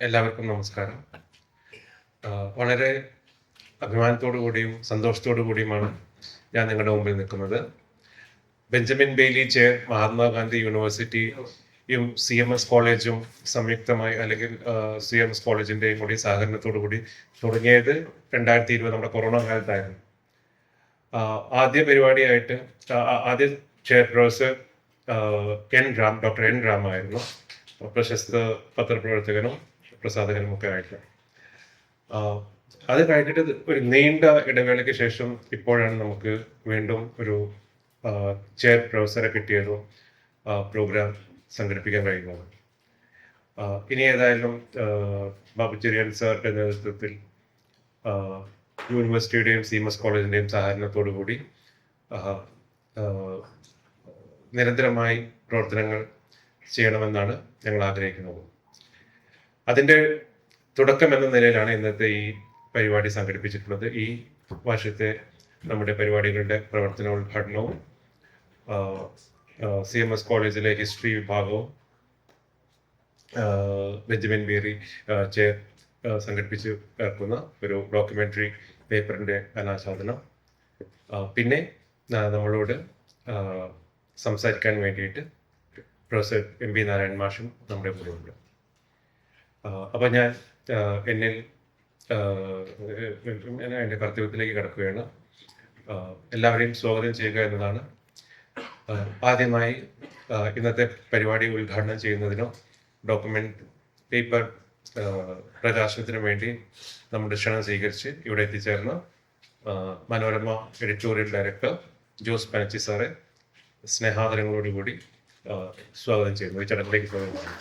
എല്ലാവർക്കും നമസ്കാരം. വളരെ അഭിമാനത്തോടു കൂടിയും സന്തോഷത്തോടു കൂടിയുമാണ് ഞാൻ നിങ്ങളുടെ മുമ്പിൽ നിൽക്കുന്നത്. ബെഞ്ചമിൻ ബെയ്ലി ചെയർ മഹാത്മാഗാന്ധി യൂണിവേഴ്സിറ്റിയും CMS കോളേജും സംയുക്തമായി, അല്ലെങ്കിൽ CMS കോളേജിൻ്റെയും കൂടി സഹകരണത്തോടു കൂടി തുടങ്ങിയത് 2020 നമ്മുടെ കൊറോണ കാലത്തായിരുന്നു. ആദ്യ പരിപാടിയായിട്ട് ആദ്യ chair professor doctor N Ram ആയിരുന്നു. പ്രശസ്ത പത്രപ്രവർത്തകനും പ്രസാധകനും ഒക്കെ ആയിട്ട്. അത് കഴിഞ്ഞിട്ട് ഒരു നീണ്ട ഇടവേളയ്ക്ക് ശേഷം ഇപ്പോഴാണ് നമുക്ക് വീണ്ടും ഒരു ചെയർ പ്രൊഫസറെ കിട്ടിയതും പ്രോഗ്രാം സംഘടിപ്പിക്കാൻ കഴിയുന്നത്. ഇനി ഏതായാലും ബാബു ചെറിയാൻ സാറിന്റെ നേതൃത്വത്തിൽ യൂണിവേഴ്സിറ്റിയുടെയും CMS കോളേജിന്റെയും സഹകരണത്തോടു കൂടി നിരന്തരമായി പ്രവർത്തനങ്ങൾ ചെയ്യണമെന്നാണ് ഞങ്ങൾ ആഗ്രഹിക്കുന്നത്. അതിൻ്റെ തുടക്കം എന്ന നിലയിലാണ് ഇന്നത്തെ ഈ പരിപാടി സംഘടിപ്പിച്ചിട്ടുള്ളത്. ഈ വർഷത്തെ നമ്മുടെ പരിപാടികളുടെ പ്രവർത്തനോദ്ഘാടനവും CMS കോളേജിലെ ഹിസ്റ്ററി വിഭാഗവും ബെഞ്ചമിൻ ബേരി ചെയർ സംഘടിപ്പിച്ച് ഇറക്കുന്ന ഒരു ഡോക്യുമെൻ്ററി പേപ്പറിൻ്റെ അനാച്ഛാദനം, പിന്നെ നമ്മളോട് സംസാരിക്കാൻ വേണ്ടിയിട്ട് പ്രൊഫസർ MB നാരായണൻ മാഷും നമ്മുടെ കൂടെ ഉണ്ട്. അപ്പം ഞാൻ എൻ്റെ കർത്തവ്യത്തിലേക്ക് കടക്കുകയാണ്. എല്ലാവരെയും സ്വാഗതം ചെയ്യുക എന്നതാണ്. ആദ്യമായി ഇന്നത്തെ പരിപാടി ഉദ്ഘാടനം ചെയ്യുന്നതിനോ ഡോക്യുമെൻ്റ് പേപ്പർ പ്രകാശനത്തിനു വേണ്ടി നമ്മുടെ ക്ഷണം സ്വീകരിച്ച് ഇവിടെ എത്തിച്ചേർന്ന മനോരമ എഡിറ്റോറിയൽ ഡയറക്ടർ ജോസ് പനച്ചി സാറെ സ്നേഹാദരങ്ങളോടുകൂടി സ്വാഗതം ചെയ്യുന്നു. ഈ ചടങ്ങിലേക്ക് സ്വാഗതം ചെയ്യുന്നു.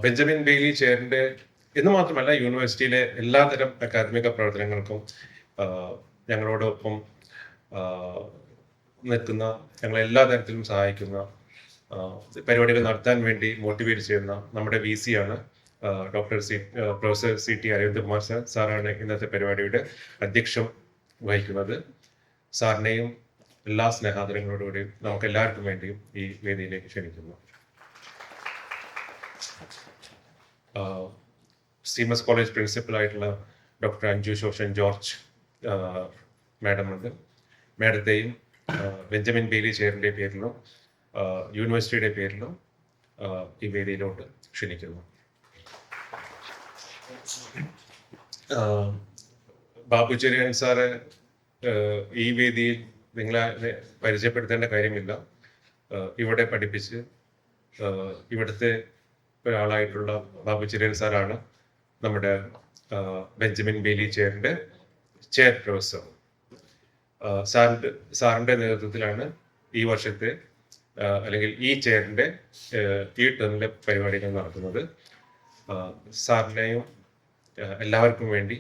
ബെഞ്ചമിൻ ബെയ്ലി ചെയറിന്റെ എന്ന് മാത്രമല്ല യൂണിവേഴ്സിറ്റിയിലെ എല്ലാതരം അക്കാദമിക പ്രവർത്തനങ്ങൾക്കും ഞങ്ങളോടൊപ്പം നിൽക്കുന്ന, ഞങ്ങളെ എല്ലാ തരത്തിലും സഹായിക്കുന്ന, പരിപാടികൾ നടത്താൻ വേണ്ടി മോട്ടിവേറ്റ് ചെയ്യുന്ന നമ്മുടെ VC ആണ് പ്രൊഫസർ CT അരവിന്ദകുമാർ സാറാണ് ഇന്നത്തെ പരിപാടിയുടെ അധ്യക്ഷം വഹിക്കുന്നത്. സാറിനെയും എല്ലാ സ്നേഹാദരങ്ങളോടുകൂടിയും നമുക്ക് എല്ലാവർക്കും വേണ്ടിയും ഈ വേദിയിലേക്ക് ക്ഷണിക്കുന്നു. CMS college principal doctor Anju ശോഷൻ George madam ഉണ്ട്. മാഡത്തെയും ബെഞ്ചമിൻ ബെയ്ലി ചെയറിൻ്റെ പേരിലും യൂണിവേഴ്സിറ്റിയുടെ പേരിലും ഈ വേദിയിലോട്ട് ക്ഷണിക്കുന്നു. ബാബു ചെറിയാൻ സാറ് ഈ വേദിയിൽ നിങ്ങളെ പരിചയപ്പെടുത്തേണ്ട കാര്യമില്ല. ഇവിടെ പഠിപ്പിച്ച് ഇവിടുത്തെ ഒരാളായിട്ടുള്ള ബാബു ചെറിയാൻ സാറാണ് നമ്മുടെ ബെഞ്ചമിൻ ബെയ്ലി ചെയറിന്റെ ചെയർ പ്രൊഫസർ. സാറിന്റെ നേതൃത്വത്തിലാണ് ഈ വർഷത്തെ അല്ലെങ്കിൽ ഈ ചെയറിന്റെ ഈ ടേമിലെ പരിപാടികൾ നടക്കുന്നത്. സാറിനെയും എല്ലാവർക്കും വേണ്ടി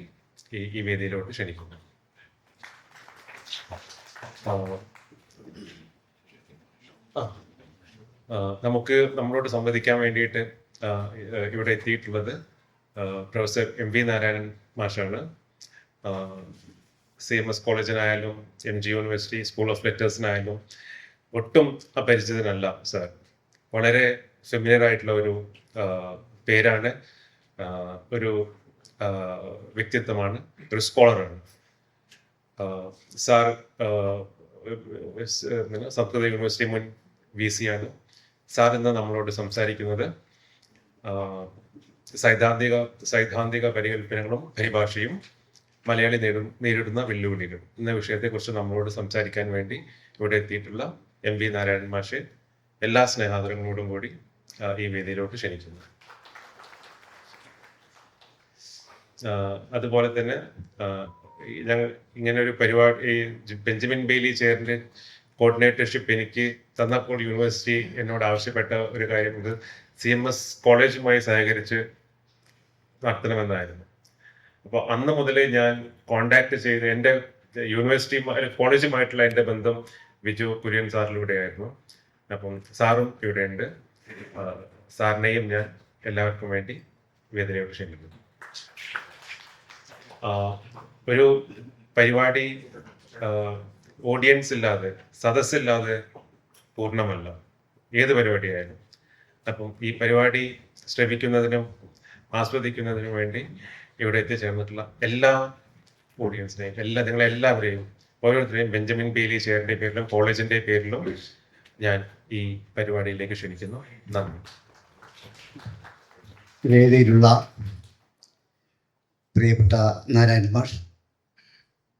ഈ വേദിയിലോട്ട് ക്ഷണിക്കുന്നു. നമുക്ക് നമ്മളോട് സംവദിക്കാൻ വേണ്ടിയിട്ട് ഇവിടെ എത്തിയിട്ടുള്ളത് പ്രൊഫസർ MV നാരായണൻ മാഷാണ്. CMS കോളേജിനായാലും MG യൂണിവേഴ്സിറ്റി സ്കൂൾ ഓഫ് ലെറ്റേഴ്സിനായാലും ഒട്ടും അപരിചിതനല്ല സാർ. വളരെ ഫെമിലിയർ ആയിട്ടുള്ള ഒരു പേരാണ്, ഒരു വ്യക്തിത്വമാണ്, ഒരു സ്കോളറാണ് സാർ. സംസ്കൃത യൂണിവേഴ്സിറ്റി മുൻ VC ആണ് സാർ. ഇന്ന് നമ്മളോട് സംസാരിക്കുന്നത് സൈദ്ധാന്തിക പരികല്പനകളും പരിഭാഷയും മലയാളി നേരിടുന്ന വെല്ലുവിളികൾ എന്ന വിഷയത്തെക്കുറിച്ച് നമ്മളോട് സംസാരിക്കാൻ വേണ്ടി ഇവിടെ എത്തിയിട്ടുള്ള MV നാരായണൻ മാഷെ എല്ലാ സ്നേഹാദരങ്ങളോടും കൂടി ഈ വേദിയിലോട്ട് ക്ഷണിക്കുന്നു. അതുപോലെ തന്നെ ഞങ്ങൾ ഇങ്ങനെ ഒരു പരിപാടി, ബെഞ്ചമിൻ ബെയ്ലി ചെയറിന്റെ കോർഡിനേറ്റർഷിപ്പ് എനിക്ക് തന്നപ്പോൾ യൂണിവേഴ്സിറ്റി എന്നോട് ആവശ്യപ്പെട്ട ഒരു കാര്യം ഇത് CMS കോളേജുമായി സഹകരിച്ച് നടത്തണമെന്നായിരുന്നു. അപ്പോൾ അന്ന് മുതലേ ഞാൻ കോണ്ടാക്ട് ചെയ്ത് എൻ്റെ യൂണിവേഴ്സിറ്റി കോളേജുമായിട്ടുള്ള എൻ്റെ ബന്ധം വിജു കുര്യൻ സാറിലൂടെയായിരുന്നു. അപ്പം സാറും ഇവിടെയുണ്ട്. സാറിനെയും ഞാൻ എല്ലാവർക്കും വേണ്ടി വേദിയിലോട്ട് ക്ഷണിക്കുന്നു. ഒരു പരിപാടി ഓഡിയൻസ് ഇല്ലാതെ, സദസ്സില്ലാതെ പൂർണ്ണമല്ല. ഏത് പരിപാടിയായാലും അപ്പം ഈ പരിപാടി ശ്രവിക്കുന്നതിനും ആസ്വദിക്കുന്നതിനും വേണ്ടി ഇവിടെ എത്തിച്ചേർന്നിട്ടുള്ള എല്ലാ ഓഡിയൻസിനെയും നിങ്ങളെല്ലാവരെയും ഓരോരുത്തരെയും ബെഞ്ചമിൻ ബെയ്ലി ചെയറിൻ്റെ പേരിലും കോളേജിൻ്റെ പേരിലും ഞാൻ ഈ പരിപാടിയിലേക്ക് ക്ഷണിക്കുന്നു. നന്ദി. വേദിയിലുള്ള പ്രിയപ്പെട്ട നാരായണൻ മാഷ്,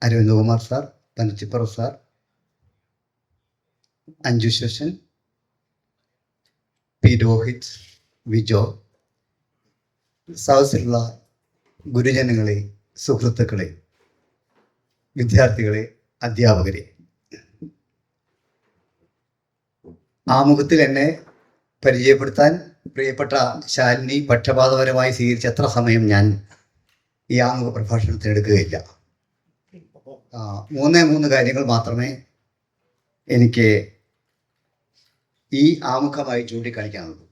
Aravindakumar sir, Panachippuram sir, Anju Seshan, P Rohith, Vijo, സദസ്സിലുള്ള ഗുരുജനങ്ങളെ, സുഹൃത്തുക്കളെ, വിദ്യാർത്ഥികളെ, അധ്യാപകരെ, ആമുഖത്തിൽ എന്നെ പരിചയപ്പെടുത്താൻ പ്രിയപ്പെട്ട ശാലിനി പക്ഷപാതപരമായി സ്വീകരിച്ച എത്ര സമയം ഞാൻ ഈ ആമുഖ പ്രഭാഷണത്തിന് എടുക്കുകയില്ല. 3 കാര്യങ്ങൾ മാത്രമേ എനിക്ക് ഈ ആമുഖമായി ചൂണ്ടിക്കാണിക്കാനുള്ളൂ.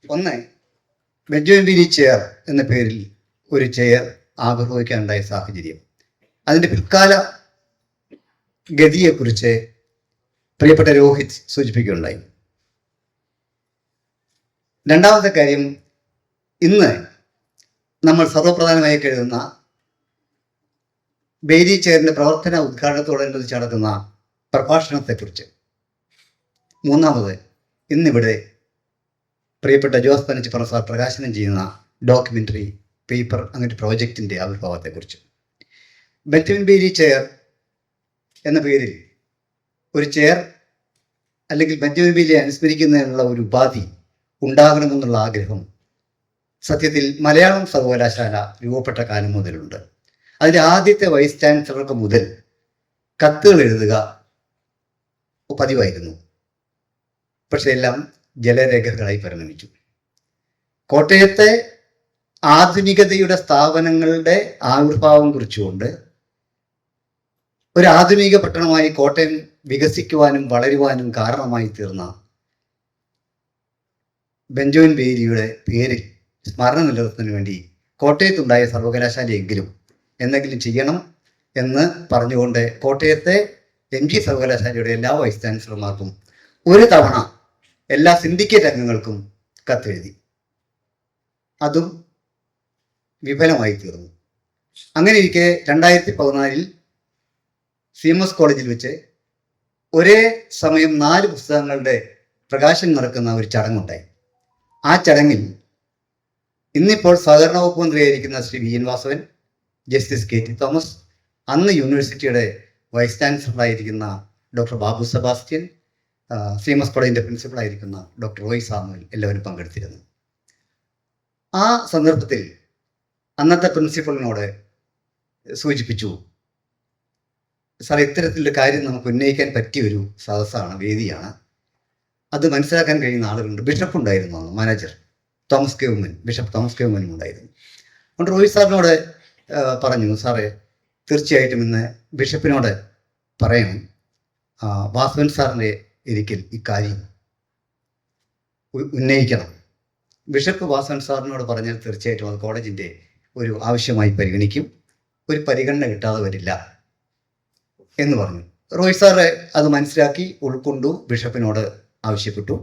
ഒന്ന്, ബെഞ്ചമിൻ ബെയ്ലി ചെയർ എന്ന പേരിൽ ഒരു ചെയർ ആവിർഭവിക്കാനുണ്ടായ സാഹചര്യം, അതിൻ്റെ പിൽക്കാല ഗതിയെക്കുറിച്ച് പ്രിയപ്പെട്ട രോഹിത് സൂചിപ്പിക്കുകയുണ്ടായി. രണ്ടാമത്തെ കാര്യം, ഇന്ന് നമ്മൾ സർവപ്രധാനമായി കരുതുന്ന ബെയ്ലി ചെയറിൻ്റെ പ്രവർത്തന ഉദ്ഘാടനത്തോടനുബന്ധിച്ച് നടക്കുന്ന പ്രഭാഷണത്തെക്കുറിച്ച്. മൂന്നാമത്, ഇന്നിവിടെ പ്രിയപ്പെട്ട ജോസ് പനച്ചിപ്പുറം സാർ പ്രകാശനം ചെയ്യുന്ന ഡോക്യുമെൻ്ററി, പേപ്പർ, അങ്ങനെ പ്രോജക്റ്റിൻ്റെ ആവിർഭാവത്തെക്കുറിച്ച്. ബെഞ്ചമിൻ ബെയ്ലി ചെയർ എന്ന പേരിൽ ഒരു ചെയർ അല്ലെങ്കിൽ ബെഞ്ചമിൻ ബെയ്ലിയെ അനുസ്മരിക്കുന്നതിനുള്ള ഒരു ഉപാധി ഉണ്ടാകണമെന്നുള്ള ആഗ്രഹം സത്യത്തിൽ മലയാളം സർവകലാശാല രൂപപ്പെട്ട കാലം മുതലുണ്ട്. അതിൻ്റെ ആദ്യത്തെ വൈസ് ചാൻസലർക്ക് മുതൽ കത്തുകൾ എഴുതുക പതിവായിരുന്നു. പക്ഷെ എല്ലാം ജലരേഖകളായി പരിണമിച്ചു. കോട്ടയത്തെ ആധുനികതയുടെ സ്ഥാപനങ്ങളുടെ ആവിർഭാവം കുറിച്ചുകൊണ്ട് ഒരു ആധുനിക പട്ടണമായി കോട്ടയം വികസിക്കുവാനും വളരുവാനും കാരണമായി തീർന്ന ബെഞ്ചമിൻ ബെയ്ലിയുടെ പേരിൽ സ്മരണ നിലനിർത്തുന്നതിന് വേണ്ടി കോട്ടയത്തുണ്ടായ സർവകലാശാലയെങ്കിലും എന്തെങ്കിലും ചെയ്യണം എന്ന് പറഞ്ഞുകൊണ്ട് കോട്ടയത്തെ MG സർവകലാശാലയുടെ എല്ലാ വൈസ് ചാൻസലർമാർക്കും ഒരു തവണ എല്ലാ സിൻഡിക്കേറ്റ് അംഗങ്ങൾക്കും കത്തെഴുതി. അതും വിഫലമായി തീർന്നു. അങ്ങനെ ഇരിക്കെ 2014 CMS കോളേജിൽ വെച്ച് ഒരേ സമയം 4 പുസ്തകങ്ങളുടെ പ്രകാശനം നടക്കുന്ന ഒരു ചടങ്ങുണ്ടായി. ആ ചടങ്ങിൽ ഇന്നിപ്പോൾ സഹകരണ വകുപ്പ് മന്ത്രിയായിരിക്കുന്ന Shri VN Vasavan, justice KT Thomas, അന്ന് യൂണിവേഴ്സിറ്റിയുടെ വൈസ് ചാൻസലറായിരിക്കുന്ന ഡോക്ടർ ബാബു സെബാസ്റ്റ്യൻ, CMS കോളേജിൻ്റെ പ്രിൻസിപ്പളായിരിക്കുന്ന ഡോക്ടർ റോയ് സാമുവൽ എല്ലാവരും പങ്കെടുത്തിരുന്നു. ആ സന്ദർഭത്തിൽ അന്നത്തെ പ്രിൻസിപ്പളിനോട് സൂചിപ്പിച്ചു, സാർ, ഇത്തരത്തിലൊരു കാര്യം നമുക്ക് ഉന്നയിക്കാൻ പറ്റിയൊരു സദസ്സാണ്, വേദിയാണ്, അത് മനസ്സിലാക്കാൻ കഴിയുന്ന ആളുകളുണ്ട്. ബിഷപ്പ് ഉണ്ടായിരുന്നു അന്ന്, മാനേജർ ബിഷപ്പ് തോമസ് കെ ഉമ്മനും ഉണ്ടായിരുന്നു. അതുകൊണ്ട് റോയ് സാറിനോട് പറഞ്ഞു, സാറേ, തീർച്ചയായിട്ടും ഇന്ന് ബിഷപ്പിനോട് പറയണം, വാസവൻ സാറിൻ്റെ ഇരിക്കൽ ഇക്കാര്യം ഉന്നയിക്കണം. ബിഷപ്പ് വാസവൻ സാറിനോട് പറഞ്ഞാൽ തീർച്ചയായിട്ടും അത് കോളേജിൻ്റെ ഒരു ആവശ്യമായി പരിഗണിക്കും, ഒരു പരിഗണന കിട്ടാതെ വരില്ല എന്ന് പറഞ്ഞു. റോയ് സാറ് അത് മനസ്സിലാക്കി ഉൾക്കൊണ്ടു, ബിഷപ്പിനോട് ആവശ്യപ്പെട്ടു.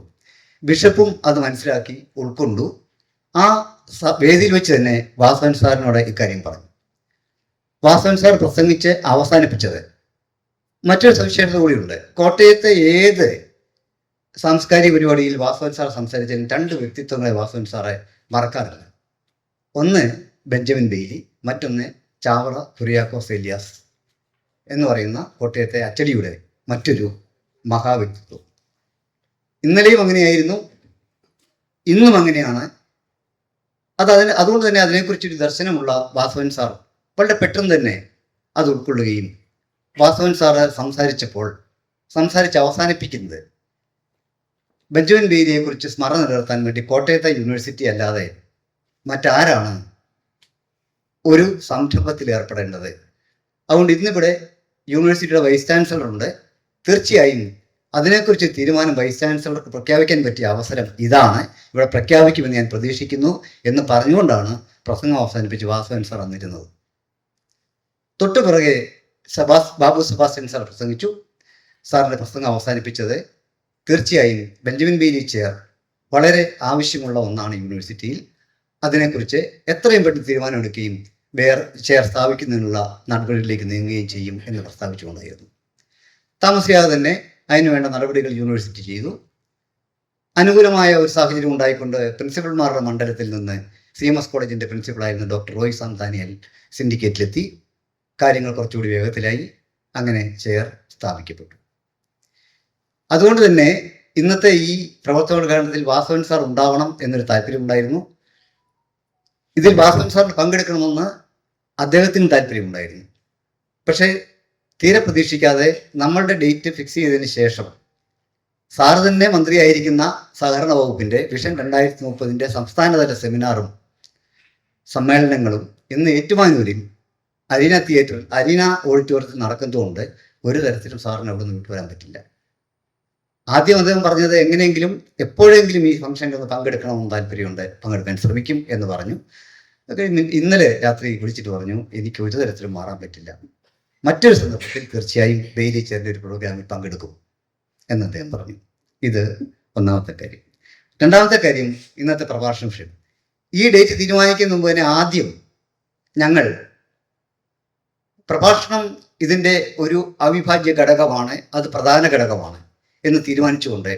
ബിഷപ്പും അത് മനസ്സിലാക്കി ഉൾക്കൊണ്ടു. ആ വേദിയിൽ വെച്ച് തന്നെ വാസവൻ സാറിനോട് ഇക്കാര്യം പറഞ്ഞു. വാസവൻ സാർ പ്രസംഗിച്ച് അവസാനിപ്പിച്ചത് മറ്റൊരു സവിശേഷത കൂടിയുണ്ട്. കോട്ടയത്തെ ഏത് സാംസ്കാരിക പരിപാടിയിൽ വാസവൻ സാർ സംസാരിച്ചതിന് 2 വ്യക്തിത്വങ്ങളെ വാസവൻ സാറെ മറക്കാറില്ല. ഒന്ന് ബെഞ്ചമിൻ ബെയ്ലി, മറ്റൊന്ന് ചാവറ കുര്യാക്കോസ് ഏലിയാസ് എന്ന് പറയുന്ന കോട്ടയത്തെ അച്ചടിയുടെ മറ്റൊരു മഹാവ്യക്തിത്വം. ഇന്നലെയും അങ്ങനെയായിരുന്നു, ഇന്നും അങ്ങനെയാണ്. അതുകൊണ്ട് തന്നെ അതിനെക്കുറിച്ചൊരു ദർശനമുള്ള വാസവൻ സാർ വളരെ പെട്ടെന്ന് തന്നെ അത് ഉൾക്കൊള്ളുകയും വാസവൻ സാറ് സംസാരിച്ച് അവസാനിപ്പിക്കുന്നത് ബെഞ്ചമിൻ ബെയ്ലിയെക്കുറിച്ച് സ്മരണ നിലനിർത്താൻ വേണ്ടി കോട്ടയത്തെ യൂണിവേഴ്സിറ്റി അല്ലാതെ മറ്റാരാണ് ഒരു സംരംഭത്തിൽ ഏർപ്പെടേണ്ടത്. അതുകൊണ്ട് ഇന്നിവിടെ യൂണിവേഴ്സിറ്റിയുടെ വൈസ് ചാൻസലറുണ്ട്. തീർച്ചയായും അതിനെക്കുറിച്ച് തീരുമാനം വൈസ് ചാൻസലർക്ക് പ്രഖ്യാപിക്കാൻ പറ്റിയ അവസരം ഇതാണ്, ഇവിടെ പ്രഖ്യാപിക്കുമെന്ന് ഞാൻ പ്രതീക്ഷിക്കുന്നു എന്ന് പറഞ്ഞുകൊണ്ടാണ് പ്രസംഗം അവസാനിപ്പിച്ച് വാസവൻ സാർ വന്നിരുന്നത്. തൊട്ടു പിറകെ ബാബു സെബാസ്റ്റ്യൻ സാർ പ്രസംഗിച്ചു. സാറിൻ്റെ പ്രസംഗം അവസാനിപ്പിച്ചത് തീർച്ചയായും ബെഞ്ചമിൻ ബെയ്ലി ചെയർ വളരെ ആവശ്യമുള്ള ഒന്നാണ് യൂണിവേഴ്സിറ്റിയിൽ. അതിനെക്കുറിച്ച് എത്രയും പെട്ടെന്ന് തീരുമാനമെടുക്കുകയും വേറെ ചെയർ സ്ഥാപിക്കുന്നതിനുള്ള നടപടികളിലേക്ക് നീങ്ങുകയും ചെയ്യും എന്ന് പ്രസ്താവിച്ചുകൊണ്ടായിരുന്നു. താമസിയാതെ തന്നെ അതിനുവേണ്ട നടപടികൾ യൂണിവേഴ്സിറ്റി ചെയ്തു. അനുകൂലമായ ഒരു സാഹചര്യം ഉണ്ടായിക്കൊണ്ട് പ്രിൻസിപ്പൽമാരുടെ മണ്ഡലത്തിൽ നിന്ന് CMS കോളേജിൻ്റെ പ്രിൻസിപ്പളായിരുന്ന ഡോക്ടർ റോയ് സാം ദാനിയൽ സിൻഡിക്കേറ്റിലെത്തി. കാര്യങ്ങൾ കുറച്ചുകൂടി വേഗത്തിലായി. അങ്ങനെ ചെയർ സ്ഥാപിക്കപ്പെട്ടു. അതുകൊണ്ട് തന്നെ ഇന്നത്തെ ഈ പ്രവർത്തനോദ്ഘാടനത്തിൽ വാസവൻ സാർ ഉണ്ടാവണം എന്നൊരു താല്പര്യമുണ്ടായിരുന്നു. ഇതിൽ വാസവൻ സാറിന് പങ്കെടുക്കണമെന്ന് അദ്ദേഹത്തിന് താല്പര്യമുണ്ടായിരുന്നു. പക്ഷേ തീരെ പ്രതീക്ഷിക്കാതെ നമ്മളുടെ ഡേറ്റ് ഫിക്സ് ചെയ്തതിന് ശേഷം സാറ് തന്നെ മന്ത്രിയായിരിക്കുന്ന സഹകരണ വകുപ്പിൻ്റെ വിഷൻ 2030 സംസ്ഥാനതല സെമിനാറും സമ്മേളനങ്ങളും ഇന്ന് ഏറ്റുമാനൂരിൽ അരീന ഓഡിറ്റോറിയത്തിൽ നടക്കുന്നതുകൊണ്ട് ഒരു തരത്തിലും സാറിന് അവിടെ നിന്ന് വിട്ടുവരാൻ പറ്റില്ല. ആദ്യം അദ്ദേഹം പറഞ്ഞത് എങ്ങനെയെങ്കിലും എപ്പോഴെങ്കിലും ഈ ഫംഗ്ഷനിൽ ഒന്ന് പങ്കെടുക്കണമെന്ന് താല്പര്യമുണ്ട്, പങ്കെടുക്കാൻ ശ്രമിക്കും എന്ന് പറഞ്ഞു. ഇന്നലെ രാത്രി വിളിച്ചിട്ട് പറഞ്ഞു എനിക്ക് ഒരു തരത്തിലും മാറാൻ പറ്റില്ല, മറ്റൊരു സന്ദർഭത്തിൽ തീർച്ചയായും ബെയിലി ചേർന്ന ഒരു പ്രോഗ്രാമിൽ പങ്കെടുക്കും എന്ന് അദ്ദേഹം പറഞ്ഞു. ഇത് ഒന്നാമത്തെ കാര്യം. രണ്ടാമത്തെ കാര്യം, ഇന്നത്തെ പ്രഭാഷണ വിഷയം. ഈ ഡേറ്റ് തീരുമാനിക്കുന്നതിന് മുമ്പ് തന്നെ ആദ്യം ഞങ്ങൾ പ്രഭാഷണം ഇതിൻ്റെ ഒരു അവിഭാജ്യ ഘടകമാണ്, അത് പ്രധാന ഘടകമാണ് എന്ന് തീരുമാനിച്ചുകൊണ്ട്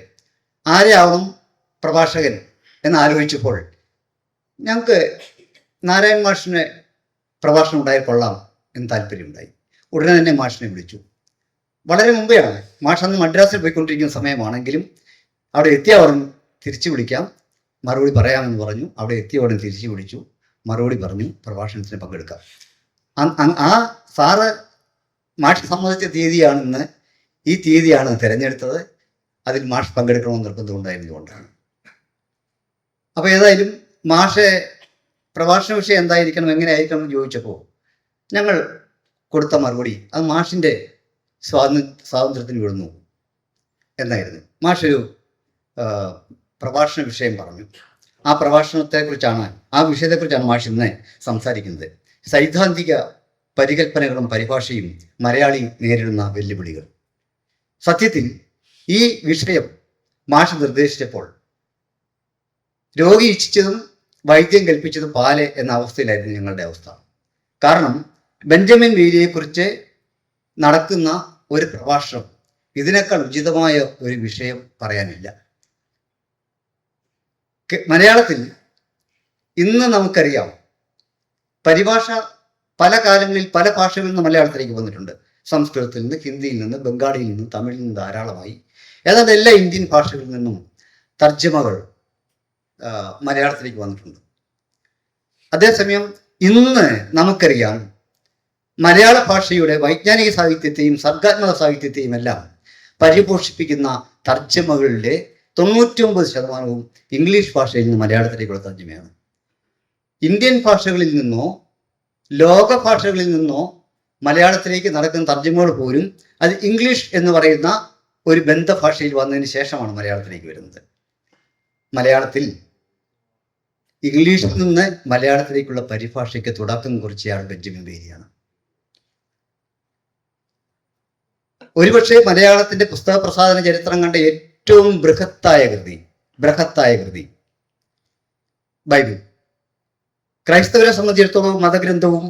ആരെയാവണം പ്രഭാഷകൻ എന്ന് ആലോചിച്ചപ്പോൾ ഞങ്ങൾക്ക് നാരായൺ മാഷിന് പ്രഭാഷണം ഉണ്ടായാൽ കൊള്ളാം എന്ന് താല്പര്യമുണ്ടായി. ഉടനെ തന്നെ മാഷിനെ വിളിച്ചു. വളരെ മുമ്പെയാണ്, മാഷ് അന്ന് മദ്രാസിൽ പോയിക്കൊണ്ടിരിക്കുന്ന സമയമാണെങ്കിലും അവിടെ എത്തിയ ഉടൻ തിരിച്ചു വിളിക്കാം, മറുപടി പറയാമെന്ന് പറഞ്ഞു. അവിടെ എത്തിയ ഉടൻ തിരിച്ചു വിളിച്ചു, മറുപടി പറഞ്ഞു, പ്രഭാഷണത്തിന് പങ്കെടുക്കാം. ആ സാറ് മാഷ് സമ്മതിച്ച തീയതിയാണെന്ന് ഈ തീയതിയാണ് തിരഞ്ഞെടുത്തത്. അതിൽ മാഷ് പങ്കെടുക്കണമെന്ന് നിർബന്ധമുണ്ടായിരുന്നുകൊണ്ടാണ്. അപ്പോൾ ഏതായാലും മാഷെ പ്രഭാഷണ വിഷയം എന്തായിരിക്കണം, എങ്ങനെ ആയിരിക്കണം എന്ന് ചോദിച്ചപ്പോൾ ഞങ്ങൾ കൊടുത്ത മറുപടി അത് മാഷിൻ്റെ സ്വാതന്ത്ര്യത്തിന് വിടുന്നു എന്നായിരുന്നു. മാഷൊരു പ്രഭാഷണ വിഷയം പറഞ്ഞു. ആ പ്രഭാഷണത്തെക്കുറിച്ചാണ്, ആ വിഷയത്തെക്കുറിച്ചാണ് മാഷ് ഇന്ന് സംസാരിക്കുന്നത്. സൈദ്ധാന്തിക പരികൽപ്പനകളും പരിഭാഷയും മലയാളി നേരിടുന്ന വെല്ലുവിളികൾ. സത്യത്തിൽ ഈ വിഷയം മാഷ് നിർദ്ദേശിച്ചപ്പോൾ രോഗി ഇച്ഛിച്ചതും വൈദ്യം കൽപ്പിച്ചതും പാല് എന്ന അവസ്ഥയിലായിരുന്നു ഞങ്ങളുടെ അവസ്ഥ. കാരണം ബെഞ്ചമിൻ ബെയ്ലിയെക്കുറിച്ച് നടക്കുന്ന ഒരു പ്രഭാഷണം ഇതിനേക്കാൾ ഉചിതമായ ഒരു വിഷയം പറയാനില്ല. മലയാളത്തിൽ ഇന്ന് നമുക്കറിയാം, പരിഭാഷ പല കാലങ്ങളിൽ പല ഭാഷകളിൽ നിന്ന് മലയാളത്തിലേക്ക് വന്നിട്ടുണ്ട്. സംസ്കൃതത്തിൽ നിന്ന്, ഹിന്ദിയിൽ നിന്ന്, ബംഗാളിയിൽ നിന്നും, തമിഴിൽ നിന്നും ധാരാളമായി. ഏതാണ്ട് എല്ലാ ഇന്ത്യൻ ഭാഷകളിൽ നിന്നും തർജ്ജമകൾ മലയാളത്തിലേക്ക് വന്നിട്ടുണ്ട്. അതേസമയം ഇന്ന് നമുക്കറിയാം, മലയാള ഭാഷയുടെ വൈജ്ഞാനിക സാഹിത്യത്തെയും സർഗാത്മക സാഹിത്യത്തെയും എല്ലാം പരിപോഷിപ്പിക്കുന്ന തർജ്ജമകളുടെ 99% ഇംഗ്ലീഷ് ഭാഷയിൽ നിന്ന് മലയാളത്തിലേക്കുള്ള തർജ്ജമയാണ്. ഇന്ത്യൻ ഭാഷകളിൽ നിന്നോ ലോക ഭാഷകളിൽ നിന്നോ മലയാളത്തിലേക്ക് നടക്കുന്ന തർജ്ജമകൾ പോലും അത് ഇംഗ്ലീഷ് എന്ന് പറയുന്ന ഒരു ബന്ധഭാഷയിൽ വന്നതിന് ശേഷമാണ് മലയാളത്തിലേക്ക് വരുന്നത്. മലയാളത്തിൽ ഇംഗ്ലീഷിൽ നിന്ന് മലയാളത്തിലേക്കുള്ള പരിഭാഷയ്ക്ക് തുടക്കം കുറിച്ചയാൾ ബെഞ്ചമിൻ ബെയ്ലിയാണ്. ഒരുപക്ഷെ മലയാളത്തിന്റെ പുസ്തക പ്രസാധന ചരിത്രം കണ്ട ഏറ്റവും ബൃഹത്തായ കൃതി ബൈബിൾ. ക്രൈസ്തവരെ സംബന്ധിച്ചിടത്തോളം മതഗ്രന്ഥവും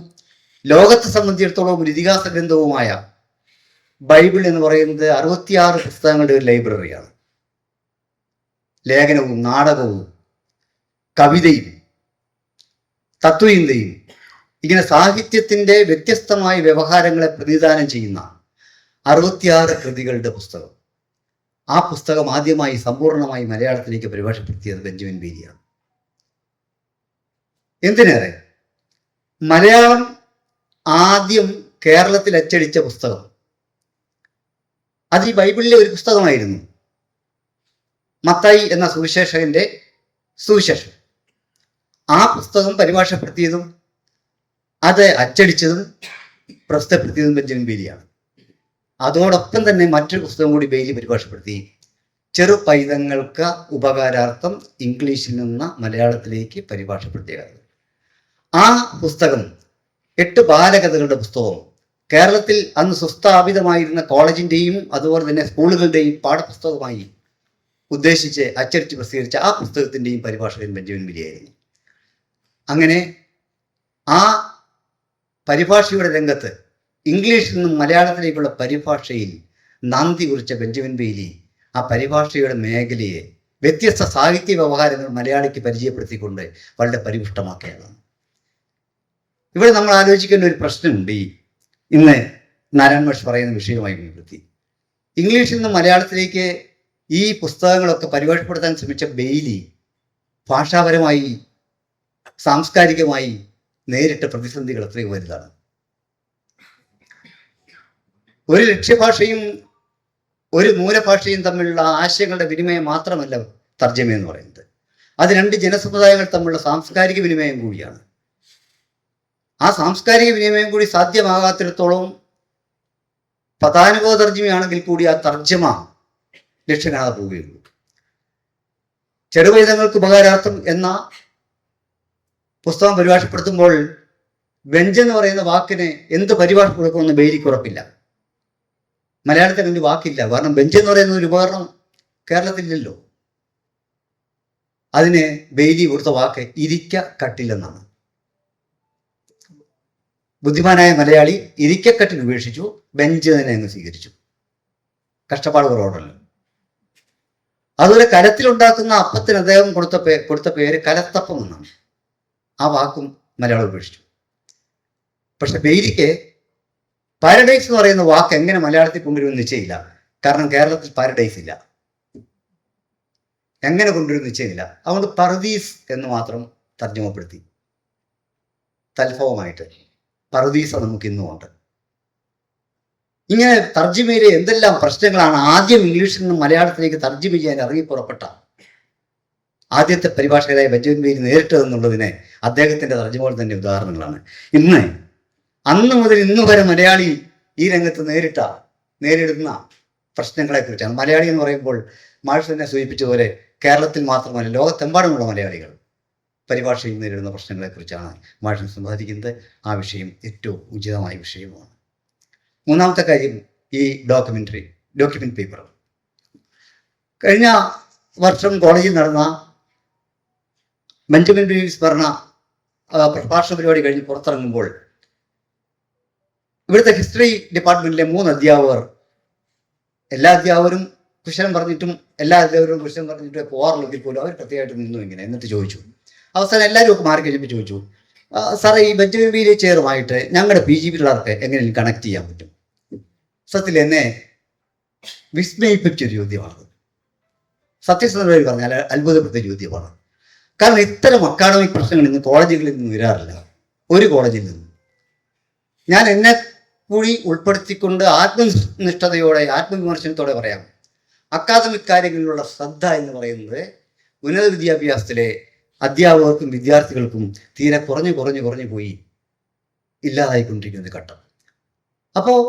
ലോകത്തെ സംബന്ധിച്ചിടത്തോളം ഒരു ഇതിഹാസ ഗ്രന്ഥവുമായ ബൈബിൾ എന്ന് പറയുന്നത് 66 പുസ്തകങ്ങളുടെ ഒരു ലൈബ്രറിയാണ്. ലേഖനവും നാടകവും കവിതയും തത്വചിന്തയും ഇങ്ങനെ സാഹിത്യത്തിൻ്റെ വ്യത്യസ്തമായ വ്യവഹാരങ്ങളെ പ്രതിനിധാനം ചെയ്യുന്ന 66 കൃതികളുടെ പുസ്തകം. ആ പുസ്തകം ആദ്യമായി സമ്പൂർണ്ണമായി മലയാളത്തിലേക്ക് പരിഭാഷപ്പെടുത്തിയത് ബെഞ്ചമിൻ ബെയ്ലിയാണ്. എന്തിനേറെ, മലയാളം ആദ്യം കേരളത്തിൽ അച്ചടിച്ച പുസ്തകം അത് ഈ ബൈബിളിലെ ഒരു പുസ്തകമായിരുന്നു. മത്തായി എന്ന സുവിശേഷകന്റെ സുവിശേഷം. ആ പുസ്തകം പരിഭാഷപ്പെടുത്തിയതും അത് അച്ചടിച്ചതും പ്രസിദ്ധപ്പെടുത്തിയതും ബെഞ്ചമിൻ ബെയ്ലിയാണ്. അതോടൊപ്പം തന്നെ മറ്റൊരു പുസ്തകം കൂടി ബെയ്ലി പരിഭാഷപ്പെടുത്തി. ചെറു പൈതങ്ങൾക്ക് ഉപകാരാർത്ഥം ഇംഗ്ലീഷിൽ നിന്ന് മലയാളത്തിലേക്ക് പരിഭാഷപ്പെടുത്തിയത്. ആ പുസ്തകം 8 ബാലകഥകളുടെ പുസ്തകം കേരളത്തിൽ അന്ന് സുസ്ഥാപിതമായിരുന്ന കോളേജിൻ്റെയും അതുപോലെ തന്നെ സ്കൂളുകളുടെയും പാഠപുസ്തകമായി ഉദ്ദേശിച്ച് അച്ചടിച്ച് പ്രസിദ്ധീകരിച്ച ആ പുസ്തകത്തിൻ്റെയും പരിഭാഷകൻ ബെഞ്ചമിൻ ബേലിയായിരുന്നു. അങ്ങനെ ആ പരിഭാഷയുടെ രംഗത്ത് ഇംഗ്ലീഷിൽ നിന്നും മലയാളത്തിലേക്കുള്ള പരിഭാഷയിൽ നാന്തി കുറിച്ച ബെഞ്ചമിൻ ബെയ്ലി ആ പരിഭാഷയുടെ മേഖലയെ വ്യത്യസ്ത സാഹിത്യ വ്യവഹാരങ്ങൾ മലയാളിക്ക് പരിചയപ്പെടുത്തിക്കൊണ്ട് വളരെ പരിപുഷ്ടമാക്കിയതാണ്. ഇവിടെ നമ്മൾ ആലോചിക്കേണ്ട ഒരു പ്രശ്നമുണ്ട്. ഇന്ന് നാരായൺ മാഷ് പറയുന്ന വിഷയവുമായി ബന്ധപ്പെടുത്തി ഇംഗ്ലീഷിൽ നിന്ന് മലയാളത്തിലേക്ക് ഈ പുസ്തകങ്ങളൊക്കെ പരിഭാഷപ്പെടുത്താൻ ശ്രമിച്ച ബെയ്ലി ഭാഷാപരമായി സാംസ്കാരികമായി നേരിട്ട പ്രതിസന്ധികൾ എത്രയോ വലുതാണ്. ഒരു ലക്ഷ്യഭാഷയും ഒരു മൂലഭാഷയും തമ്മിലുള്ള ആശയങ്ങളുടെ വിനിമയം മാത്രമല്ല തർജ്ജമ എന്ന് പറയുന്നത്. അത് രണ്ട് ജനസമുദായങ്ങൾ തമ്മിലുള്ള സാംസ്കാരിക വിനിമയം കൂടിയാണ്. ആ സാംസ്കാരിക വിനിമയം കൂടി സാധ്യമാകാത്തിടത്തോളം പദാനുഭവ തർജ്ജമയാണെങ്കിൽ കൂടി ആ തർജ്ജമ ലക്ഷ്യം കാണാതെ പോവുകയുള്ളൂ. ചെറുവൈതങ്ങൾക്ക് ഉപകാരാർത്ഥം എന്ന പുസ്തകം പരിഭാഷപ്പെടുത്തുമ്പോൾ ബെഞ്ച് എന്ന് പറയുന്ന വാക്കിന് എന്ത് പരിഭാഷ കൊടുക്കുമെന്ന് ബെയ്ലിക്ക് ഉറപ്പില്ല. മലയാളത്തിൽ ഒരു വാക്കില്ല. കാരണം ബെഞ്ച് എന്ന് പറയുന്ന ഒരു ഉപകരണം കേരളത്തിലില്ലല്ലോ. അതിന് ബെയ്ലി കൊടുത്ത വാക്ക് ഇരിക്ക കട്ടിലെന്നാണ്. ബുദ്ധിമാനായ മലയാളി ഇരിക്കക്കട്ടിൽ ഉപേക്ഷിച്ചു, ബെഞ്ച് തന്നെ അങ്ങ് സ്വീകരിച്ചു. കഷ്ടപ്പാട് കുറവുണ്ടല്ലോ. അതുപോലെ കലത്തിലുണ്ടാക്കുന്ന അപ്പത്തിന് അദ്ദേഹം കൊടുത്ത പേര് കലത്തപ്പം എന്നാണ്. ആ വാക്കും മലയാളം ഉപേക്ഷിച്ചു. പക്ഷെ ബെയ്ലിക്ക് പാരഡൈസ് എന്ന് പറയുന്ന വാക്ക് എങ്ങനെ മലയാളത്തിൽ കൊണ്ടുവരുമെന്ന് നിശ്ചയില്ല. കാരണം കേരളത്തിൽ പാരഡൈസ് ഇല്ല. എങ്ങനെ കൊണ്ടുവരും നിശ്ചയമില്ല. അതുകൊണ്ട് പർദീസ് എന്ന് മാത്രം തർജ്ജമപ്പെടുത്തി. തൽഫവമായിട്ട് പർദീസ നമുക്ക് ഇന്നും ഉണ്ട്. ഇങ്ങനെ തർജ്ജമയിലെ എന്തെല്ലാം പ്രശ്നങ്ങളാണ് ആദ്യം ഇംഗ്ലീഷിൽ നിന്നും മലയാളത്തിലേക്ക് തർജ്ജമ ചെയ്യാൻ ഇറങ്ങി പുറപ്പെട്ട ആദ്യത്തെ പരിഭാഷകരായ ബെഞ്ചമിൻ ബെയ്ലി നേരിട്ടതെന്നുള്ളതിന് അദ്ദേഹത്തിന്റെ തർജ്ജമകൾ തന്നെ ഉദാഹരണങ്ങളാണ്. അന്ന് മുതൽ ഇന്ന് വരെ മലയാളി ഈ രംഗത്ത് നേരിടുന്ന പ്രശ്നങ്ങളെക്കുറിച്ചാണ്. മലയാളി എന്ന് പറയുമ്പോൾ മാഷ് തന്നെ സൂചിപ്പിച്ചതുപോലെ കേരളത്തിൽ മാത്രമല്ല ലോകത്തെമ്പാടുമുള്ള മലയാളികൾ പരിഭാഷയിൽ നേരിടുന്ന പ്രശ്നങ്ങളെക്കുറിച്ചാണ് മാഷിന് സംസാരിക്കുന്നത്. ആ വിഷയം ഏറ്റവും ഉചിതമായ വിഷയമാണ്. മൂന്നാമത്തെ കാര്യം ഈ ഡോക്യുമെന്റ് പേപ്പർ. കഴിഞ്ഞ വർഷം കോളേജിൽ നടന്ന ബെഞ്ചമിൻ ബേലി സ്മരണ പ്രഭാഷണ പരിപാടി കഴിഞ്ഞ് പുറത്തിറങ്ങുമ്പോൾ ഇവിടുത്തെ ഹിസ്റ്ററി ഡിപ്പാർട്ട്മെന്റിലെ 3 അധ്യാപകർ, എല്ലാ അധ്യാപകരും കുശലം പറഞ്ഞിട്ടും പോകാറുള്ളെങ്കിൽ പോലും അവർ പ്രത്യേകമായിട്ട് നിന്നു ഇങ്ങനെ. എന്നിട്ട് ചോദിച്ചു, അവസാനം എല്ലാവരും ഒക്കെ മാറി കഴിഞ്ഞപ്പോൾ ചോദിച്ചു, സാറേ ഈ ബെഞ്ചമിൻ ബേലി ചെയറുമായിട്ട് ഞങ്ങളുടെ PG പിള്ളേർക്ക് എങ്ങനെയും കണക്ട് ചെയ്യാൻ പറ്റും? സത്യത്തിൽ എന്നെ വിസ്മയിപ്പിച്ചൊരു ചോദ്യമാണ്. സത്യസന്ധമായി പറഞ്ഞാൽ അത്ഭുതപ്പെട്ട ചോദ്യമാണ്. കാരണം ഇത്തരം അക്കാഡമിക് പ്രശ്നങ്ങൾ ഇന്ന് കോളേജുകളിൽ നിന്ന് വരാറില്ല. ഒരു കോളേജിൽ നിന്നും ഞാൻ എന്നെ കൂടി ഉൾപ്പെടുത്തിക്കൊണ്ട് ആത്മനിഷ്ഠതയോടെ ആത്മവിമർശനത്തോടെ പറയാം, അക്കാദമിക് കാര്യങ്ങളിലുള്ള ശ്രദ്ധ എന്ന് പറയുന്നത് ഉന്നത വിദ്യാഭ്യാസത്തിലെ അധ്യാപകർക്കും വിദ്യാർത്ഥികൾക്കും തീരെ കുറഞ്ഞു പോയി ഇല്ലാതായിക്കൊണ്ടിരിക്കുന്ന ഘട്ടം. അപ്പോൾ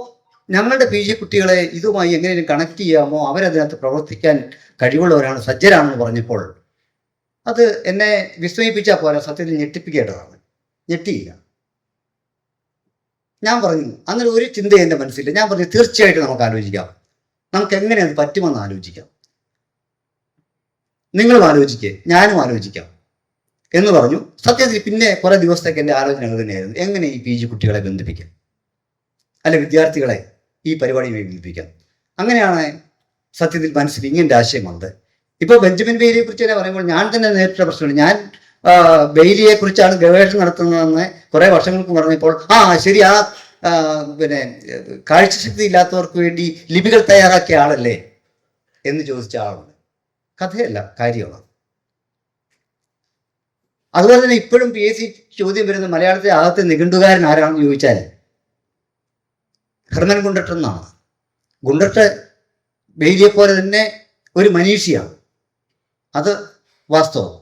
ഞങ്ങളുടെ PG കുട്ടികളെ ഇതുമായി എങ്ങനെയും കണക്ട് ചെയ്യാമോ, അവരതിനകത്ത് പ്രവർത്തിക്കാൻ കഴിവുള്ളവരാണ്, സജ്ജരാണെന്ന് പറഞ്ഞപ്പോൾ അത് എന്നെ വിസ്മയിപ്പിച്ചാൽ പോരാ, സത്യത്തിൽ ഞെട്ടിപ്പിക്കേണ്ടതാണ്. ഞെട്ടിയില്ല. ഞാൻ പറഞ്ഞു, അങ്ങനെ ഒരു ചിന്ത എൻ്റെ മനസ്സില്ല. ഞാൻ പറഞ്ഞു, തീർച്ചയായിട്ടും നമുക്ക് ആലോചിക്കാം, നമുക്ക് എങ്ങനെ അത് പറ്റുമെന്ന് ആലോചിക്കാം, നിങ്ങളും ആലോചിക്കേ, ഞാനും ആലോചിക്കാം എന്ന് പറഞ്ഞു. സത്യത്തിൽ പിന്നെ കുറെ ദിവസത്തേക്ക് എൻ്റെ ആലോചനകൾ തന്നെയായിരുന്നു, എങ്ങനെ ഈ PG കുട്ടികളെ ബന്ധിപ്പിക്കാം, അല്ലെ വിദ്യാർത്ഥികളെ ഈ പരിപാടിയുമായി ബന്ധിപ്പിക്കാം. അങ്ങനെയാണ് സത്യത്തിൽ മനസ്സിൽ ഇങ്ങനെ ആശയം വന്നത്. ഇപ്പോൾ ബെഞ്ചമിൻ ബെയ്ലിയെ കുറിച്ച് തന്നെ പറയുമ്പോൾ ഞാൻ തന്നെ നേരിട്ട പ്രശ്നമുണ്ട്. ഞാൻ ബെയ്ലിയെ കുറിച്ചാണ് ഗവേഷണം നടത്തുന്നതെന്ന് കുറെ വർഷങ്ങൾക്ക് പറഞ്ഞപ്പോൾ ശരി, പിന്നെ കാഴ്ചശക്തി ഇല്ലാത്തവർക്ക് വേണ്ടി ലിപികൾ തയ്യാറാക്കിയ ആളല്ലേ എന്ന് ചോദിച്ച ആളുണ്ട്. കഥയല്ല, കാര്യമാണ്. അതുപോലെ തന്നെ ഇപ്പോഴും PSC ചോദ്യം വരുന്ന മലയാളത്തിലെ ആദ്യത്തെ നിഘണ്ടുകാരൻ ആരാണെന്ന് ചോദിച്ചാൽ ഹെർമൻ ഗുണ്ടർട്ട് എന്നാണ്. ഗുണ്ടർട്ട് ബെയ്ലിയെ പോലെ തന്നെ ഒരു മനീഷിയാണ്, അത് വാസ്തവം.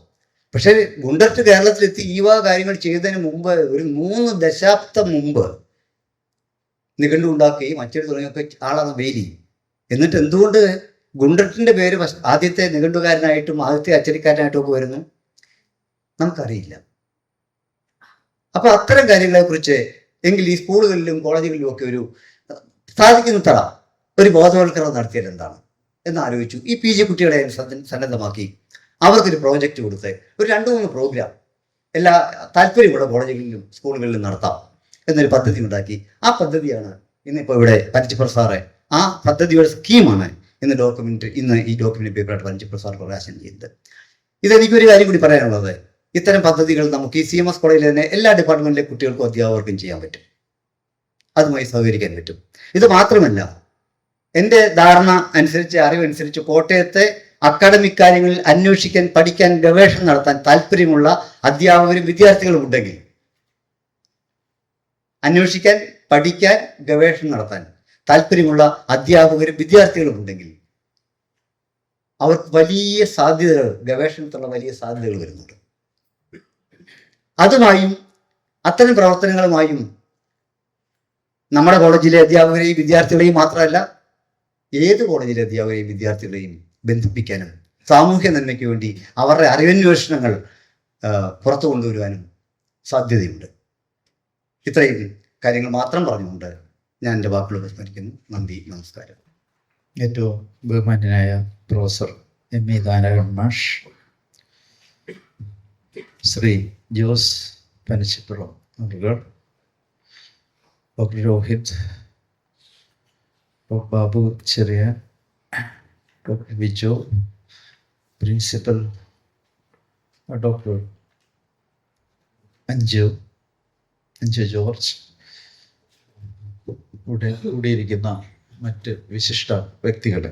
പക്ഷേ ഗുണ്ടർട്ട് കേരളത്തിലെത്തി ഈ കാര്യങ്ങൾ ചെയ്തതിന് മുമ്പ് ഒരു 3 ദശാബ്ദം മുമ്പ് നിഘണ്ടു ഉണ്ടാക്കുകയും അച്ചടി തുടങ്ങിയൊക്കെ ആളാണ് ബെയ്ലി. എന്നിട്ട് എന്തുകൊണ്ട് ഗുണ്ടർട്ടിന്റെ പേര് ആദ്യത്തെ നിഘണ്ടുകാരനായിട്ടും ആദ്യത്തെ അച്ചടിക്കാരനായിട്ടും ഒക്കെ വരുന്നു നമുക്കറിയില്ല. അപ്പൊ അത്തരം കാര്യങ്ങളെ കുറിച്ച് എങ്കിൽ ഈ സ്കൂളുകളിലും കോളേജുകളിലും ഒക്കെ ഒരു സാധിക്കുന്ന ഒരു ബോധവൽക്കരണം നടത്തിയാൽ എന്താണ്? എന്നാലോചിച്ചു. ഈ PG കുട്ടികളെ സന്നദ്ധമാക്കി അവർക്കൊരു പ്രോജക്റ്റ് കൊടുത്ത് ഒരു 2-3 പ്രോഗ്രാം എല്ലാ താല്പര്യമുള്ള കോളേജുകളിലും സ്കൂളുകളിലും നടത്താം എന്നൊരു പദ്ധതി ഉണ്ടാക്കി. ആ പദ്ധതിയാണ് ഇന്നിപ്പോൾ ഇവിടെ പനച്ചിപ്പുറം സാറെ, ആ പദ്ധതിയുടെ സ്കീമാണ് ഇന്ന് ഈ ഡോക്യുമെന്റ് പേപ്പറായിട്ട് പനച്ചിപ്പുറം സാർ പ്രകാശനം ചെയ്തത്. ഇതെനിക്കൊരു കാര്യം കൂടി പറയാനുള്ളത്, ഇത്തരം പദ്ധതികൾ നമുക്ക് ഈ CMS കോളേജിൽ തന്നെ എല്ലാ ഡിപ്പാർട്ട്മെന്റിലെ കുട്ടികൾക്കും അധ്യാപകർക്കും ചെയ്യാൻ പറ്റും, അതുമായി സഹകരിക്കാൻ പറ്റും. ഇത് മാത്രമല്ല, എൻ്റെ ധാരണ അനുസരിച്ച്, അറിവനുസരിച്ച് കോട്ടയത്തെ അക്കാഡമിക് കാര്യങ്ങളിൽ അന്വേഷിക്കാൻ, പഠിക്കാൻ, ഗവേഷണം നടത്താൻ താല്പര്യമുള്ള അധ്യാപകരും വിദ്യാർത്ഥികളും ഉണ്ടെങ്കിൽ, അന്വേഷിക്കാൻ, പഠിക്കാൻ, ഗവേഷണം നടത്താൻ താല്പര്യമുള്ള അധ്യാപകരും വിദ്യാർത്ഥികളും ഉണ്ടെങ്കിൽ അവർക്ക് വലിയ സാധ്യതകൾ, ഗവേഷണത്തിലുള്ള വലിയ സാധ്യതകൾ വരുന്നുണ്ട്. അതുമായും അത്തരം പ്രവർത്തനങ്ങളുമായും നമ്മുടെ കോളേജിലെ അധ്യാപകരെയും വിദ്യാർത്ഥികളെയും മാത്രമല്ല, ഏത് കോളേജിലെ അധ്യാപകരെയും വിദ്യാർത്ഥികളെയും ബന്ധിപ്പിക്കാനും സാമൂഹ്യ നന്മയ്ക്ക് വേണ്ടി അവരുടെ അറിവന്വേഷണങ്ങൾ പുറത്തു കൊണ്ടുവരുവാനും സാധ്യതയുണ്ട്. ഇത്രയും കാര്യങ്ങൾ മാത്രം പറഞ്ഞുകൊണ്ട് ഞാൻ എൻ്റെ വാക്കുകൾ വിസ്മരിക്കുന്നു. നന്ദി, നമസ്കാരം. ഏറ്റവും ബഹുമാന്യനായ പ്രൊഫസർ ME നാരായണൻ മാഷ്, ശ്രീ ജോസ് പനച്ചിപ്പുറം അവர்கள், ഡോക്ടർ രോഹിത്, ഡോക്ടർ ബാബു ചെറിയ, doctor Vijo, principal doctor Anju George, കൂടിയിരിക്കുന്ന മറ്റ് വിശിഷ്ട വ്യക്തികളെ,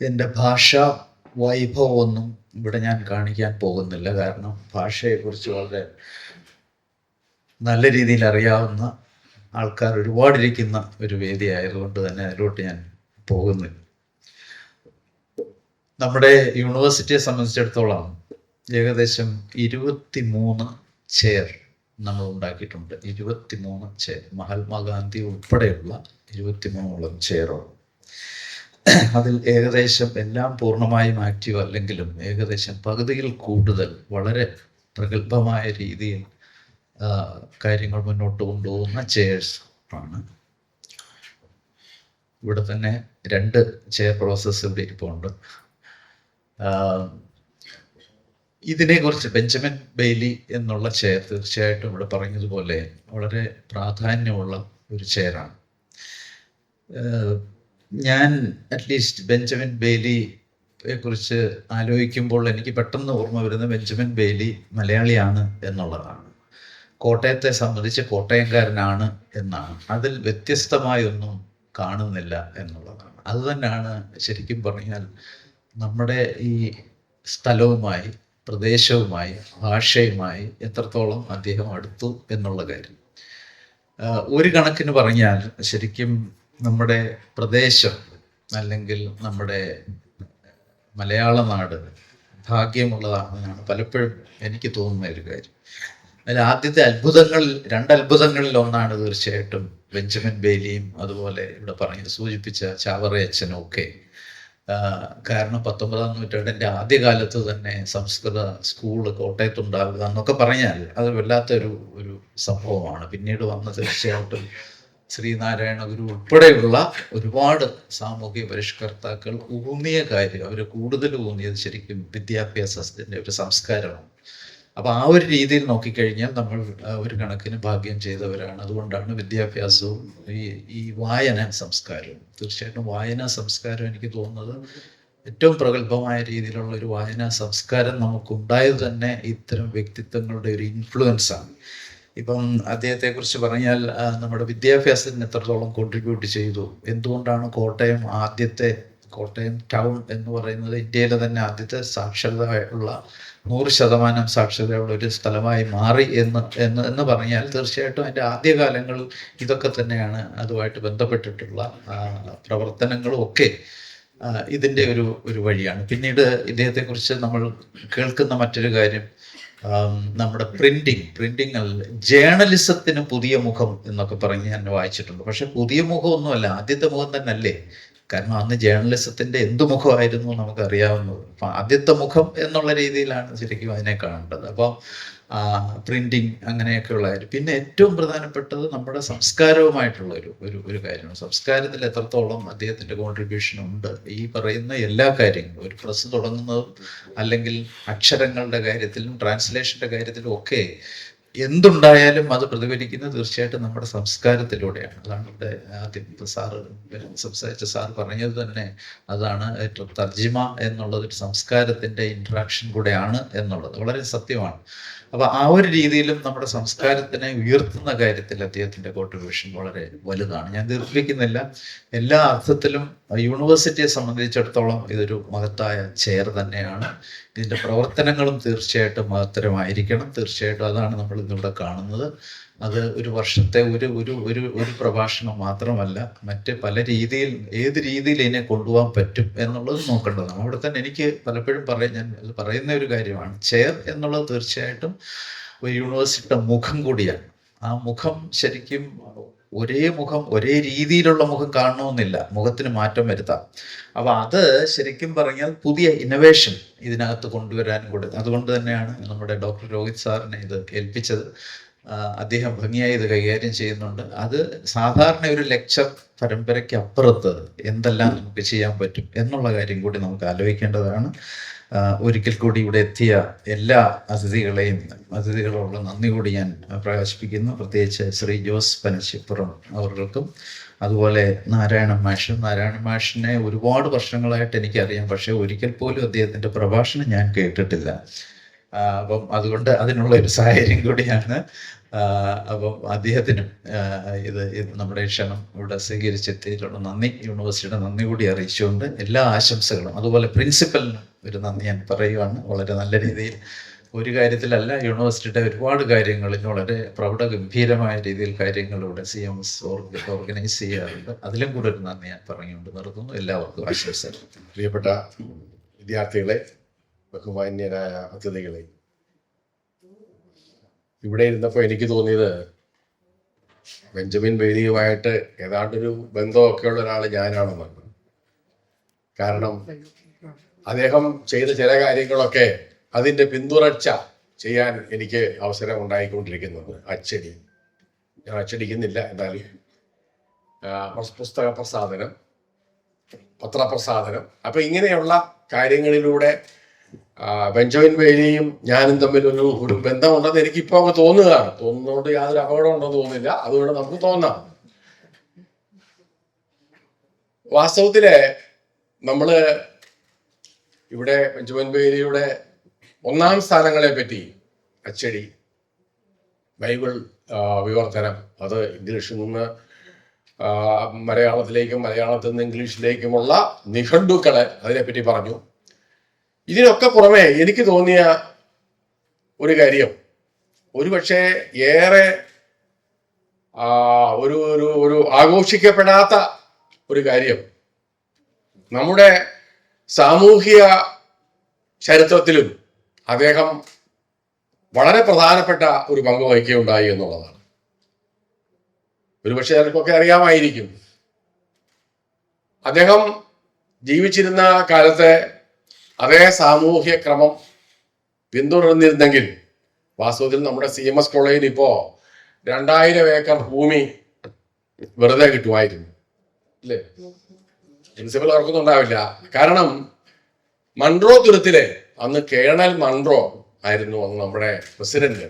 എൻ്റെ ഭാഷാ വൈഭവമൊന്നും ഇവിടെ ഞാൻ കാണിക്കാൻ പോകുന്നില്ല. കാരണം ഭാഷയെക്കുറിച്ച് വളരെ നല്ല രീതിയിൽ അറിയാവുന്ന ആൾക്കാർ ഒരുപാടിരിക്കുന്ന ഒരു വേദി ആയതുകൊണ്ട് തന്നെ അതിലോട്ട് ഞാൻ പോകുന്നില്ല. നമ്മുടെ യൂണിവേഴ്സിറ്റിയെ സംബന്ധിച്ചിടത്തോളം ഏകദേശം 23 ചെയർ നമ്മൾ ഉണ്ടാക്കിയിട്ടുണ്ട്. 23 ചെയർ, മഹാത്മാഗാന്ധി ഉൾപ്പെടെയുള്ള 23ഓളം ചെയറുകൾ. അതിൽ ഏകദേശം എല്ലാം പൂർണ്ണമായും ആക്റ്റീവ് അല്ലെങ്കിലും ഏകദേശം പകുതിയിൽ കൂടുതൽ വളരെ പ്രഗത്ഭമായ രീതിയിൽ കാര്യങ്ങൾ മുന്നോട്ട് കൊണ്ടുപോകുന്ന ചെയർസ് ആണ്. ഇവിടെ തന്നെ 2 ചെയർ പ്രോസസ് ഇവിടെ ഇരിപ്പുണ്ട്. ഇതിനെക്കുറിച്ച് ബെഞ്ചമിൻ ബെയ്ലി എന്നുള്ള ചെയർ തീർച്ചയായിട്ടും ഇവിടെ പറഞ്ഞതുപോലെ വളരെ പ്രാധാന്യമുള്ള ഒരു ചെയറാണ്. ഞാൻ അറ്റ്ലീസ്റ്റ് ബെഞ്ചമിൻ ബെയ്ലിയെ കുറിച്ച് ആലോചിക്കുമ്പോൾ എനിക്ക് പെട്ടെന്ന് ഓർമ്മ വരുന്ന ബെഞ്ചമിൻ ബെയ്ലി മലയാളിയാണ് എന്നുള്ളതാണ്. കോട്ടയത്തെ സംബന്ധിച്ച് കോട്ടയംകാരനാണ് എന്നാണ്. അതിൽ വ്യത്യസ്തമായൊന്നും കാണുന്നില്ല എന്നുള്ളതാണ്. അതുതന്നെയാണ് ശരിക്കും പറഞ്ഞാൽ നമ്മുടെ ഈ സ്ഥലവുമായി, പ്രദേശവുമായി, ഭാഷയുമായി എത്രത്തോളം അദ്ദേഹം അടുത്തു എന്നുള്ള കാര്യം. ഒരു കണക്കിന് പറഞ്ഞാൽ ശരിക്കും നമ്മുടെ പ്രദേശം അല്ലെങ്കിൽ നമ്മുടെ മലയാള നാട് ഭാഗ്യമുള്ളതാണെന്നാണ് പലപ്പോഴും എനിക്ക് തോന്നുന്ന ഒരു കാര്യം. അതിൽ ആദ്യത്തെ അത്ഭുതങ്ങളിൽ 2 അത്ഭുതങ്ങളിൽ ഒന്നാണ് തീർച്ചയായിട്ടും ബെഞ്ചമിൻ ബെയ്ലിയും അതുപോലെ ഇവിടെ സൂചിപ്പിച്ച ചാവറയച്ചനും ഒക്കെ. കാരണം 19-ാം നൂറ്റാണ്ടിൻ്റെ ആദ്യകാലത്ത് തന്നെ സംസ്കൃത സ്കൂള് കോട്ടയത്തുണ്ടാവുക എന്നൊക്കെ പറഞ്ഞാൽ അത് വല്ലാത്തൊരു സംഭവമാണ്. പിന്നീട് വന്ന തീർച്ചയായിട്ടും ശ്രീനാരായണ ഗുരു ഉൾപ്പെടെയുള്ള ഒരുപാട് സാമൂഹിക പരിഷ്കർത്താക്കൾ ഊന്നിയ കാര്യം, അവർ കൂടുതൽ ഊന്നിയത് ശരിക്കും വിദ്യാഭ്യാസത്തിൻ്റെ ഒരു സംസ്കാരമാണ്. അപ്പോൾ ആ ഒരു രീതിയിൽ നോക്കിക്കഴിഞ്ഞാൽ നമ്മൾ ഒരു കണക്കിന് ഭാഗ്യം ചെയ്തവരാണ്. അതുകൊണ്ടാണ് വിദ്യാഭ്യാസവും ഈ വായനാ സംസ്കാരവും, തീർച്ചയായിട്ടും വായനാ സംസ്കാരം എനിക്ക് തോന്നുന്നത് ഏറ്റവും പ്രഗത്ഭമായ രീതിയിലുള്ള ഒരു വായനാ സംസ്കാരം നമുക്കുണ്ടായത് തന്നെ ഇത്തരം വ്യക്തിത്വങ്ങളുടെ ഒരു ഇൻഫ്ലുവൻസാണ്. ഇപ്പം അദ്ദേഹത്തെക്കുറിച്ച് പറഞ്ഞാൽ നമ്മുടെ വിദ്യാഭ്യാസത്തിന് എത്രത്തോളം കോൺട്രിബ്യൂട്ട് ചെയ്തു, എന്തുകൊണ്ടാണ് കോട്ടയം ടൗൺ എന്ന് പറയുന്നത് ഇന്ത്യയിലെ തന്നെ ആദ്യത്തെ സാക്ഷരത ഉള്ള 100% സാക്ഷരതയുള്ള ഒരു സ്ഥലമായി മാറി എന്ന് പറഞ്ഞാൽ തീർച്ചയായിട്ടും അതിൻ്റെ ആദ്യകാലങ്ങളിൽ ഇതൊക്കെ തന്നെയാണ് അതുമായിട്ട് ബന്ധപ്പെട്ടിട്ടുള്ള പ്രവർത്തനങ്ങളും ഒക്കെ ഇതിൻ്റെ ഒരു വഴിയാണ്. പിന്നീട് ഇദ്ദേഹത്തെക്കുറിച്ച് നമ്മൾ കേൾക്കുന്ന മറ്റൊരു കാര്യം, നമ്മുടെ പ്രിന്റിങ് അല്ല, ജേർണലിസത്തിന് പുതിയ മുഖം എന്നൊക്കെ പറഞ്ഞ് ഞാൻ വായിച്ചിട്ടുണ്ട്. പക്ഷെ പുതിയ മുഖമൊന്നുമല്ല, ആദ്യത്തെ മുഖം തന്നെ അല്ലേ. കാരണം അന്ന് ജേർണലിസത്തിന്റെ എന്തു മുഖമായിരുന്നു നമുക്കറിയാവുന്നത്. അപ്പം ആദ്യത്തെ മുഖം എന്നുള്ള രീതിയിലാണ് ശരിക്കും അതിനെ കാണേണ്ടത്. അപ്പം പ്രിന്റിങ്, അങ്ങനെയൊക്കെയുള്ള കാര്യം. പിന്നെ ഏറ്റവും പ്രധാനപ്പെട്ടത് നമ്മുടെ സംസ്കാരവുമായിട്ടുള്ള ഒരു കാര്യമാണ്. സംസ്കാരത്തിൽ എത്രത്തോളം അദ്ദേഹത്തിൻ്റെ കോൺട്രിബ്യൂഷൻ ഉണ്ട് ഈ പറയുന്ന എല്ലാ കാര്യങ്ങളും, ഒരു പ്രസ് തുടങ്ങുന്നതും അല്ലെങ്കിൽ അക്ഷരങ്ങളുടെ കാര്യത്തിലും ട്രാൻസ്ലേഷൻ്റെ കാര്യത്തിലും ഒക്കെ എന്തുണ്ടായാലും അത് പ്രതിഫലിക്കുന്നത് തീർച്ചയായിട്ടും നമ്മുടെ സംസ്കാരത്തിലൂടെയാണ്. അതാണ് ഇവിടെ ആദ്യം സാറ് സംസാരിച്ച സാർ പറഞ്ഞത് തന്നെ അതാണ്. ഏറ്റവും തർജിമ എന്നുള്ളത് ഒരു സംസ്കാരത്തിൻ്റെ ഇൻട്രാക്ഷൻ കൂടെയാണ് എന്നുള്ളത് വളരെ സത്യമാണ്. അപ്പോൾ ആ ഒരു രീതിയിലും നമ്മുടെ സംസ്കാരത്തിനെ ഉയർത്തുന്ന കാര്യത്തിൽ അദ്ദേഹത്തിൻ്റെ കോൺട്രിബ്യൂഷൻ വളരെ വലുതാണ്. ഞാൻ ദീർഘിപ്പിക്കുന്നില്ല. എല്ലാ അർത്ഥത്തിലും യൂണിവേഴ്സിറ്റിയെ സംബന്ധിച്ചിടത്തോളം ഇതൊരു മഹത്തായ ചെയർ തന്നെയാണ്. ഇതിൻ്റെ പ്രവർത്തനങ്ങളും തീർച്ചയായിട്ടും മഹത്തരമായിരിക്കണം. തീർച്ചയായിട്ടും അതാണ് നമ്മൾ ഇന്നിവിടെ കാണുന്നത്. അത് ഒരു വർഷത്തെ ഒരു പ്രഭാഷണം മാത്രമല്ല, മറ്റ് പല രീതിയിൽ ഏത് രീതിയിൽ ഇതിനെ കൊണ്ടുപോകാൻ പറ്റും എന്നുള്ളത് നോക്കേണ്ടതാണ്. അവിടെ തന്നെ എനിക്ക് പലപ്പോഴും ഞാൻ പറയുന്ന ഒരു കാര്യമാണ്, ചെയർ എന്നുള്ളത് തീർച്ചയായിട്ടും ഒരു യൂണിവേഴ്സിറ്റിയുടെ മുഖം കൂടിയാണ്. ആ മുഖം ശരിക്കും ഒരേ രീതിയിലുള്ള മുഖം കാണണമെന്നില്ല, മുഖത്തിന് മാറ്റം വരുത്താം. അപ്പോൾ അത് ശരിക്കും പറഞ്ഞാൽ പുതിയ ഇന്നോവേഷൻ ഇതിനകത്ത് കൊണ്ടുവരാനും കൂടെ. അതുകൊണ്ട് തന്നെയാണ് നമ്മുടെ ഡോക്ടർ രോഹിത് സാറിനെ ഇത് ഏൽപ്പിച്ചത്. അദ്ദേഹം ഭംഗിയായി ഇത് കൈകാര്യം ചെയ്യുന്നുണ്ട്. അത് സാധാരണ ഒരു ലെക്ചർ പരമ്പരയ്ക്ക് അപ്പുറത്ത് എന്തെല്ലാം നമുക്ക് ചെയ്യാൻ പറ്റും എന്നുള്ള കാര്യം കൂടി നമുക്ക് ആലോചിക്കേണ്ടതാണ്. ഒരിക്കൽ കൂടി ഇവിടെ എത്തിയ എല്ലാ അതിഥികളോടുള്ള നന്ദി കൂടി ഞാൻ പ്രകാശിപ്പിക്കുന്നു. പ്രത്യേകിച്ച് ശ്രീ ജോസ് പനശ്ശിപ്പുറം അവർക്കും, അതുപോലെ നാരായണൻ മാഷിനെ ഒരുപാട് വർഷങ്ങളായിട്ട് എനിക്കറിയാം. പക്ഷേ ഒരിക്കൽ പോലും അദ്ദേഹത്തിൻ്റെ പ്രഭാഷണം ഞാൻ കേട്ടിട്ടില്ല. അപ്പം അതുകൊണ്ട് അതിനുള്ള ഒരു സാഹചര്യം കൂടിയാണ്. അപ്പം അദ്ദേഹത്തിനും ഇത് നമ്മുടെ ക്ഷണം ഇവിടെ സ്വീകരിച്ചെത്തിയിട്ടുള്ള നന്ദി, യൂണിവേഴ്സിറ്റിയുടെ നന്ദി കൂടി അറിയിച്ചുകൊണ്ട് എല്ലാ ആശംസകളും, അതുപോലെ പ്രിൻസിപ്പലിനും ഒരു നന്ദി ഞാൻ പറയുവാണ്. വളരെ നല്ല രീതിയിൽ ഒരു കാര്യത്തിലല്ല, യൂണിവേഴ്സിറ്റിയുടെ ഒരുപാട് കാര്യങ്ങളിൽ വളരെ പ്രൗഢഗംഭീരമായ രീതിയിൽ കാര്യങ്ങൾ ഇവിടെ CMS ഓർഗനൈസ് ചെയ്യാറുണ്ട്. അതിലും കൂടെ ഒരു നന്ദി ഞാൻ പറഞ്ഞുകൊണ്ട് നിർത്തുന്നു. എല്ലാവർക്കും ആശംസകൾ. പ്രിയപ്പെട്ട വിദ്യാർത്ഥികളെ, ബഹുമാന്യരായ അതിഥികളെ, ഇവിടെ ഇരുന്നപ്പോൾ എനിക്ക് തോന്നിയത് ബെഞ്ചമിൻ ബെയ്ലിയുമായിട്ട് ഏതാണ്ടൊരു ബന്ധമൊക്കെ ഉള്ള ഒരാൾ ഞാനാണെന്നാണ്. കാരണം അദ്ദേഹം ചെയ്ത ചില കാര്യങ്ങളൊക്കെ അതിൻ്റെ പിന്തുടർച്ച ചെയ്യാൻ എനിക്ക് അവസരം ഉണ്ടായിക്കൊണ്ടിരിക്കുന്നത്. ഞാൻ അച്ചടിക്കുന്നില്ല, എന്നാലും പുസ്തക പ്രസാധനം, പത്രപ്രസാധനം, അപ്പം ഇങ്ങനെയുള്ള കാര്യങ്ങളിലൂടെ ബെഞ്ചമിൻ ബെയ്ലിയും ഞാനും തമ്മിൽ ഒരു ബന്ധമുണ്ടെന്ന് എനിക്കിപ്പോൾ അങ്ങ് തോന്നുന്നതുകൊണ്ട് യാതൊരു അപകടം ഉണ്ടെന്ന് തോന്നുന്നില്ല. അതുകൊണ്ട് നമുക്ക് തോന്നാം. വാസ്തവത്തില് നമ്മള് ഇവിടെ ബെഞ്ചമിൻ ബെയ്ലിയുടെ ഒന്നാം സ്ഥാനങ്ങളെ പറ്റി, അച്ചടി, ബൈബിൾ വിവർത്തനം, അത് ഇംഗ്ലീഷിൽ നിന്ന് മലയാളത്തിലേക്കും മലയാളത്തിൽ നിന്ന് ഇംഗ്ലീഷിലേക്കുമുള്ള നിഘണ്ടുക്കളെ അതിനെപ്പറ്റി പറഞ്ഞു. ഇതിനൊക്കെ പുറമെ എനിക്ക് തോന്നിയ ഒരു കാര്യം, ഒരുപക്ഷെ ഏറെ ഒരു ആഘോഷിക്കപ്പെടാത്ത ഒരു കാര്യം, നമ്മുടെ സാമൂഹിക ചരിത്രത്തിലും അദ്ദേഹം വളരെ പ്രധാനപ്പെട്ട ഒരു പങ്ക് വഹിക്കുകയുണ്ടായി എന്നുള്ളതാണ്. ഒരുപക്ഷെ ചിലർക്കൊക്കെ അറിയാമായിരിക്കും. അദ്ദേഹം ജീവിച്ചിരുന്ന കാലത്തെ അതേ സാമൂഹ്യ ക്രമം പിന്തുടർന്നിരുന്നെങ്കിൽ വാസ്തവത്തിൽ നമ്മുടെ CMS കോളേജിൽ ഇപ്പോൾ 2000 ഏക്കർ ഭൂമി വെറുതെ കിട്ടുമായിരുന്നു, അല്ലേ? പ്രിൻസിപ്പൽ ഓർക്കുന്നുണ്ടാവില്ല. കാരണം മൺട്രോ തുരുത്തിലെ അന്ന് കേണൽ മൺട്രോ ആയിരുന്നു അന്ന് നമ്മുടെ പ്രസിഡന്റ്,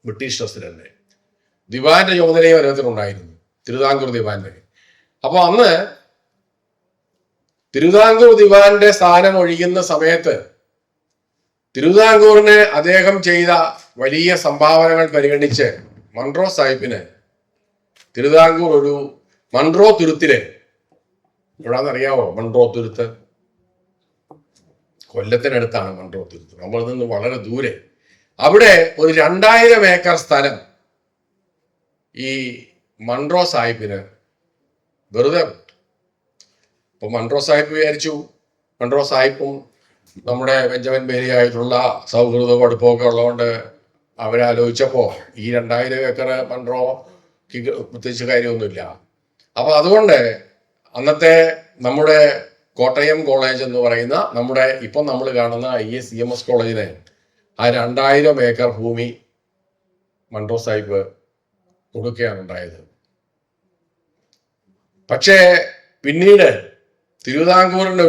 ബ്രിട്ടീഷ് പ്രസിഡന്റ്. ദിവാന്റെ ചുമതലയും അദ്ദേഹത്തിനുണ്ടായിരുന്നു, തിരുവിതാംകൂർ ദിവാന്റെ. അപ്പൊ അന്ന് തിരുവിതാംകൂർ ദിവാന്റെ സ്ഥാനം ഒഴിയുന്ന സമയത്ത് തിരുവിതാംകൂറിന് അദ്ദേഹം ചെയ്ത വലിയ സംഭാവനകൾ പരിഗണിച്ച് മൺട്രോ സാഹിബിന് തിരുവിതാംകൂർ ഒരു മൺട്രോ തുരുത്തിലെ, എവിടാന്നറിയാവോ മൺട്രോ തുരുത്ത്? കൊല്ലത്തിനടുത്താണ് മൺട്രോ തുരുത്ത്, നമ്മളിൽ നിന്ന് വളരെ ദൂരെ. അവിടെ ഒരു 2000 ഏക്കർ സ്ഥലം ഈ മൺട്രോ സാഹിബിന് വെറുതെ. അപ്പൊ മൺട്രോ സാഹിബ് വിചാരിച്ചു, മൺട്രോ സാഹിബും നമ്മുടെ ബെഞ്ചമിൻ ബെയ്ലി ആയിട്ടുള്ള സൗഹൃദവും അടുപ്പമൊക്കെ ഉള്ളതുകൊണ്ട് അവരാലോചിച്ചപ്പോ ഈ 2000 ഏക്കർ മൺട്രോക്ക് പ്രത്യേകിച്ച് കാര്യമൊന്നുമില്ല. അപ്പൊ അതുകൊണ്ട് അന്നത്തെ നമ്മുടെ കോട്ടയം കോളേജ് എന്ന് പറയുന്ന നമ്മുടെ ഇപ്പം നമ്മൾ കാണുന്ന CMS കോളേജിനെ ആ 2000 ഏക്കർ ഭൂമി മൺട്രോ സാഹിബ് കൊടുക്കുകയാണ് ഉണ്ടായത്. പക്ഷേ പിന്നീട് തിരുവിതാംകൂറിന്റെ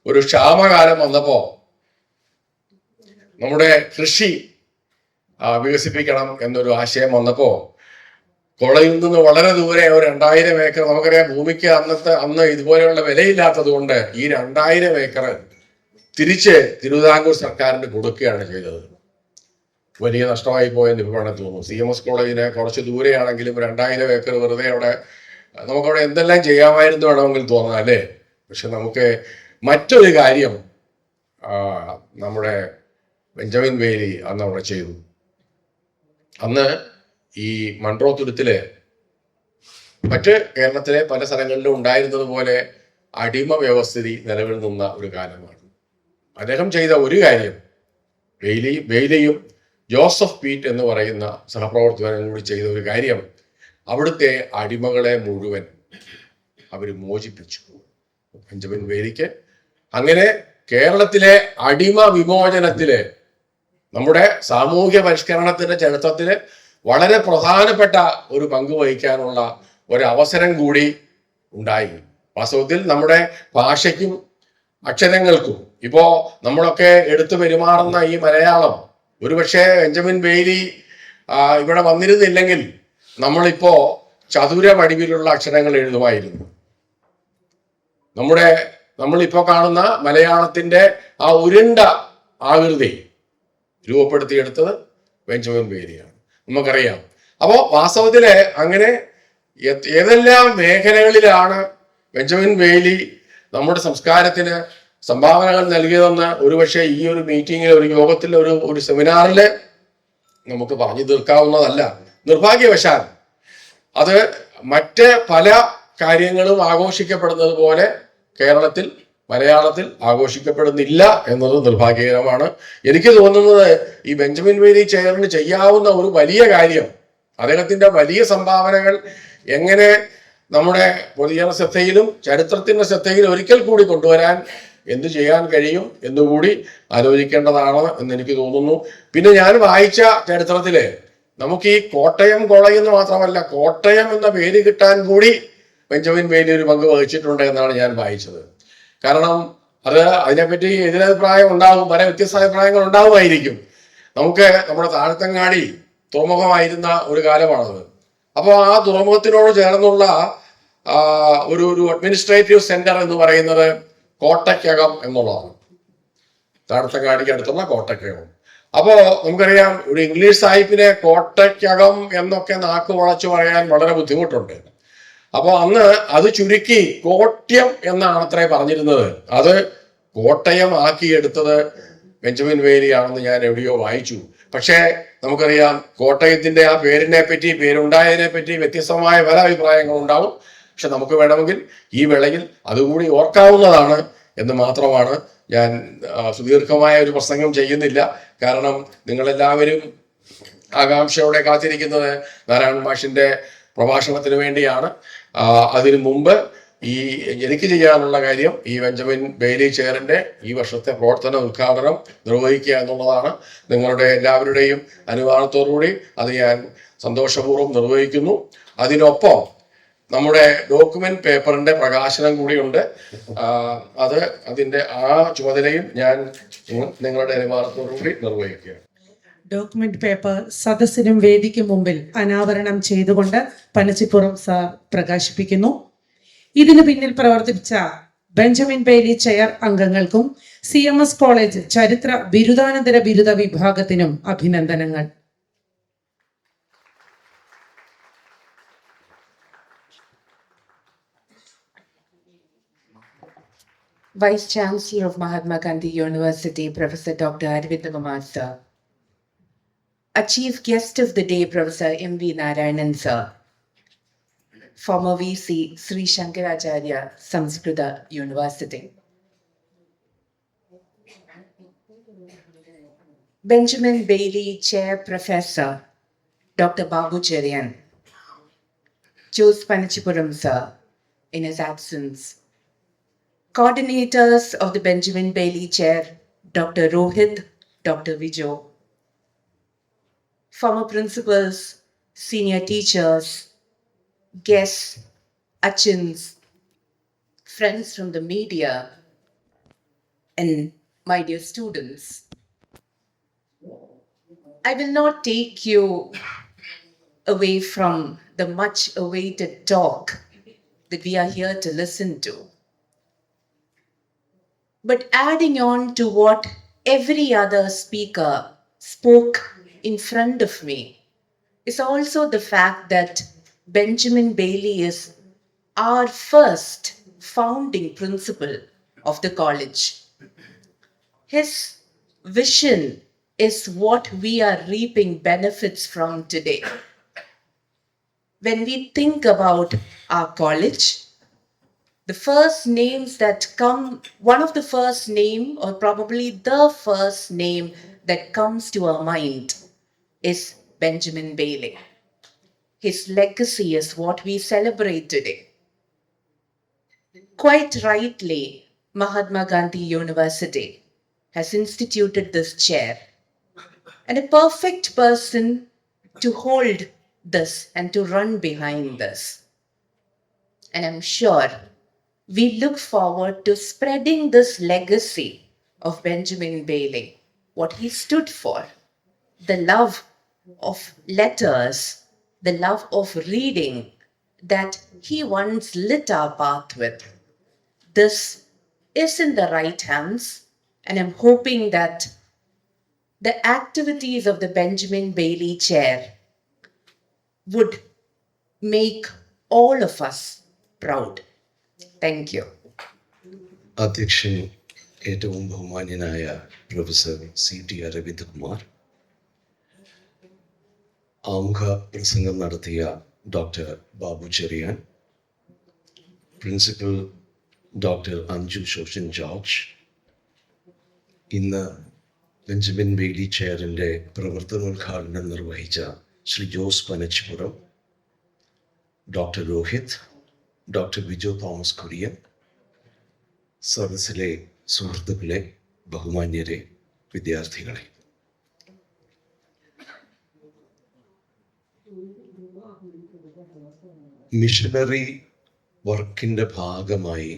ഒരു ക്ഷാമകാലം വന്നപ്പോ നമ്മുടെ കൃഷി വികസിപ്പിക്കണം എന്നൊരു ആശയം വന്നപ്പോ കൊളയിൽ നിന്ന് വളരെ ദൂരെ ഒരു 2000 ഏക്കർ, നമുക്കറിയാം ഭൂമിക്ക് അന്ന് ഇതുപോലെയുള്ള വിലയില്ലാത്തത് കൊണ്ട് ഈ 2000 ഏക്കർ തിരിച്ച് തിരുവിതാംകൂർ സർക്കാരിന് കൊടുക്കുകയാണ് ചെയ്തത്. വലിയ നഷ്ടമായി പോയെന്ന് ഇപ്പോൾ വേണം തോന്നുന്നു. CMS കോളേജിന് കുറച്ച് ദൂരെയാണെങ്കിലും 2000 ഏക്കർ വെറുതെ അവിടെ നമുക്കവിടെ എന്തെല്ലാം ചെയ്യാമായിരുന്നു വേണമെങ്കിൽ തോന്നാം അല്ലേ. പക്ഷെ നമുക്ക് മറ്റൊരു കാര്യം നമ്മുടെ ബെഞ്ചമിൻ ബെയ്ലി അന്ന് അവിടെ ചെയ്തു. അന്ന് ഈ മൺട്രോ തുരുത്തില് മറ്റ് കേരളത്തിലെ പല സ്ഥലങ്ങളിലും ഉണ്ടായിരുന്നത് പോലെ അടിമ വ്യവസ്ഥിതി നിലവിൽ നിന്ന ഒരു കാലമാണ്. അദ്ദേഹം ചെയ്ത ഒരു കാര്യം, ബെയ്ലിയും ജോസഫ് പീറ്റ് എന്ന് പറയുന്ന സഹപ്രവർത്തകനും കൂടി ചെയ്ത ഒരു കാര്യം, അവിടുത്തെ അടിമകളെ മുഴുവൻ അവർ മോചിപ്പിച്ചു. ബെഞ്ചമിൻ ബെയ്ലിക്ക് അങ്ങനെ കേരളത്തിലെ അടിമ വിമോചനത്തില്, നമ്മുടെ സാമൂഹ്യ പരിഷ്കരണത്തിന്റെ ചരിത്രത്തില് വളരെ പ്രധാനപ്പെട്ട ഒരു പങ്ക് വഹിക്കാനുള്ള ഒരവസരം കൂടി ഉണ്ടായി. വാസ്തവത്തിൽ നമ്മുടെ ഭാഷയ്ക്കും അക്ഷരങ്ങൾക്കും ഇപ്പോ നമ്മളൊക്കെ എടുത്തു പെരുമാറുന്ന ഈ മലയാളം, ഒരുപക്ഷെ ബെഞ്ചമിൻ ബെയ്ലി ഇവിടെ വന്നിരുന്നില്ലെങ്കിൽ നമ്മളിപ്പോ ചതുര വടിവിലുള്ള അക്ഷരങ്ങൾ എഴുതുമായിരുന്നു. നമ്മളിപ്പോ കാണുന്ന മലയാളത്തിന്റെ ആ ഉരുണ്ട ആകൃതി രൂപപ്പെടുത്തിയെടുത്തത് ബെഞ്ചമിൻ ബെയ്ലിയാണ്, നമുക്കറിയാം. അപ്പോ വാസ്തവത്തില് അങ്ങനെ ഏതെല്ലാം മേഖലകളിലാണ് ബെഞ്ചമിൻ ബെയ്ലി നമ്മുടെ സംസ്കാരത്തിന് സംഭാവനകൾ നൽകിയതെന്ന് ഒരുപക്ഷെ ഈ ഒരു മീറ്റിങ്ങിൽ, ഒരു യോഗത്തിൽ, ഒരു സെമിനാറില് നമുക്ക് പറഞ്ഞു തീർക്കാവുന്നതല്ല. നിർഭാഗ്യവശാൽ അത് മറ്റ് പല കാര്യങ്ങളും ആഘോഷിക്കപ്പെടുന്നത് പോലെ കേരളത്തിൽ, മലയാളത്തിൽ ആഘോഷിക്കപ്പെടുന്നില്ല എന്നത് നിർഭാഗ്യകരമാണ്. എനിക്ക് തോന്നുന്നത് ഈ ബെഞ്ചമിൻ ബെയ്ലി ചെയറിന് ചെയ്യാവുന്ന ഒരു വലിയ കാര്യം, അദ്ദേഹത്തിന്റെ വലിയ സംഭാവനകൾ എങ്ങനെ നമ്മുടെ പൊതുജന ശ്രദ്ധയിലും ചരിത്രത്തിന്റെ ശ്രദ്ധയിലും ഒരിക്കൽ കൂടി കൊണ്ടുവരാൻ എന്ത് ചെയ്യാൻ കഴിയും എന്നുകൂടി ആലോചിക്കേണ്ടതാണ് എന്ന് എനിക്ക് തോന്നുന്നു. പിന്നെ ഞാൻ വായിച്ച ചരിത്രത്തില് നമുക്ക് ഈ കോട്ടയം കോളേജ് മാത്രമല്ല, കോട്ടയം എന്ന പേര് കിട്ടാൻ കൂടി ബെഞ്ചമിൻ ബെയ്ലി ഒരു പങ്ക് വഹിച്ചിട്ടുണ്ട് എന്നാണ് ഞാൻ വായിച്ചത്. കാരണം അതിനെപ്പറ്റി എതിരഭിപ്രായം ഉണ്ടാവും, പല വ്യത്യസ്ത അഭിപ്രായങ്ങൾ ഉണ്ടാവുമായിരിക്കും. നമുക്ക് നമ്മുടെ താഴത്തങ്ങാടി തുറമുഖമായിരുന്ന ഒരു കാലമാണത്. അപ്പോൾ ആ തുറമുഖത്തിനോട് ചേർന്നുള്ള ഒരു അഡ്മിനിസ്ട്രേറ്റീവ് സെന്റർ എന്ന് പറയുന്നത് കോട്ടയ്ക്കകം എന്നുള്ളതാണ്. താഴത്തങ്ങാടിക്ക് അടുത്തുള്ള കോട്ടയ്ക്കകം. അപ്പോ നമുക്കറിയാം, ഒരു ഇംഗ്ലീഷ് സാഹിബിനെ കോട്ടയ്ക്കകം എന്നൊക്കെ നാക്ക് വളച്ചു പറയാൻ വളരെ ബുദ്ധിമുട്ടുണ്ട്. അപ്പൊ അന്ന് അത് ചുരുക്കി കോട്യം എന്നാണ് അത്രേ പറഞ്ഞിരുന്നത്. അത് കോട്ടയം ആക്കിയെടുത്തത് ബെഞ്ചമിൻ ബെയ്ലി ആണെന്ന് ഞാൻ എവിടെയോ വായിച്ചു. പക്ഷേ നമുക്കറിയാം, കോട്ടയത്തിന്റെ ആ പേരുണ്ടായതിനെ പറ്റി വ്യത്യസ്തമായ പല അഭിപ്രായങ്ങളും ഉണ്ടാവും. പക്ഷെ നമുക്ക് വേണമെങ്കിൽ ഈ വേളയിൽ അതുകൂടി ഓർക്കാവുന്നതാണ് എന്ന് മാത്രമാണ്. ഞാൻ സുദീർഘമായ ഒരു പ്രസംഗം ചെയ്യുന്നില്ല, കാരണം നിങ്ങളെല്ലാവരും ആകാംക്ഷയോടെ കാത്തിരിക്കുന്നത് നാരായണൻ മാഷിന്റെ പ്രഭാഷണത്തിന് വേണ്ടിയാണ്. അതിനു മുമ്പ് എനിക്ക് ചെയ്യാനുള്ള കാര്യം ഈ ബെഞ്ചമിൻ ബെയ്ലി ചെയറിന്റെ ഈ വർഷത്തെ പ്രവർത്തന ഉദ്ഘാടനം നിർവഹിക്കുക എന്നുള്ളതാണ്. നിങ്ങളുടെ എല്ലാവരുടെയും അനുവാദത്തോടുകൂടി അത് ഞാൻ സന്തോഷപൂർവ്വം നിർവഹിക്കുന്നു. അതിനൊപ്പം നമ്മുടെ ഡോക്യുമെന്റ് പേപ്പറിന്റെ പ്രകാശനം കൂടിയുണ്ട്. അതിന്റെ ആ ചുമതലയും ഞാൻ നിങ്ങളുടെ അനുവാദത്തോടുകൂടി നിർവഹിക്കുകയാണ്. ഡോക്യുമെന്റ് പേപ്പർ സദസ്സിനും വേദിക്കും മുമ്പിൽ അനാവരണം ചെയ്തുകൊണ്ട് പനച്ചിപ്പുറം സാർ പ്രകാശിപ്പിക്കുന്നു. ഇതിനു പിന്നിൽ പ്രവർത്തിച്ച ബെഞ്ചമിൻ ബെയ്ലി ചെയർ അംഗങ്ങൾക്കും CMS കോളേജ് ചരിത്ര ബിരുദാനന്തര ബിരുദ വിഭാഗത്തിനും അഭിനന്ദനങ്ങൾ. Vice Chancellor of Mahatma Gandhi University, Professor Dr. Arvind Kumar sir. A chief guest of the day, Professor M.V. Narayanan sir. Former VC, Sri Shankaracharya, Samskrita University. Benjamin Bely Chair Professor, Dr. Babu Cherian. Jose Panachipuram sir, in his absence. Coordinators of the Benjamin Bely Chair, Dr. Rohit, Dr. Vijo, former principals, senior teachers, guests, achins, friends from the media, and my dear students. I will not take you away from the much awaited talk that we are here to listen to. But adding on to what every other speaker spoke in front of me is also the fact that Benjamin Bailey is our first founding principal of the college. His vision is what we are reaping benefits from today. When we think about our college, the first names that come, one of the first name, or probably the first name that comes to our mind is Benjamin Bailey. His legacy is what we celebrate today. Quite rightly, Mahatma Gandhi University has instituted this chair, and a perfect person to hold this and to run behind this. And I'm sure we look forward to spreading this legacy of Benjamin Bailey, what he stood for, the love of letters, the love of reading that he once lit our path with. This is in the right hands, and I'm hoping that the activities of the Benjamin Bailey Chair would make all of us proud. Thank you. അധ്യക്ഷൻ ഏറ്റവും ബഹുമാന്യനായ professor CT Arvind Kumar, ആമുഖ പ്രസംഗം നടത്തിയ doctor Babu Cherian, principal doctor Anju ശോഷൻ George, ഇന്ന് Benjamin Bailey ചെയറിൻ്റെ പ്രവർത്തനോദ്ഘാടനം നിർവഹിച്ച Shri Jose Panachippuram, doctor Rohith, doctor Vijo Thomas Kurian, സദസ്സിലെ സുഹൃത്തുക്കളെ, ബഹുമാന്യരെ, വിദ്യാർത്ഥികളെ, മിഷനറി വർക്കിൻ്റെ ഭാഗമായി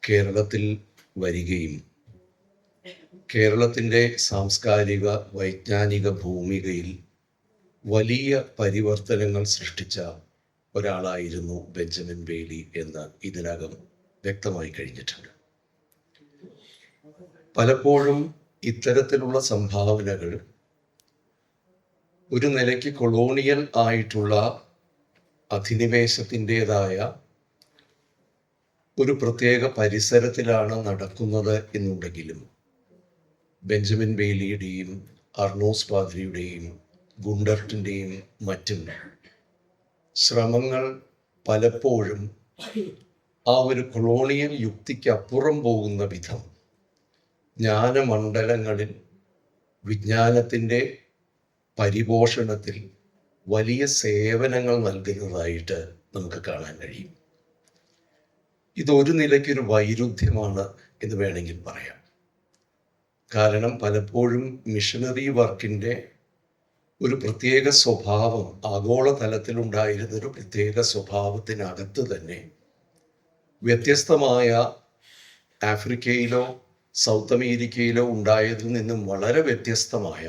കേരളത്തിൽ വരികയും കേരളത്തിൻ്റെ സാംസ്കാരിക വൈജ്ഞാനിക ഭൂമികയിൽ വലിയ പരിവർത്തനങ്ങൾ സൃഷ്ടിച്ച ഒരാളായിരുന്നു ബെഞ്ചമിൻ ബെയ്ലി എന്ന് ഇതിനകം വ്യക്തമായി കഴിഞ്ഞിട്ടുണ്ട്. പലപ്പോഴും ഇത്തരത്തിലുള്ള സംഭാവനകൾ ഒരു നിലയ്ക്ക് കൊളോണിയൽ ആയിട്ടുള്ള അധിനിവേശത്തിൻ്റെതായ ഒരു പ്രത്യേക പരിസരത്തിലാണ് നടക്കുന്നത് എന്നുണ്ടെങ്കിലും ബെഞ്ചമിൻ ബെയ്ലിയുടെയും അർണോസ് പാദ്രിയുടെയും ഗുണ്ടർട്ടിൻ്റെയും മറ്റും ശ്രമങ്ങൾ പലപ്പോഴും ആ ഒരു കൊളോണിയൽ യുക്തിക്കപ്പുറം പോകുന്ന വിധം ജ്ഞാനമണ്ഡലങ്ങളിൽ വിജ്ഞാനത്തിൻ്റെ പരിപോഷണത്തിൽ വലിയ സേവനങ്ങൾ നൽകുന്നതായിട്ട് നമുക്ക് കാണാൻ കഴിയും. ഇതൊരു നിലയ്ക്കൊരു വൈരുദ്ധ്യമാണ് എന്ന് വേണമെങ്കിൽ പറയാം. കാരണം പലപ്പോഴും മിഷനറി വർക്കിൻ്റെ ഒരു പ്രത്യേക സ്വഭാവം, ആഗോളതലത്തിലുണ്ടായിരുന്നൊരു പ്രത്യേക സ്വഭാവത്തിനകത്ത് തന്നെ വ്യത്യസ്തമായ ആഫ്രിക്കയിലോ സൗത്ത് അമേരിക്കയിലോ ഉണ്ടായതിൽ നിന്നും വളരെ വ്യത്യസ്തമായ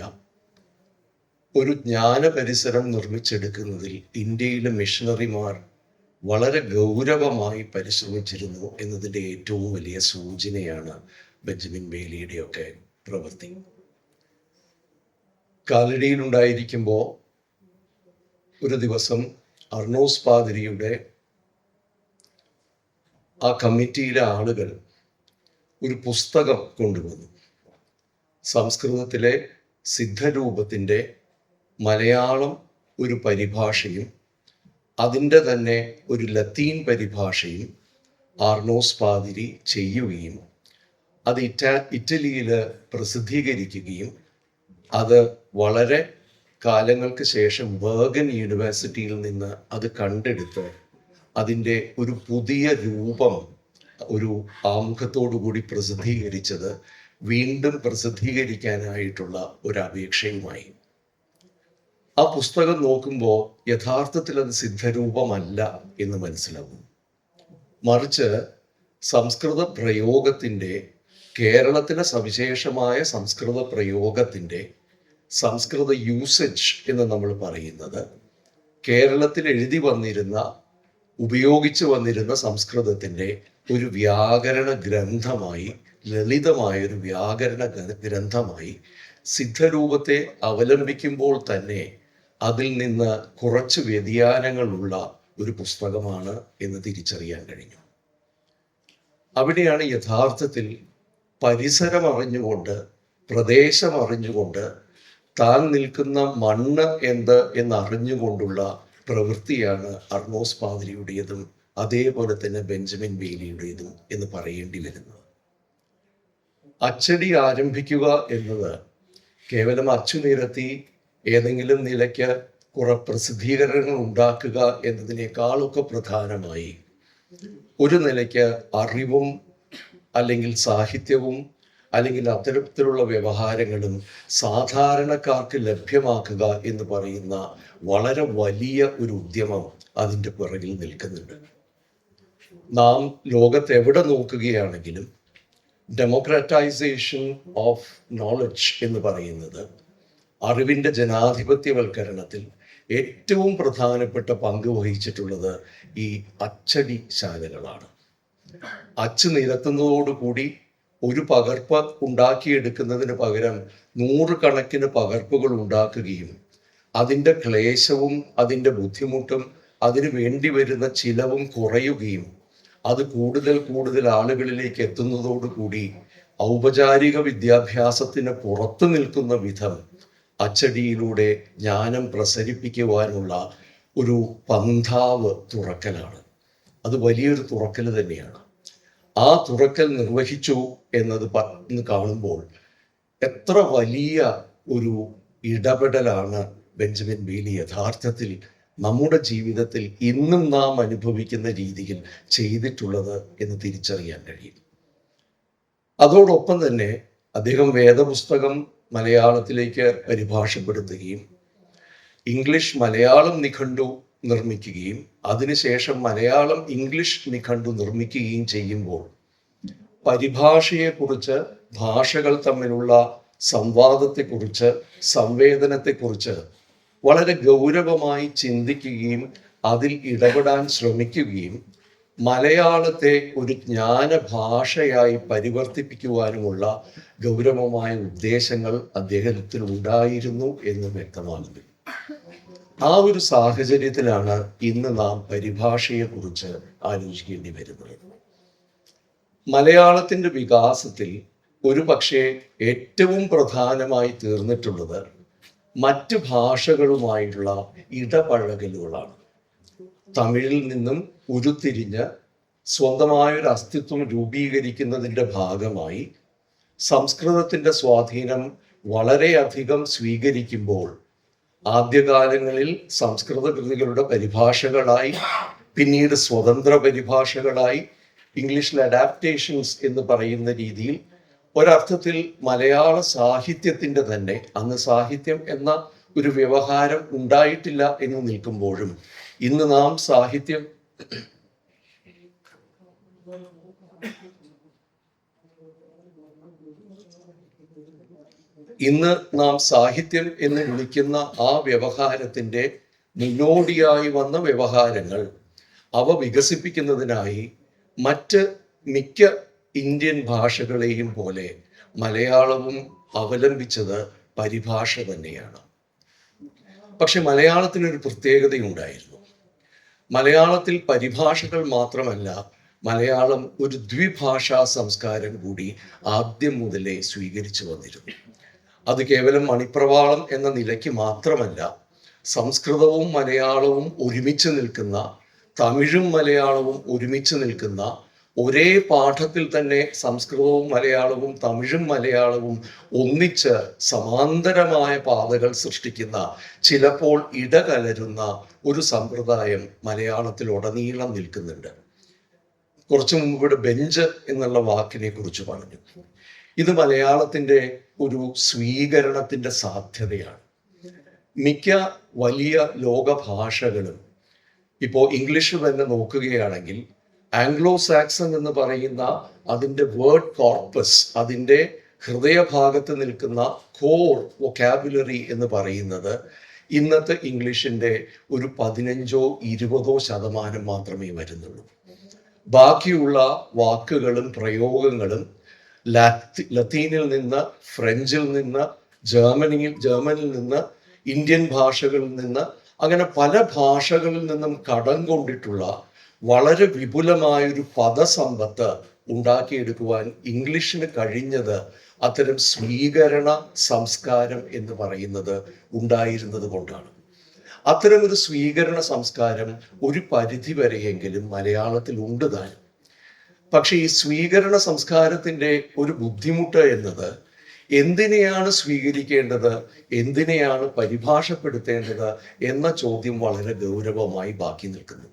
ഒരു ജ്ഞാന പരിസരം നിർമ്മിച്ചെടുക്കുന്നതിൽ ഇന്ത്യയിലെ മിഷണറിമാർ വളരെ ഗൗരവമായി പരിശ്രമിച്ചിരുന്നു എന്നതിൻ്റെ ഏറ്റവും വലിയ സൂചനയാണ് ബെഞ്ചമിൻ ബെയ്ലിയുടെയൊക്കെ പ്രവൃത്തി. കാലടിയിലുണ്ടായിരിക്കുമ്പോൾ ഒരു ദിവസം അർണോസ് പാദ്രിയുടെ ആ കമ്മിറ്റിയിലെ ആളുകൾ ഒരു പുസ്തകം കൊണ്ടുവന്നു. സംസ്കൃതത്തിലെ സിദ്ധരൂപത്തിൻ്റെ മലയാളം ഒരു പരിഭാഷയും അതിൻ്റെ തന്നെ ഒരു ലത്തീൻ പരിഭാഷയും അർണോസ് പാദ്രി ചെയ്യുകയും അത് ഇറ്റലിയിൽ പ്രസിദ്ധീകരിക്കുകയും അത് വളരെ കാലങ്ങൾക്ക് ശേഷം ബർഗൻ യൂണിവേഴ്സിറ്റിയിൽ നിന്ന് അത് കണ്ടെടുത്ത് അതിൻ്റെ ഒരു പുതിയ രൂപം ഒരു ആമുഖത്തോടു കൂടി പ്രസിദ്ധീകരിച്ചത് വീണ്ടും പ്രസിദ്ധീകരിക്കാനായിട്ടുള്ള ഒരു അപേക്ഷയുമായി. ആ പുസ്തകം നോക്കുമ്പോൾ യഥാർത്ഥത്തിൽ അത് സിദ്ധരൂപമല്ല എന്ന് മനസ്സിലാവും. മറിച്ച് സംസ്കൃത പ്രയോഗത്തിൻ്റെ, കേരളത്തിലെ സവിശേഷമായ സംസ്കൃത പ്രയോഗത്തിൻ്റെ, സംസ്കൃത യൂസേജ് എന്ന് നമ്മൾ പറയുന്നത് കേരളത്തിൽ എഴുതി വന്നിരുന്ന, ഉപയോഗിച്ചു വന്നിരുന്ന സംസ്കൃതത്തിൻ്റെ ഒരു വ്യാകരണ ഗ്രന്ഥമായി, ലളിതമായൊരു വ്യാകരണ ഗ്രന്ഥമായി സിദ്ധരൂപത്തെ അവലംബിക്കുമ്പോൾ തന്നെ അതിൽ നിന്ന് കുറച്ച് വ്യതിയാനങ്ങളുള്ള ഒരു പുസ്തകമാണ് എന്ന് തിരിച്ചറിയാൻ കഴിഞ്ഞു. അവിടെയാണ് യഥാർത്ഥത്തിൽ പരിസരം അറിഞ്ഞുകൊണ്ട്, പ്രദേശം അറിഞ്ഞുകൊണ്ട്, താൻ നിൽക്കുന്ന മണ്ണ് എന്ത് എന്നറിഞ്ഞുകൊണ്ടുള്ള പ്രവൃത്തിയാണ് അർണോസ് പാതിരിയുടേതും അതേപോലെ തന്നെ ബെഞ്ചമിൻ ബെയ്ലിയുടേതും എന്ന് പറയേണ്ടി വരുന്നത്. അച്ചടി ആരംഭിക്കുക എന്നത് കേവലം അച്ചുനിരത്തി ഏതെങ്കിലും നിലയ്ക്ക് കുറെ പ്രസിദ്ധീകരണങ്ങൾ ഉണ്ടാക്കുക എന്നതിനേക്കാളൊക്കെ പ്രധാനമായി ഒരു നിലയ്ക്ക് അറിവും അല്ലെങ്കിൽ സാഹിത്യവും അല്ലെങ്കിൽ അത്തരത്തിലുള്ള വ്യവഹാരങ്ങളും സാധാരണക്കാർക്ക് ലഭ്യമാക്കുക എന്ന് പറയുന്ന വളരെ വലിയ ഒരു ഉദ്യമം അതിൻ്റെ പിറകിൽ നിൽക്കുന്നുണ്ട്. നാം ലോകത്ത് എവിടെ നോക്കുകയാണെങ്കിലും ഡെമോക്രാറ്റൈസേഷൻ ഓഫ് നോളജ് എന്ന് പറയുന്നത് അറിവിൻ്റെ ജനാധിപത്യവൽക്കരണത്തിൽ ഏറ്റവും പ്രധാനപ്പെട്ട പങ്ക് വഹിച്ചിട്ടുള്ളത് ഈ അച്ചടി ശാലകളാണ്. അച്ച് നിരത്തുന്നതോടുകൂടി ഒരു പകർപ്പ് ഉണ്ടാക്കിയെടുക്കുന്നതിന് പകരം 100 കണക്കിന് പകർപ്പുകൾ ഉണ്ടാക്കുകയും അതിൻ്റെ ക്ലേശവും അതിൻ്റെ ബുദ്ധിമുട്ടും അതിന് വേണ്ടി വരുന്ന ചിലവും കുറയുകയും അത് കൂടുതൽ കൂടുതൽ ആളുകളിലേക്ക് എത്തുന്നതോടുകൂടി ഔപചാരിക വിദ്യാഭ്യാസത്തിന് പുറത്തു നിൽക്കുന്ന വിധം അച്ചടിയിലൂടെ ജ്ഞാനം പ്രസരിപ്പിക്കുവാനുള്ള ഒരു പന്ഥാവ് തുറക്കലാണ്. അത് വലിയൊരു തുറക്കൽ തന്നെയാണ്. ആ തുറക്കൽ നിർവഹിച്ചു എന്നത് കാണുമ്പോൾ എത്ര വലിയ ഒരു ഇടപെടലാണ് ബെഞ്ചമിൻ ബെയ്ലി യഥാർത്ഥത്തിൽ നമ്മുടെ ജീവിതത്തിൽ ഇന്നും നാം അനുഭവിക്കുന്ന രീതിയിൽ ചെയ്തിട്ടുള്ളത് എന്ന് തിരിച്ചറിയാൻ കഴിയും. അതോടൊപ്പം തന്നെ അദ്ദേഹം വേദപുസ്തകം മലയാളത്തിലേക്ക് പരിഭാഷപ്പെടുത്തുകയും ഇംഗ്ലീഷ് മലയാളം നിഘണ്ടു നിർമ്മിക്കുകയും അതിനുശേഷം മലയാളം ഇംഗ്ലീഷ് നിഘണ്ടു നിർമ്മിക്കുകയും ചെയ്യുമ്പോൾ പരിഭാഷയെക്കുറിച്ച്, ഭാഷകൾ തമ്മിലുള്ള സംവാദത്തെക്കുറിച്ച്, സംവേദനത്തെക്കുറിച്ച് വളരെ ഗൗരവമായി ചിന്തിക്കുകയും അതിൽ ഇടപെടാൻ ശ്രമിക്കുകയും മലയാളത്തെ ഒരു ജ്ഞാന ഭാഷയായി പരിവർത്തിപ്പിക്കുവാനുമുള്ള ഗൗരവമായ ഉദ്ദേശങ്ങൾ അദ്ദേഹത്തിൽ ഉണ്ടായിരുന്നു എന്ന് വ്യക്തമാകുന്നു. ആ ഒരു സാഹചര്യത്തിലാണ് ഇന്ന് നാം പരിഭാഷയെക്കുറിച്ച് ആലോചിക്കേണ്ടി വരുന്നത്. മലയാളത്തിൻ്റെ വികാസത്തിൽ ഒരു പക്ഷേ ഏറ്റവും പ്രധാനമായി തീർന്നിട്ടുള്ളത് മറ്റ് ഭാഷകളുമായുള്ള ഇടപഴകലുകളാണ്. തമിഴിൽ നിന്നും ഉരുത്തിരിഞ്ഞ് സ്വന്തമായൊരു അസ്തിത്വം രൂപീകരിക്കുന്നതിൻ്റെ ഭാഗമായി സംസ്കൃതത്തിൻ്റെ സ്വാധീനം വളരെയധികം സ്വീകരിക്കുമ്പോൾ ആദ്യകാലങ്ങളിൽ സംസ്കൃത കൃതികളുടെ പരിഭാഷകളായി, പിന്നീട് സ്വതന്ത്ര പരിഭാഷകളായി, ഇംഗ്ലീഷിൽ അഡാപ്റ്റേഷൻസ് എന്ന് പറയുന്ന രീതിയിൽ ഒരർത്ഥത്തിൽ മലയാള സാഹിത്യത്തിൻ്റെ തന്നെ, അന്ന് സാഹിത്യം എന്ന ഒരു വ്യവഹാരം ഉണ്ടായിട്ടില്ല എന്ന് നിൽക്കുമ്പോഴും ഇന്ന് നാം സാഹിത്യം എന്ന് വിളിക്കുന്ന ആ വ്യവഹാരത്തിൻ്റെ മുന്നോടിയായി വന്ന വ്യവഹാരങ്ങൾ, അവ വികസിപ്പിക്കുന്നതിനായി മറ്റ് മിക്ക ഇന്ത്യൻ ഭാഷകളെയും പോലെ മലയാളവും അവലംബിച്ചത് പരിഭാഷ തന്നെയാണ്. പക്ഷെ മലയാളത്തിനൊരു പ്രത്യേകതയുണ്ടായിരുന്നു. മലയാളത്തിൽ പരിഭാഷകൾ മാത്രമല്ല, മലയാളം ഒരു ദ്വിഭാഷാ സംസ്കാരം കൂടി ആദ്യം മുതലേ സ്വീകരിച്ചു വന്നിരുന്നു. അത് കേവലം മണിപ്രവാളം എന്ന നിലയ്ക്ക് മാത്രമല്ല, സംസ്കൃതവും മലയാളവും ഒരുമിച്ച് നിൽക്കുന്ന, തമിഴും മലയാളവും ഒരുമിച്ച് നിൽക്കുന്ന, ഒരേ പാഠത്തിൽ തന്നെ സംസ്കൃതവും മലയാളവും തമിഴും മലയാളവും ഒന്നിച്ച് സമാന്തരമായ പാതകൾ സൃഷ്ടിക്കുന്ന, ചിലപ്പോൾ ഇടകലരുന്ന ഒരു സമ്പ്രദായം മലയാളത്തിൽ ഉടനീളം നിൽക്കുന്നുണ്ട്. കുറച്ചു മുമ്പ് ഇവിടെ ബെഞ്ച് എന്നുള്ള വാക്കിനെ കുറിച്ച് പറഞ്ഞു. ഇത് മലയാളത്തിൻ്റെ ഒരു സ്വീകരണത്തിൻ്റെ സാധ്യതയാണ്. മിക്ക വലിയ ലോക ഭാഷകളും ഇപ്പോൾ ഇംഗ്ലീഷ് തന്നെ നോക്കുകയാണെങ്കിൽ ആംഗ്ലോ സാക്സൺ എന്ന് പറയുന്ന അതിൻ്റെ വേർഡ് കോർപ്പസ്, അതിൻ്റെ ഹൃദയഭാഗത്ത് നിൽക്കുന്ന കോർ വൊക്കാബുലറി എന്ന് പറയുന്നത് ഇന്നത്തെ ഇംഗ്ലീഷിൻ്റെ ഒരു 15-20% മാത്രമേ വരുന്നുള്ളൂ. ബാക്കിയുള്ള വാക്കുകളും പ്രയോഗങ്ങളും ലത്തീനിൽ നിന്ന്, ഫ്രഞ്ചിൽ നിന്ന്, ജർമ്മനിൽ നിന്ന്, ഇന്ത്യൻ ഭാഷകളിൽ നിന്ന്, അങ്ങനെ പല ഭാഷകളിൽ നിന്നും കടം കൊണ്ടിട്ടുള്ള വളരെ വിപുലമായൊരു പദസമ്പത്ത് ഉണ്ടാക്കിയെടുക്കുവാൻ ഇംഗ്ലീഷിന് കഴിഞ്ഞത് അത്തരം സ്വീകരണ സംസ്കാരം എന്ന് പറയുന്നത് ഉണ്ടായിരുന്നത് കൊണ്ടാണ്. അത്തരമൊരു സ്വീകരണ സംസ്കാരം ഒരു പരിധി വരെയെങ്കിലും മലയാളത്തിൽ ഉണ്ട് താൻ. പക്ഷെ ഈ സ്വീകരണ സംസ്കാരത്തിൻ്റെ ഒരു ബുദ്ധിമുട്ട് എന്നത് എന്തിനെയാണ് സ്വീകരിക്കേണ്ടത്, എന്തിനെയാണ് പരിഭാഷപ്പെടുത്തേണ്ടത് എന്ന ചോദ്യം വളരെ ഗൗരവമായി ബാക്കി നിൽക്കുന്നു.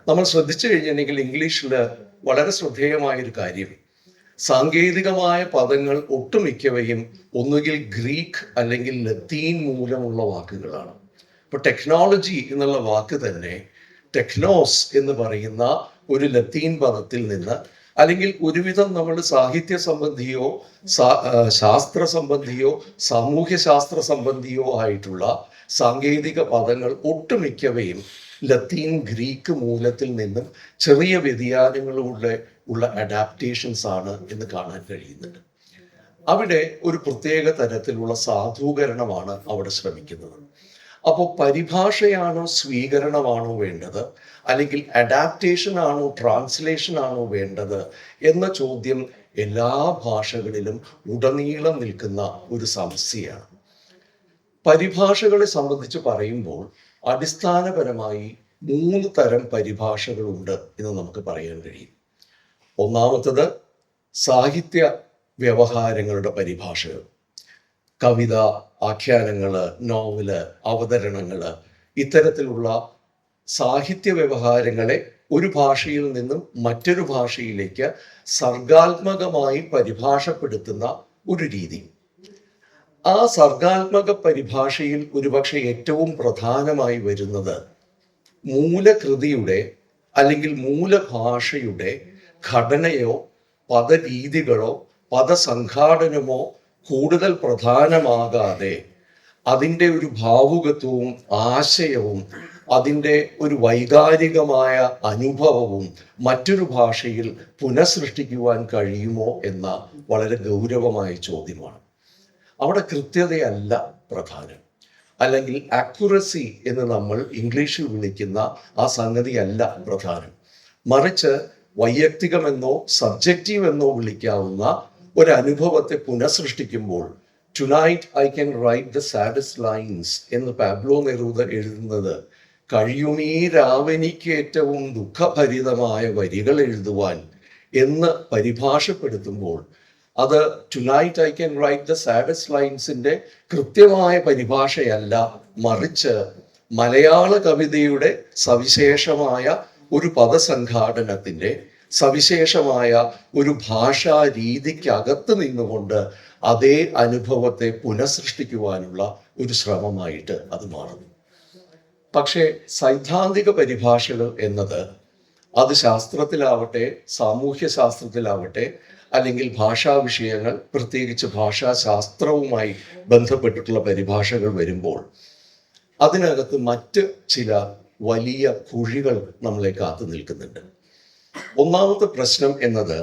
നമ്മൾ ശ്രദ്ധിച്ചു കഴിഞ്ഞിട്ടുണ്ടെങ്കിൽ ഇംഗ്ലീഷിൽ വളരെ ശ്രദ്ധേയമായൊരു കാര്യം, സാങ്കേതികമായ പദങ്ങൾ ഒട്ടുമിക്കവയും ഒന്നുകിൽ ഗ്രീക്ക് അല്ലെങ്കിൽ ലത്തീൻ മൂലമുള്ള വാക്കുകളാണ്. ഇപ്പോൾ ടെക്നോളജി എന്നുള്ള വാക്ക് തന്നെ ടെക്നോസ് എന്ന് പറയുന്ന ഒരു ലത്തീൻ പദത്തിൽ നിന്ന്, അല്ലെങ്കിൽ ഒരുവിധം നമ്മൾ സാഹിത്യ സംബന്ധിയോ ശാസ്ത്ര സംബന്ധിയോ സാമൂഹ്യ ശാസ്ത്ര സംബന്ധിയോ ആയിട്ടുള്ള സാങ്കേതിക പദങ്ങൾ ഒട്ടുമിക്കവയും ലത്തീൻ ഗ്രീക്ക് മൂലത്തിൽ നിന്നും ചെറിയ വ്യതിയാനങ്ങളിലൂടെ ഉള്ള അഡാപ്റ്റേഷൻസ് ആണ് എന്ന് കാണാൻ കഴിയുന്നുണ്ട്. അവിടെ ഒരു പ്രത്യേക തരത്തിലുള്ള സാധൂകരണമാണ് അവിടെ ശ്രമിക്കുന്നത്. അപ്പോൾ പരിഭാഷയാണോ സ്വീകരണമാണോ വേണ്ടത്, അല്ലെങ്കിൽ അഡാപ്റ്റേഷൻ ആണോ ട്രാൻസ്ലേഷൻ ആണോ വേണ്ടത് എന്ന ചോദ്യം എല്ലാ ഭാഷകളിലും ഉടനീളം നിൽക്കുന്ന ഒരു സമസ്യയാണ്. പരിഭാഷകളെ സംബന്ധിച്ച് പറയുമ്പോൾ അടിസ്ഥാനപരമായി 3 തരം പരിഭാഷകളുണ്ട് എന്ന് നമുക്ക് പറയാൻ കഴിയും. ഒന്നാമത്തത് സാഹിത്യ വ്യവഹാരങ്ങളുടെ പരിഭാഷകൾ, കവിത, ആഖ്യാനങ്ങള്, നോവല്, അവതരണങ്ങള്, ഇത്തരത്തിലുള്ള സാഹിത്യ വ്യവഹാരങ്ങളെ ഒരു ഭാഷയിൽ നിന്നും മറ്റൊരു ഭാഷയിലേക്ക് സർഗാത്മകമായി പരിഭാഷപ്പെടുത്തുന്ന ഒരു രീതി. ആ സർഗാത്മക പരിഭാഷയിൽ ഒരുപക്ഷെ ഏറ്റവും പ്രധാനമായി വരുന്നത് മൂലകൃതിയുടെ അല്ലെങ്കിൽ മൂലഭാഷയുടെ ഘടനയോ പദരീതികളോ പദസംഘാടനമോ കൂടുതൽ പ്രധാനമാകാതെ അതിൻ്റെ ഒരു ഭാവുകത്വവും ആശയവും അതിൻ്റെ ഒരു വൈകാരികമായ അനുഭവവും മറ്റൊരു ഭാഷയിൽ പുനഃസൃഷ്ടിക്കുവാൻ കഴിയുമോ എന്ന വളരെ ഗൗരവമായ ചോദ്യമാണ്. അവിടെ കൃത്യതയല്ല പ്രധാനം, അല്ലെങ്കിൽ ആക്യുറസി എന്ന് നമ്മൾ ഇംഗ്ലീഷിൽ വിളിക്കുന്ന ആ സംഗതിയല്ല പ്രധാനം. മറിച്ച് വൈയക്തികമെന്നോ സബ്ജക്റ്റീവ് എന്നോ വിളിക്കാവുന്ന ഒരു അനുഭവത്തെ പുനഃസൃഷ്ടിക്കുമ്പോൾ tonight I can write the saddest lines എന്ന് പാബ്ലോ നെരൂദ എഴുതുന്നത് കഴിയുമീ രാവനിക്ക് ഏറ്റവും ദുഃഖഭരിതമായ വരികൾ എഴുതുവാൻ എന്ന് പരിഭാഷപ്പെടുത്തുമ്പോൾ അത് tonight I can write the saddest ലൈൻസിന്റെ കൃത്യമായ പരിഭാഷയല്ല, മറിച്ച് മലയാള കവിതയുടെ സവിശേഷമായ ഒരു പദസംഘാടനത്തിന്റെ സവിശേഷമായ ഒരു ഭാഷാ രീതിക്കകത്ത് നിന്നുകൊണ്ട് അതേ അനുഭവത്തെ പുനഃസൃഷ്ടിക്കുവാനുള്ള ഒരു ശ്രമമായിട്ട് അത് മാറുന്നു. പക്ഷേ സൈദ്ധാന്തിക പരിഭാഷകൾ എന്നത് അത് ശാസ്ത്രത്തിലാവട്ടെ സാമൂഹ്യ ശാസ്ത്രത്തിലാവട്ടെ അല്ലെങ്കിൽ ഭാഷാ വിഷയങ്ങൾ പ്രത്യേകിച്ച് ഭാഷാശാസ്ത്രവുമായി ബന്ധപ്പെട്ടിട്ടുള്ള പരിഭാഷകൾ വരുമ്പോൾ അതിനകത്ത് മറ്റ് ചില വലിയ കുഴികൾ നമ്മളെ കാത്തു നിൽക്കുന്നുണ്ട്. ഒന്നാമത്തെ പ്രശ്നം എന്നത്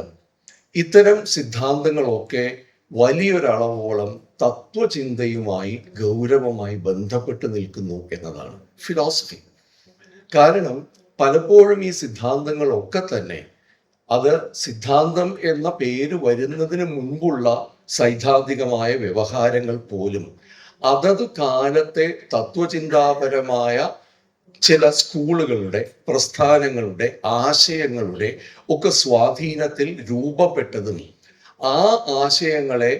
ഇത്തരം സിദ്ധാന്തങ്ങളൊക്കെ വലിയൊരളവോളം തത്വചിന്തയുമായി ഗൗരവമായി ബന്ധപ്പെട്ട് നിൽക്കുന്നു എന്നതാണ് ഫിലോസഫി. കാരണം പലപ്പോഴും ഈ സിദ്ധാന്തങ്ങളൊക്കെ തന്നെ അത് സിദ്ധാന്തം എന്ന പേര് വരുന്നതിന് മുൻപുള്ള സൈദ്ധാന്തികമായ വ്യവഹാരങ്ങൾ പോലും അതത് കാലത്തെ തത്വചിന്താപരമായ ചില സ്കൂളുകളുടെ പ്രസ്ഥാനങ്ങളുടെ ആശയങ്ങളുടെ ഒക്കെ സ്വാധീനത്തിൽ രൂപപ്പെട്ടതും ആ ആശയങ്ങളെ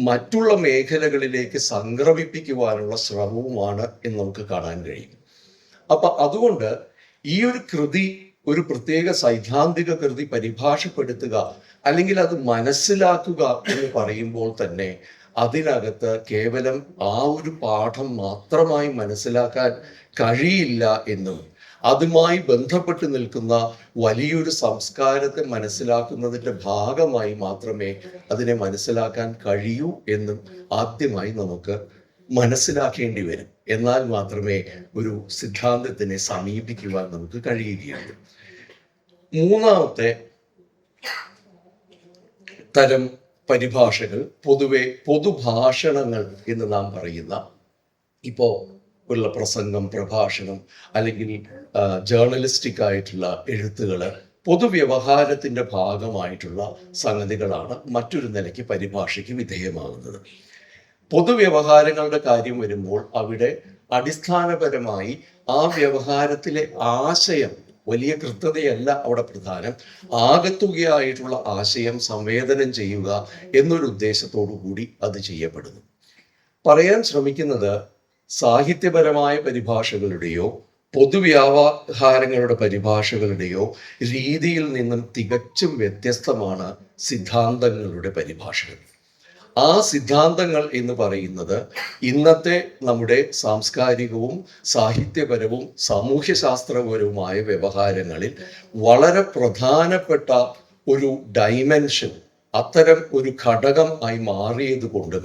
മറ്റുള്ള മേഖലകളിലേക്ക് സംക്രമിപ്പിക്കുവാനുള്ള ശ്രമവുമാണ് എന്ന് നമുക്ക് കാണാൻ കഴിയും. അപ്പൊ അതുകൊണ്ട് ഈ ഒരു കൃതി ഒരു പ്രത്യേക സൈദ്ധാന്തിക കൃതി പരിഭാഷപ്പെടുത്തുക അല്ലെങ്കിൽ അത് മനസ്സിലാക്കുക എന്ന് പറയുമ്പോൾ തന്നെ അതിനകത്ത് കേവലം ആ ഒരു പാഠം മാത്രമായി മനസ്സിലാക്കാൻ കഴിയില്ല എന്നും അതുമായി ബന്ധപ്പെട്ട് നിൽക്കുന്ന വലിയൊരു സംസ്കാരത്തെ മനസ്സിലാക്കുന്നതിൻ്റെ ഭാഗമായി മാത്രമേ അതിനെ മനസ്സിലാക്കാൻ കഴിയൂ എന്നും ആദ്യമായി നമുക്ക് മനസ്സിലാക്കേണ്ടി വരും. എന്നാൽ മാത്രമേ ഒരു സിദ്ധാന്തത്തിനെ സമീപിക്കുവാൻ നമുക്ക് കഴിയുകയുള്ളൂ. മൂന്നാമത്തെ തരം പരിഭാഷകൾ പൊതുവെ പൊതുഭാഷണങ്ങൾ എന്ന് നാം പറയുന്ന, ഇപ്പോൾ ഉള്ള പ്രസംഗം, പ്രഭാഷണം അല്ലെങ്കിൽ ജേർണലിസ്റ്റിക് ആയിട്ടുള്ള എഴുത്തുകൾ, പൊതുവ്യവഹാരത്തിൻ്റെ ഭാഗമായിട്ടുള്ള സംഗതികളാണ് മറ്റൊരു നിലയ്ക്ക് പരിഭാഷയ്ക്ക് വിധേയമാകുന്നത്. പൊതുവ്യവഹാരങ്ങളുടെ കാര്യം വരുമ്പോൾ അവിടെ അടിസ്ഥാനപരമായി ആ വ്യവഹാരത്തിലെ ആശയം, വലിയ കൃത്യതയല്ല അവിടെ പ്രധാനം, ആകത്തുകയായിട്ടുള്ള ആശയം സംവേദനം ചെയ്യുക എന്നൊരു ഉദ്ദേശത്തോടു കൂടി അത് ചെയ്യപ്പെടുന്നു. പറയാൻ ശ്രമിക്കുന്നത് സാഹിത്യപരമായ പരിഭാഷകളുടെയോ പൊതുവ്യവഹാരങ്ങളുടെ പരിഭാഷകളുടെയോ രീതിയിൽ നിന്നും തികച്ചും വ്യത്യസ്തമാണ് സിദ്ധാന്തങ്ങളുടെ പരിഭാഷകൾ. ആ സിദ്ധാന്തങ്ങൾ എന്ന് പറയുന്നത് ഇന്നത്തെ നമ്മുടെ സാംസ്കാരികവും സാഹിത്യപരവും സാമൂഹ്യശാസ്ത്രപരവുമായ വ്യവഹാരങ്ങളിൽ വളരെ പ്രധാനപ്പെട്ട ഒരു ഡൈമെൻഷൻ, അത്തരം ഒരു ഘടകം ആയി മാറിയത് കൊണ്ട്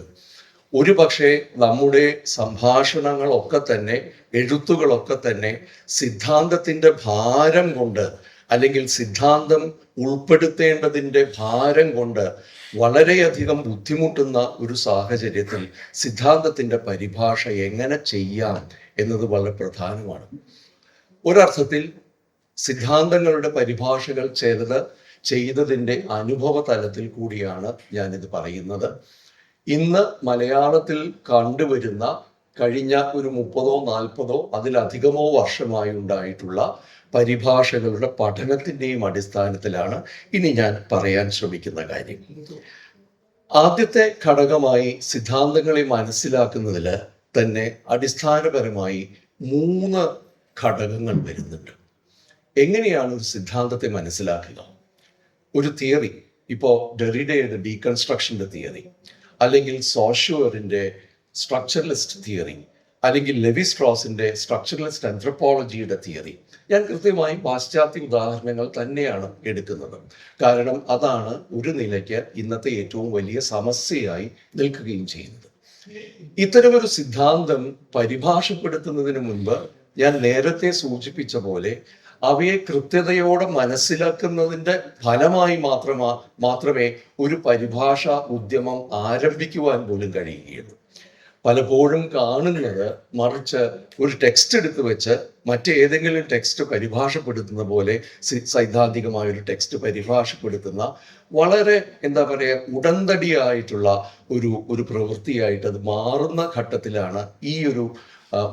ഒരു പക്ഷേ നമ്മുടെ സംഭാഷണങ്ങളൊക്കെ തന്നെ, എഴുത്തുകളൊക്കെ തന്നെ സിദ്ധാന്തത്തിൻ്റെ ഭാരം കൊണ്ട് അല്ലെങ്കിൽ സിദ്ധാന്തം ഉൾപ്പെടുത്തേണ്ടതിൻ്റെ ഭാരം കൊണ്ട് വളരെയധികം ബുദ്ധിമുട്ടുന്ന ഒരു സാഹചര്യത്തിൽ സിദ്ധാന്തത്തിൻ്റെ പരിഭാഷ എങ്ങനെ ചെയ്യാം എന്നത് വളരെ പ്രധാനമാണ്. ഒരർത്ഥത്തിൽ സിദ്ധാന്തങ്ങളുടെ പരിഭാഷകൾ ചെയ്തതിൻ്റെ അനുഭവ തലത്തിൽ കൂടിയാണ് ഞാനിത് പറയുന്നത്. ഇന്ന് മലയാളത്തിൽ കണ്ടുവരുന്ന കഴിഞ്ഞ ഒരു 30-40 അതിലധികമോ വർഷമായി ഉണ്ടായിട്ടുള്ള പരിഭാഷകളുടെ പഠനത്തിൻ്റെയും അടിസ്ഥാനത്തിലാണ് ഇനി ഞാൻ പറയാൻ ശ്രമിക്കുന്ന കാര്യം. ആദ്യത്തെ ഘടകമായി സിദ്ധാന്തങ്ങളെ മനസ്സിലാക്കുന്നതിൽ തന്നെ അടിസ്ഥാനപരമായി 3 ഘടകങ്ങൾ വരുന്നുണ്ട്. എങ്ങനെയാണ് ഒരു സിദ്ധാന്തത്തെ മനസ്സിലാക്കുക? ഒരു തിയറി, ഇപ്പോൾ ഡെറിഡയുടെ ഡീകൺസ്ട്രക്ഷൻ്റെ തിയറി, അല്ലെങ്കിൽ സോഷ്യൂറിൻ്റെ സ്ട്രക്ചറലിസ്റ്റ് തിയറി, അല്ലെങ്കിൽ ലെവി സ്ട്രോസിൻ്റെ സ്ട്രക്ചറലിസ്റ്റ് ആന്ത്രപ്പോളജിയുടെ തിയറി. ഞാൻ കൃത്യമായി പാശ്ചാത്യ ഉദാഹരണങ്ങൾ തന്നെയാണ് എടുക്കുന്നത്. കാരണം അതാണ് ഒരു നിലയ്ക്ക് ഇന്നത്തെ ഏറ്റവും വലിയ സമസ്യയായി നിൽക്കുകയും ചെയ്യുന്നത്. ഇത്തരമൊരു സിദ്ധാന്തം പരിഭാഷപ്പെടുത്തുന്നതിന് മുൻപ് ഞാൻ നേരത്തെ സൂചിപ്പിച്ച പോലെ അവയെ കൃത്യതയോടെ മനസ്സിലാക്കുന്നതിൻ്റെ ഫലമായി മാത്രമേ ഒരു പരിഭാഷ ഉദ്യമം ആരംഭിക്കുവാൻ പോലും കഴിയുകയുള്ളൂ. പലപ്പോഴും കാണുന്നത് മറിച്ച് ഒരു ടെക്സ്റ്റ് എടുത്തു വെച്ച് മറ്റേതെങ്കിലും ടെക്സ്റ്റ് പരിഭാഷപ്പെടുത്തുന്ന പോലെ സൈദ്ധാന്തികമായ ഒരു ടെക്സ്റ്റ് പരിഭാഷപ്പെടുത്തുന്ന വളരെ ഉടന്തടിയായിട്ടുള്ള ഒരു പ്രവൃത്തിയായിട്ട് അത് മാറുന്ന ഘട്ടത്തിലാണ് ഈ ഒരു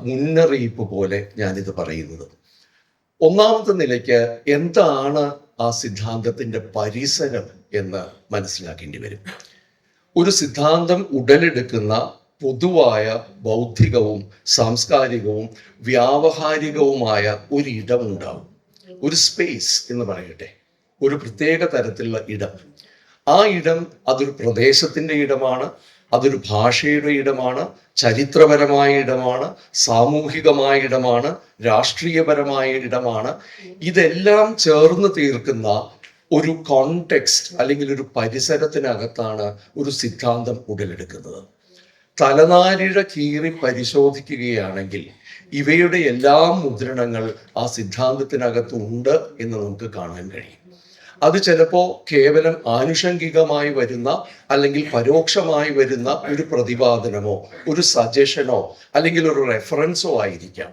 മുന്നറിയിപ്പ് പോലെ ഞാനിത് പറയുന്നത്. ഒന്നാമത്തെ നിലയ്ക്ക് എന്താണ് ആ സിദ്ധാന്തത്തിൻ്റെ പരിസരം എന്ന് മനസ്സിലാക്കേണ്ടി വരും. ഒരു സിദ്ധാന്തം ഉടലെടുക്കുന്ന പൊതുവായ ബൗദ്ധികവും സാംസ്കാരികവും വ്യാവഹാരികവുമായ ഒരു ഇടമുണ്ടാവും. ഒരു സ്പേസ് എന്ന് പറയട്ടെ, ഒരു പ്രത്യേക തരത്തിലുള്ള ഇടം. ആ ഇടം അതൊരു പ്രദേശത്തിൻ്റെ ഇടമാണ്, അതൊരു ഭാഷയുടെ ഇടമാണ്, ചരിത്രപരമായ ഇടമാണ്, സാമൂഹികമായ ഇടമാണ്, രാഷ്ട്രീയപരമായ ഇടമാണ്. ഇതെല്ലാം ചേർന്ന് തീർക്കുന്ന ഒരു കോണ്ടെക്സ്റ്റ് അല്ലെങ്കിൽ ഒരു പരിസരത്തിനകത്താണ് ഒരു സിദ്ധാന്തം ഉടലെടുക്കുന്നത്. തലനാരിഴ കീറി പരിശോധിക്കുകയാണെങ്കിൽ ഇവയുടെ എല്ലാ മുദ്രണങ്ങൾ ആ സിദ്ധാന്തത്തിനകത്തുണ്ട് എന്ന് നമുക്ക് കാണാൻ കഴിയും. അത് ചിലപ്പോൾ കേവലം ആനുഷംഗികമായി വരുന്ന അല്ലെങ്കിൽ പരോക്ഷമായി വരുന്ന ഒരു പ്രതിപാദനമോ ഒരു സജഷനോ അല്ലെങ്കിൽ ഒരു റെഫറൻസോ ആയിരിക്കാം.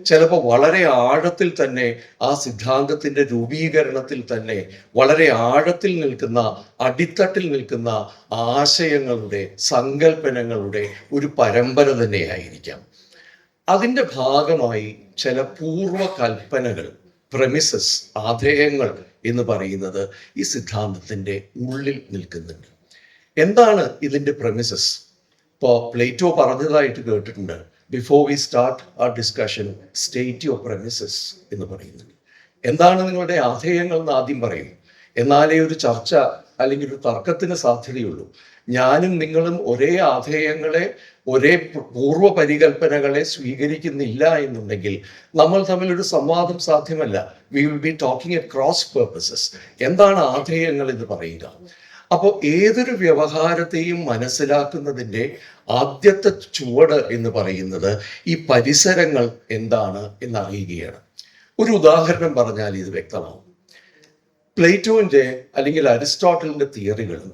ചിലപ്പോൾ വളരെ ആഴത്തിൽ തന്നെ ആ സിദ്ധാന്തത്തിൻ്റെ രൂപീകരണത്തിൽ തന്നെ വളരെ ആഴത്തിൽ നിൽക്കുന്ന, അടിത്തട്ടിൽ നിൽക്കുന്ന ആശയങ്ങളുടെ, സങ്കല്പനങ്ങളുടെ ഒരു പരമ്പര തന്നെയായിരിക്കാം. അതിൻ്റെ ഭാഗമായി ചില പൂർവകൽപ്പനകൾ, പ്രമിസസ്, ആധേയങ്ങൾ എന്ന് പറയുന്നത് ഈ സിദ്ധാന്തത്തിൻ്റെ ഉള്ളിൽ നിൽക്കുന്നുണ്ട്. എന്താണ് ഇതിൻ്റെ പ്രമിസസ്? ഇപ്പോൾ പ്ലേറ്റോ പറഞ്ഞതായിട്ട് കേട്ടിട്ടുണ്ട്, before we start our discussion state your premises എന്ന് പറയുന്നുണ്ട്. എന്താണ് നിങ്ങളുടെ ആധേയങ്ങൾ എന്ന് ആദ്യം പറയും. എന്നാലേ ഒരു ചർച്ച അല്ലെങ്കിൽ ഒരു തർക്കത്തിന് സാധ്യതയുള്ളൂ. ഞാനും നിങ്ങളും ഒരേ ആധേയങ്ങളെ, ഒരേ പൂർവ്വ പരികൽപ്പനകളെ സ്വീകരിക്കുന്നില്ല എന്നുണ്ടെങ്കിൽ നമ്മൾ തമ്മിൽ ഒരു സംവാദം സാധ്യമല്ല. We will be talking at cross purposes. എന്താണ് ആധേയങ്ങൾ എന്ന് പറയുക? അപ്പോൾ ഏതൊരു വ്യവഹാരത്തെയും മനസ്സിലാക്കുന്നതിൻ്റെ ആദ്യത്തെ ചുവട് എന്ന് പറയുന്നത് ഈ പരിസരങ്ങൾ എന്താണ് എന്നറിയുകയാണ്. ഒരു ഉദാഹരണം പറഞ്ഞാൽ ഇത് വ്യക്തമാവും. പ്ലേറ്റോന്റെ അല്ലെങ്കിൽ അരിസ്റ്റോട്ടലിന്റെ തിയറികളും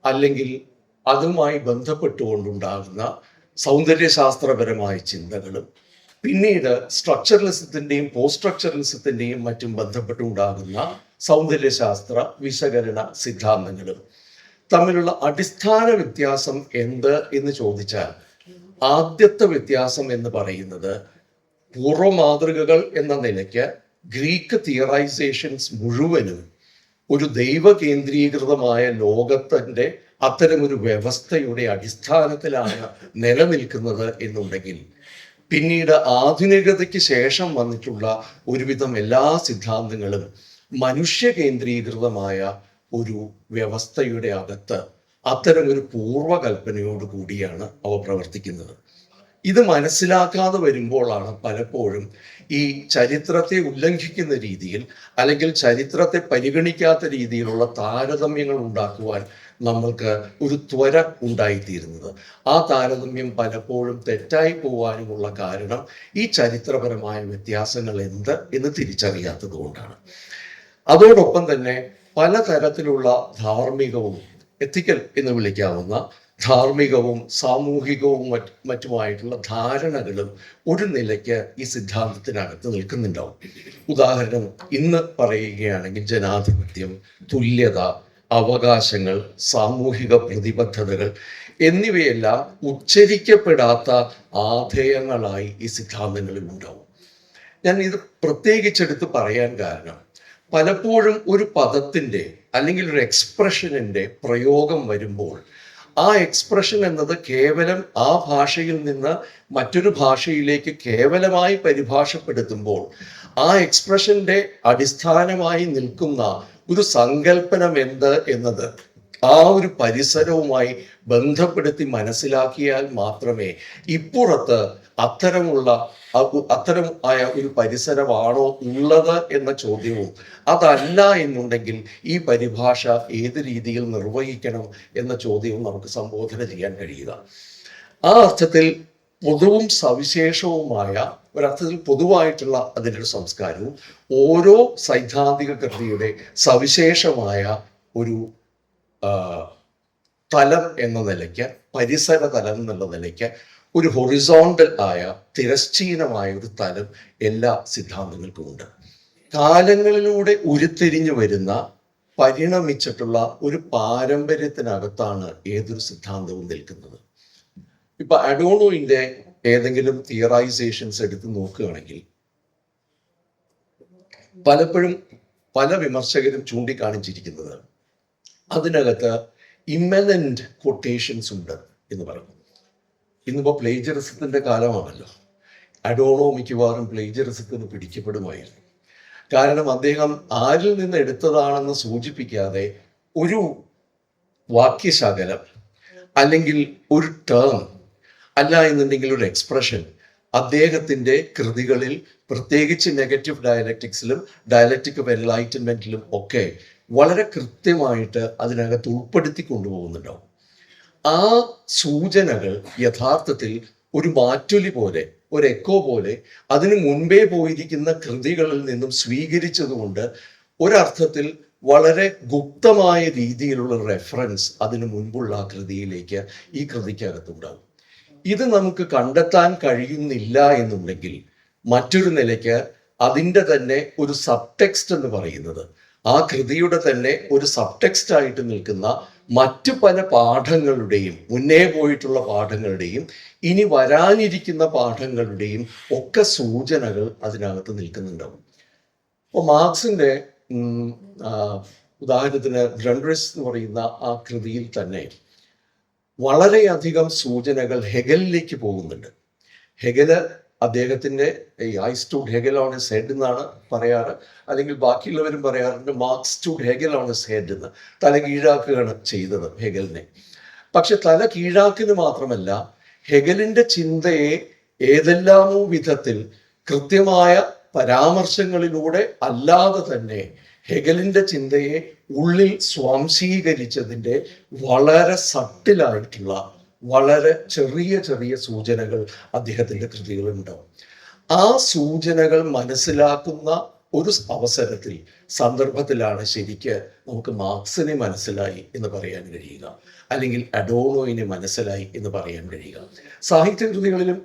അല്ലെങ്കിൽ അതുമായി ബന്ധപ്പെട്ടുകൊണ്ടുണ്ടാകുന്ന സൗന്ദര്യശാസ്ത്രപരമായ ചിന്തകളും പിന്നീട് സ്ട്രക്ചറലിസത്തിന്റെയും പോസ്റ്റ് സ്ട്രക്ചറലിസത്തിന്റെയും മറ്റും ബന്ധപ്പെട്ടുണ്ടാകുന്ന സൗന്ദര്യശാസ്ത്ര വിശകലന സിദ്ധാന്തങ്ങളും തമ്മിലുള്ള അടിസ്ഥാന വ്യത്യാസം എന്ത് എന്ന് ചോദിച്ചാൽ ആദ്യത്തെ വ്യത്യാസം എന്ന് പറയുന്നത് പൂർവ്വ മാതൃകകൾ എന്ന നിലയ്ക്ക് ഗ്രീക്ക് തിയറൈസേഷൻസ് മുഴുവനും ഒരു ദൈവ കേന്ദ്രീകൃതമായ ലോകത്തിന്റെ അത്തരമൊരു വ്യവസ്ഥയുടെ അടിസ്ഥാനത്തിലാണ് നിലനിൽക്കുന്നത് എന്നുണ്ടെങ്കിൽ പിന്നീട് ആധുനികതയ്ക്ക് ശേഷം വന്നിട്ടുള്ള ഒരുവിധം എല്ലാ സിദ്ധാന്തങ്ങളും മനുഷ്യ കേന്ദ്രീകൃതമായ ഒരു വ്യവസ്ഥയുടെ അകത്ത് അത്തരമൊരു പൂർവ്വകൽപ്പനയോട് കൂടിയാണ് അവ പ്രവർത്തിക്കുന്നത്. ഇത് മനസ്സിലാക്കാതെ വരുമ്പോഴാണ് പലപ്പോഴും ഈ ചരിത്രത്തെ ഉല്ലംഘിക്കുന്ന രീതിയിൽ അല്ലെങ്കിൽ ചരിത്രത്തെ പരിഗണിക്കാത്ത രീതിയിലുള്ള താരതമ്യങ്ങൾ ഉണ്ടാക്കുവാൻ നമ്മൾക്ക് ഒരു ത്വര ഉണ്ടായിത്തീരുന്നത്. ആ താരതമ്യം പലപ്പോഴും തെറ്റായി പോകാനുമുള്ള കാരണം ഈ ചരിത്രപരമായ വ്യത്യാസങ്ങൾ എന്ത് എന്ന് തിരിച്ചറിയാത്തത് കൊണ്ടാണ്. അതോടൊപ്പം തന്നെ പലതരത്തിലുള്ള ധാർമ്മികവും എത്തിക്കൽ എന്ന് വിളിക്കാവുന്ന ധാർമ്മികവും സാമൂഹികവും മറ്റുമായിട്ടുള്ള ധാരണകളും ഒരു നിലയ്ക്ക് ഈ സിദ്ധാന്തത്തിനകത്ത് നിൽക്കുന്നുണ്ടാവും. ഉദാഹരണം ഇന്ന് പറയുകയാണെങ്കിൽ ജനാധിപത്യം, തുല്യത, അവകാശങ്ങൾ, സാമൂഹിക പ്രതിബദ്ധതകൾ എന്നിവയെല്ലാം ഉച്ചരിക്കപ്പെടാത്ത ആധേയങ്ങളായി ഈ സിദ്ധാന്തങ്ങളിൽ ഉണ്ടാവും. ഞാൻ ഇത് പ്രത്യേകിച്ചെടുത്ത് പറയാൻ കാരണം പലപ്പോഴും ഒരു പദത്തിൻ്റെ അല്ലെങ്കിൽ ഒരു എക്സ്പ്രഷനിൻ്റെ പ്രയോഗം വരുമ്പോൾ ആ എക്സ്പ്രഷൻ എന്നത് കേവലം ആ ഭാഷയിൽ നിന്ന് മറ്റൊരു ഭാഷയിലേക്ക് കേവലമായി പരിഭാഷപ്പെടുത്തുമ്പോൾ ആ എക്സ്പ്രഷന്റെ അടിസ്ഥാനമായി നിൽക്കുന്ന ഒരു സങ്കല്പനം എന്ത് എന്നത് ആ ഒരു പരിസരവുമായി ബന്ധപ്പെടുത്തി മനസ്സിലാക്കിയാൽ മാത്രമേ ഇപ്പുറത്ത് അത്തരം ആയ ഒരു പരിസരമാണോ ഉള്ളത് എന്ന ചോദ്യവും അതല്ല എന്നുണ്ടെങ്കിൽ ഈ പരിഭാഷ ഏത് രീതിയിൽ നിർവഹിക്കണം എന്ന ചോദ്യവും നമുക്ക് സംബോധന ചെയ്യാൻ കഴിയുക. ആ അർത്ഥത്തിൽ പൊതുവും സവിശേഷവുമായ ഒരർത്ഥത്തിൽ പൊതുവായിട്ടുള്ള അതിൻ്റെ ഒരു സംസ്കാരവും ഓരോ സൈദ്ധാന്തിക കൃതിയുടെ സവിശേഷമായ ഒരു തലം എന്ന നിലയ്ക്ക്, പരിസര തലം എന്നുള്ള നിലയ്ക്ക് ഒരു ഹൊറിസോണ്ടൽ ആയ തിരശ്ചീനമായ ഒരു തലം എല്ലാ സിദ്ധാന്തങ്ങൾക്കുമുണ്ട്. കാലങ്ങളിലൂടെ ഉരുത്തിരിഞ്ഞു വരുന്ന പരിണമിച്ചിട്ടുള്ള ഒരു പാരമ്പര്യത്തിനകത്താണ് ഏതൊരു സിദ്ധാന്തവും നിൽക്കുന്നത്. ഇപ്പൊ അഡോണോയിന്റെ ഏതെങ്കിലും തിയറൈസേഷൻസ് എടുത്ത് നോക്കുകയാണെങ്കിൽ പലപ്പോഴും പല വിമർശകരും ചൂണ്ടിക്കാണിച്ചിരിക്കുന്നത് അതിനകത്ത് ഇമ്മനന്റ് കൊട്ടേഷൻസ് ഉണ്ട് എന്ന് പറയുന്നു. ഇന്നിപ്പോൾ പ്ലേജറിസത്തിന്റെ കാലമാണല്ലോ. അഡോണോ മിക്കവാറും പ്ലേജറിസത്തിന് പിടിക്കപ്പെടുമായിരുന്നു. കാരണം അദ്ദേഹം ആരിൽ നിന്ന് എടുത്തതാണെന്ന് സൂചിപ്പിക്കാതെ ഒരു വാക്യശകലം അല്ലെങ്കിൽ ഒരു ടേം അല്ല എന്നുണ്ടെങ്കിൽ ഒരു എക്സ്പ്രഷൻ അദ്ദേഹത്തിൻ്റെ കൃതികളിൽ, പ്രത്യേകിച്ച് നെഗറ്റീവ് ഡയലക്റ്റിക്സിലും ഡയലക്റ്റിക് ഓഫ് എൻലൈറ്റൻമെന്റിലും ഒക്കെ വളരെ കൃത്യമായിട്ട് അതിനകത്ത് ഉൾപ്പെടുത്തി കൊണ്ടുപോകുന്നുണ്ടാവും. ആ സൂചനകൾ യഥാർത്ഥത്തിൽ ഒരു മാറ്റൊലി പോലെ, ഒരു എക്കോ പോലെ അതിനു മുൻപേ പോയിരിക്കുന്ന കൃതികളിൽ നിന്നും സ്വീകരിച്ചതുകൊണ്ട് ഒരർത്ഥത്തിൽ വളരെ ഗുപ്തമായ രീതിയിലുള്ള റെഫറൻസ് അതിനു മുൻപുള്ള ആ കൃതിയിലേക്ക് ഈ കൃതിക്കകത്തുണ്ടാവും. ഇത് നമുക്ക് കണ്ടെത്താൻ കഴിയുന്നില്ല എന്നുണ്ടെങ്കിൽ മറ്റൊരു നിലയ്ക്ക് അതിൻ്റെ തന്നെ ഒരു സബ് ടെക്സ്റ്റ് എന്ന് പറയുന്നത് ആ കൃതിയുടെ തന്നെ ഒരു സബ് ടെക്സ്റ്റ് ആയിട്ട് നിൽക്കുന്ന മറ്റു പല പാഠങ്ങളുടെയും, മുന്നേ പോയിട്ടുള്ള പാഠങ്ങളുടെയും ഇനി വരാനിരിക്കുന്ന പാഠങ്ങളുടെയും ഒക്കെ സൂചനകൾ അതിനകത്ത് നിൽക്കുന്നുണ്ടാവും. അപ്പോൾ മാർക്സിന്റെ ഉദാഹരണത്തിന് ഗ്രൺറിസ് എന്ന് പറയുന്ന ആ കൃതിയിൽ തന്നെ വളരെയധികം സൂചനകൾ ഹെഗലിലേക്ക് പോകുന്നുണ്ട്. ഹെഗല് അദ്ദേഹത്തിൻ്റെ ഈ I stood Hegel on his head എന്നാണ് പറയാറ്, അല്ലെങ്കിൽ ബാക്കിയുള്ളവരും പറയാറുണ്ട് marks stood Hegel on his head എന്ന്. തല കീഴാക്കുകയാണ് ചെയ്തത് ഹെഗലിനെ. പക്ഷെ തല കീഴാക്കിന് മാത്രമല്ല, ഹെഗലിൻ്റെ ചിന്തയെ ഏതെല്ലാമോ വിധത്തിൽ കൃത്യമായ പരാമർശങ്ങളിലൂടെ അല്ലാതെ തന്നെ ഹെഗലിൻ്റെ ചിന്തയെ ഉള്ളിൽ സ്വാംശീകരിച്ചതിൻ്റെ വളരെ സട്ടിലായിട്ടുള്ള വളരെ ചെറിയ ചെറിയ സൂചനകൾ അദ്ദേഹത്തിൻ്റെ കൃതികളുണ്ടാവും. ആ സൂചനകൾ മനസ്സിലാക്കുന്ന ഒരു അവസരത്തിൽ, സന്ദർഭത്തിലാണ് ശരിക്ക് നമുക്ക് മാർക്സിനെ മനസ്സിലായി എന്ന് പറയാൻ കഴിയുക, അല്ലെങ്കിൽ അഡോണോയിനെ മനസ്സിലായി എന്ന് പറയാൻ കഴിയുക. സാഹിത്യകൃതികളിലും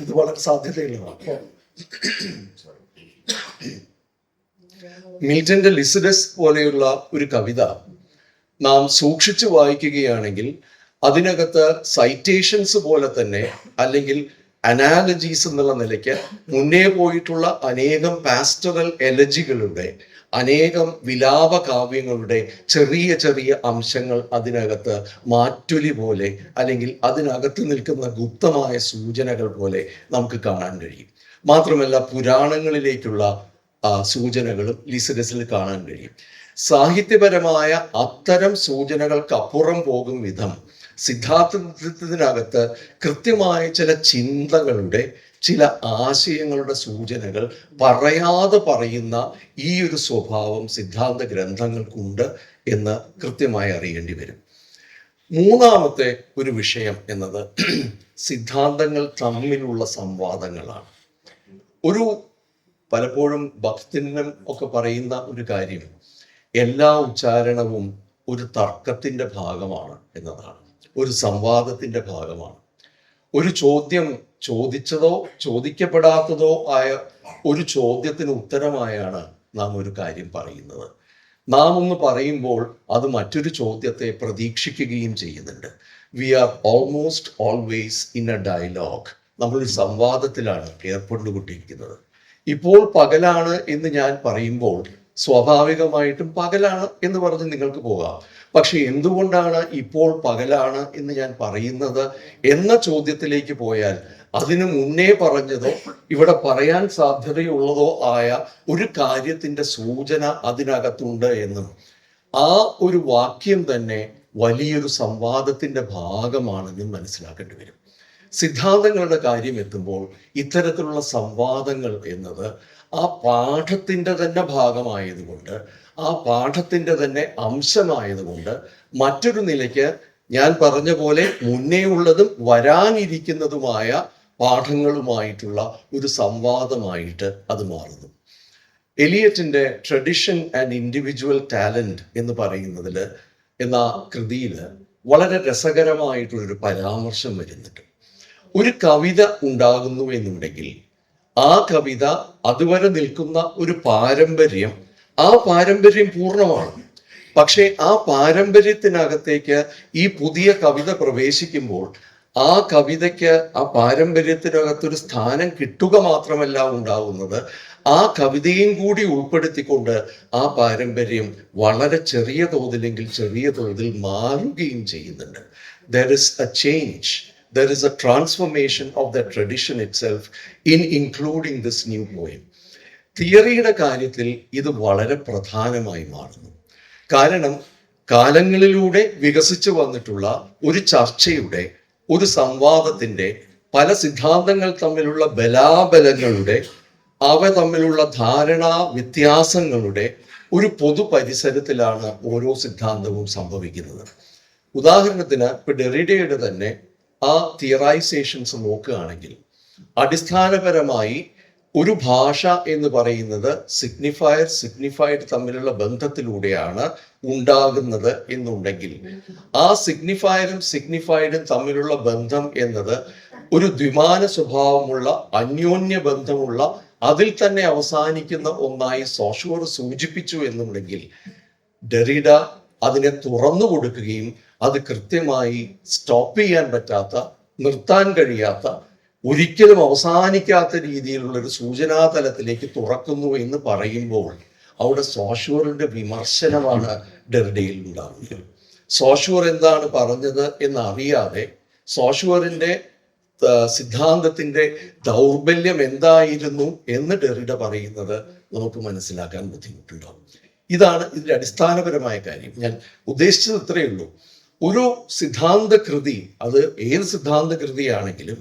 ഇത് വളരെ സാധ്യതയുള്ളതാണ്. മിൽട്ടന്റെ ലിസിഡസ് പോലെയുള്ള ഒരു കവിത നാം സൂക്ഷിച്ചു വായിക്കുകയാണെങ്കിൽ അതിനകത്ത് സൈറ്റേഷൻസ് പോലെ തന്നെ, അല്ലെങ്കിൽ അനാലജീസ് എന്നുള്ള നിലയ്ക്ക് മുന്നേ പോയിട്ടുള്ള അനേകം പാസ്റ്ററൽ എലജികളുടെ, അനേകം വിലാപ കാവ്യങ്ങളുടെ ചെറിയ ചെറിയ അംശങ്ങൾ അതിനകത്ത് മാറ്റൊലി പോലെ, അല്ലെങ്കിൽ അതിനകത്ത് നിൽക്കുന്ന ഗുപ്തമായ സൂചനകൾ പോലെ നമുക്ക് കാണാൻ കഴിയും. മാത്രമല്ല പുരാണങ്ങളിലേക്കുള്ള സൂചനകളും ലിസിഡസിൽ കാണാൻ കഴിയും. സാഹിത്യപരമായ അത്തരം സൂചനകൾക്കപ്പുറം പോകും വിധം സിദ്ധാന്തത്തിനകത്ത് കൃത്യമായ ചില ചിന്തകളുടെ, ചില ആശയങ്ങളുടെ സൂചനകൾ പറയാതെ പറയുന്ന ഈ ഒരു സ്വഭാവം സിദ്ധാന്ത ഗ്രന്ഥങ്ങൾക്കുണ്ട് എന്ന് കൃത്യമായി അറിയേണ്ടി വരും. മൂന്നാമത്തെ ഒരു വിഷയം എന്നത് സിദ്ധാന്തങ്ങൾ തമ്മിലുള്ള സംവാദങ്ങളാണ്. ഒരു പലപ്പോഴും ഭക്തിനും ഒക്കെ പറയുന്ന ഒരു കാര്യം, എല്ലാ ഉച്ചാരണവും ഒരു തർക്കത്തിൻ്റെ ഭാഗമാണ് എന്നതാണ്, ഒരു സംവാദത്തിൻ്റെ ഭാഗമാണ്. ഒരു ചോദ്യം ചോദിച്ചതോ ചോദിക്കപ്പെടാത്തതോ ആയ ഒരു ചോദ്യത്തിന് ഉത്തരമായാണ് നാം ഒരു കാര്യം പറയുന്നത്. നാം ഒന്ന് പറയുമ്പോൾ അത് മറ്റൊരു ചോദ്യത്തെ പ്രതീക്ഷിക്കുകയും ചെയ്യുന്നുണ്ട്. We are almost always in a dialogue. നമ്മളൊരു സംവാദത്തിലാണ് ഏർപ്പെട്ടുകൊണ്ടിരിക്കുന്നത്. ഇപ്പോൾ പകലാണ് എന്ന് ഞാൻ പറയുമ്പോൾ സ്വാഭാവികമായിട്ടും പകലാണ് എന്ന് പറഞ്ഞ് നിങ്ങൾക്ക് പോകാം. പക്ഷെ എന്തുകൊണ്ടാണ് ഇപ്പോൾ പകലാണ് എന്ന് ഞാൻ പറയുന്നത് എന്ന ചോദ്യത്തിലേക്ക് പോയാൽ അതിനു മുന്നേ പറഞ്ഞതോ ഇവിടെ പറയാൻ സാധ്യതയുള്ളതോ ആയ ഒരു കാര്യത്തിൻ്റെ സൂചന അതിനകത്തുണ്ട് എന്നും, ആ ഒരു വാക്യം തന്നെ വലിയൊരു സംവാദത്തിൻ്റെ ഭാഗമാണെന്നും മനസ്സിലാക്കേണ്ടി വരും. സിദ്ധാന്തങ്ങളുടെ കാര്യം എത്തുമ്പോൾ ഇത്തരത്തിലുള്ള സംവാദങ്ങൾ എന്നത് ആ പാഠത്തിൻ്റെ തന്നെ ഭാഗമായതുകൊണ്ട്, ആ പാഠത്തിൻ്റെ തന്നെ അംശമായതുകൊണ്ട്, മറ്റൊരു നിലയ്ക്ക് ഞാൻ പറഞ്ഞ പോലെ മുന്നേ ഉള്ളതും വരാനിരിക്കുന്നതുമായ പാഠങ്ങളുമായിട്ടുള്ള ഒരു സംവാദമായിട്ട് അത് മാറുന്നു. എലിയറ്റിൻ്റെ ട്രഡിഷൻ ആൻഡ് ഇൻഡിവിജ്വൽ ടാലന്റ് എന്ന് പറയുന്നതിൽ എന്ന കൃതിയിൽ വളരെ രസകരമായിട്ടുള്ളൊരു പരാമർശം വരുന്നുണ്ട്. ഒരു കവിത ഉണ്ടാകുന്നു എന്നുണ്ടെങ്കിൽ ആ കവിത അതുവരെ നിൽക്കുന്ന ഒരു പാരമ്പര്യം, ആ പാരമ്പര്യം പൂർണ്ണമാണ്. പക്ഷേ ആ പാരമ്പര്യത്തിനകത്തേക്ക് ഈ പുതിയ കവിത പ്രവേശിക്കുമ്പോൾ ആ കവിതയ്ക്ക് ആ പാരമ്പര്യത്തിനകത്തൊരു സ്ഥാനം കിട്ടുക മാത്രമല്ല ഉണ്ടാവുന്നത്, ആ കവിതയും കൂടി ഉൾപ്പെടുത്തിക്കൊണ്ട് ആ പാരമ്പര്യം വളരെ ചെറിയ തോതിലെങ്കിൽ ചെറിയ തോതിൽ മാറുകയും ചെയ്യുന്നുണ്ട്. There is a change. There is a transformation of the tradition itself in including this new poem. തിയറിയുടെ കാര്യത്തിൽ ഇത് വളരെ പ്രധാനമായി മാറുന്നു. കാരണം കാലങ്ങളിലൂടെ വികസിച്ചു വന്നിട്ടുള്ള ഒരു ചർച്ചയുടെ, ഒരു സംവാദത്തിൻ്റെ, പല സിദ്ധാന്തങ്ങൾ തമ്മിലുള്ള ബലാബലങ്ങളുടെ, അവ തമ്മിലുള്ള ധാരണാ വ്യത്യാസങ്ങളുടെ ഒരു പൊതു പരിസരത്തിലാണ് ഓരോ സിദ്ധാന്തവും സംഭവിക്കുന്നത്. ഉദാഹരണത്തിന് ഇപ്പൊ ഡെറിഡയുടെ തന്നെ ആ തിയറൈസേഷൻസ് നോക്കുകയാണെങ്കിൽ അടിസ്ഥാനപരമായി ഒരു ഭാഷ എന്ന് പറയുന്നത് സിഗ്നിഫൈഡ് തമ്മിലുള്ള ബന്ധത്തിലൂടെയാണ് ഉണ്ടാകുന്നത് എന്നുണ്ടെങ്കിൽ, ആ സിഗ്നിഫൈഡും തമ്മിലുള്ള ബന്ധം എന്നത് ഒരു ദ്വിമാന സ്വഭാവമുള്ള, അന്യോന്യ ബന്ധമുള്ള, അതിൽ തന്നെ അവസാനിക്കുന്ന ഒന്നായി സോഷുവർ സൂചിപ്പിച്ചു എന്നുണ്ടെങ്കിൽ, ഡെറിഡ അതിനെ തുറന്നു കൊടുക്കുകയും അത് കൃത്യമായി സ്റ്റോപ്പ് ചെയ്യാൻ പറ്റാത്ത, നിർത്താൻ കഴിയാത്ത, ഒരിക്കലും അവസാനിക്കാത്ത രീതിയിലുള്ള ഒരു സൂചനാതലത്തിലേക്ക് തുറക്കുന്നു എന്ന് പറയുമ്പോൾ അവിടെ സോഷുവറിന്റെ വിമർശനമാണ് ഡെറിഡയിൽ ഉണ്ടാകുന്നത്. സോഷുവർ എന്താണ് പറഞ്ഞത് എന്നറിയാതെ സോഷുവറിന്റെ സിദ്ധാന്തത്തിന്റെ ദൗർബല്യം എന്തായിരുന്നു എന്ന് ഡെറിഡ പറയുന്നത് നമുക്ക് മനസ്സിലാക്കാൻ ബുദ്ധിമുട്ടുണ്ടാവും. ഇതാണ് ഇതിന്റെ അടിസ്ഥാനപരമായ കാര്യം. ഞാൻ ഉദ്ദേശിച്ചത് ഇത്രയേ ഉള്ളൂ. ഒരു സിദ്ധാന്ത കൃതി, അത് ഏത് സിദ്ധാന്ത കൃതിയാണെങ്കിലും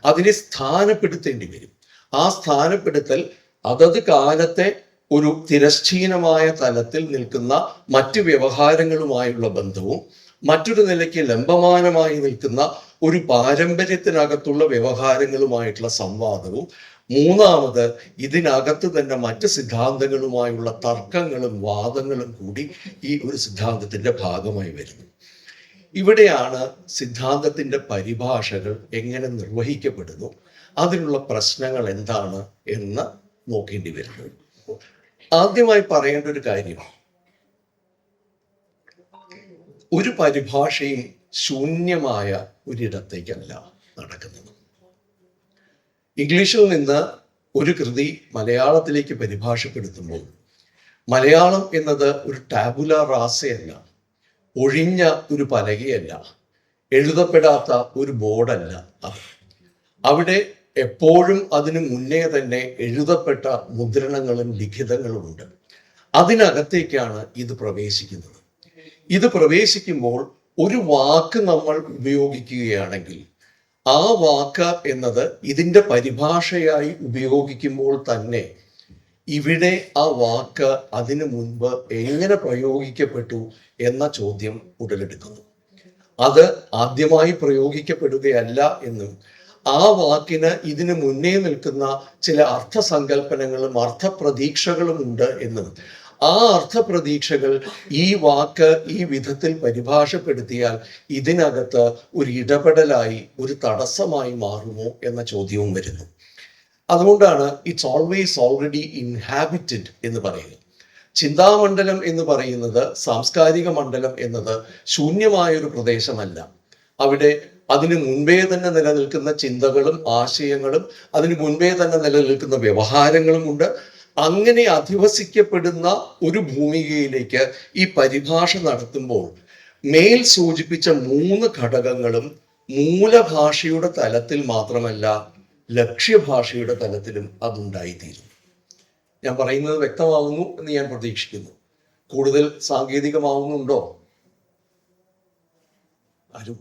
അതിനെ സ്ഥാനപ്പെടുത്തേണ്ടി വരും. ആ സ്ഥാനപ്പെടുത്തൽ അതത് കാലത്തെ ഒരു തിരശ്ചീനമായ തലത്തിൽ നിൽക്കുന്ന മറ്റു വ്യവഹാരങ്ങളുമായുള്ള ബന്ധവും മറ്റൊരു നിലയ്ക്ക് ലംബമാനമായി നിൽക്കുന്ന ഒരു പാരമ്പര്യത്തിനകത്തുള്ള വ്യവഹാരങ്ങളുമായിട്ടുള്ള സംവാദവും, മൂന്നാമത് ഇതിനകത്ത് തന്നെ മറ്റ് സിദ്ധാന്തങ്ങളുമായുള്ള തർക്കങ്ങളും വാദങ്ങളും കൂടി ഈ ഒരു സിദ്ധാന്തത്തിന്റെ ഭാഗമായി വരുന്നു. ഇവിടെയാണ് സിദ്ധാന്തത്തിന്റെ പരിഭാഷകൾ എങ്ങനെ നിർവഹിക്കപ്പെടുന്നു, അതിനുള്ള പ്രശ്നങ്ങൾ എന്താണ് എന്ന് നോക്കേണ്ടി വരുന്നത്. ആദ്യമായി പറയേണ്ട ഒരു കാര്യം, ഒരു പരിഭാഷയും ശൂന്യമായ ഒരിടത്തേക്കല്ല നടക്കുന്നത്. ഇംഗ്ലീഷിൽ നിന്ന് ഒരു കൃതി മലയാളത്തിലേക്ക് പരിഭാഷപ്പെടുത്തുമ്പോൾ മലയാളം എന്നത് ഒരു ടാബുല റാസയല്ല, ഒഴിഞ്ഞ ഒരു പലകയല്ല, എഴുതപ്പെടാത്ത ഒരു ബോർഡല്ല. അവിടെ എപ്പോഴും അതിനു മുന്നേ തന്നെ എഴുതപ്പെട്ട മുദ്രണങ്ങളും ലിഖിതങ്ങളും ഉണ്ട്. അതിനകത്തേക്കാണ് ഇത് പ്രവേശിക്കുന്നത്. ഇത് പ്രവേശിക്കുമ്പോൾ ഒരു വാക്ക് നമ്മൾ ഉപയോഗിക്കുകയാണെങ്കിൽ ആ വാക്ക് എന്നത് ഇതിൻ്റെ പരിഭാഷയായി ഉപയോഗിക്കുമ്പോൾ തന്നെ ഇവിടെ ആ വാക്ക് അതിനു മുൻപ് എങ്ങനെ പ്രയോഗിക്കപ്പെട്ടു എന്ന ചോദ്യം ഉടലെടുക്കുന്നു. അത് ആദ്യമായി പ്രയോഗിക്കപ്പെടുകയല്ല എന്നും ആ വാക്കിന് ഇതിനു മുന്നേ നിൽക്കുന്ന ചില അർത്ഥസങ്കല്പനങ്ങളും അർത്ഥപ്രതീക്ഷകളും ഉണ്ട് എന്നും ആ അർത്ഥപ്രതീക്ഷകൾ ഈ വാക്ക് ഈ വിധത്തിൽ പരിഭാഷപ്പെടുത്തിയാൽ ഇതിനകത്ത് ഒരു ഇടപെടലായി, ഒരു തടസ്സമായി മാറുമോ എന്ന ചോദ്യവും വരുന്നു. അതുകൊണ്ടാണ് ഇറ്റ്സ് ഓൾവേസ് ഓൾറെഡി ഇൻഹാബിറ്റഡ് എന്ന് പറയുന്നത്. ചിന്താമണ്ഡലം എന്ന് പറയുന്നത്, സാംസ്കാരിക മണ്ഡലം എന്നത് ശൂന്യമായൊരു പ്രദേശമല്ല. അവിടെ അതിനു മുൻപേ തന്നെ നിലനിൽക്കുന്ന ചിന്തകളും ആശയങ്ങളും അതിനു മുൻപേ തന്നെ നിലനിൽക്കുന്ന വ്യവഹാരങ്ങളുമുണ്ട്. അങ്ങനെ അധിവസിക്കപ്പെടുന്ന ഒരു ഭൂമികയിലേക്ക് ഈ പരിഭാഷ നടത്തുമ്പോൾ മേൽ സൂചിപ്പിച്ച 3 ഘടകങ്ങളും മൂലഭാഷയുടെ തലത്തിൽ മാത്രമല്ല ലക്ഷ്യഭാഷയുടെ തലത്തിലും അതുണ്ടായിത്തീരും. ഞാൻ പറയുന്നത് വ്യക്തമാവുന്നു എന്ന് ഞാൻ പ്രതീക്ഷിക്കുന്നു. കൂടുതൽ സാങ്കേതികമാവുന്നുണ്ടോ? ആരും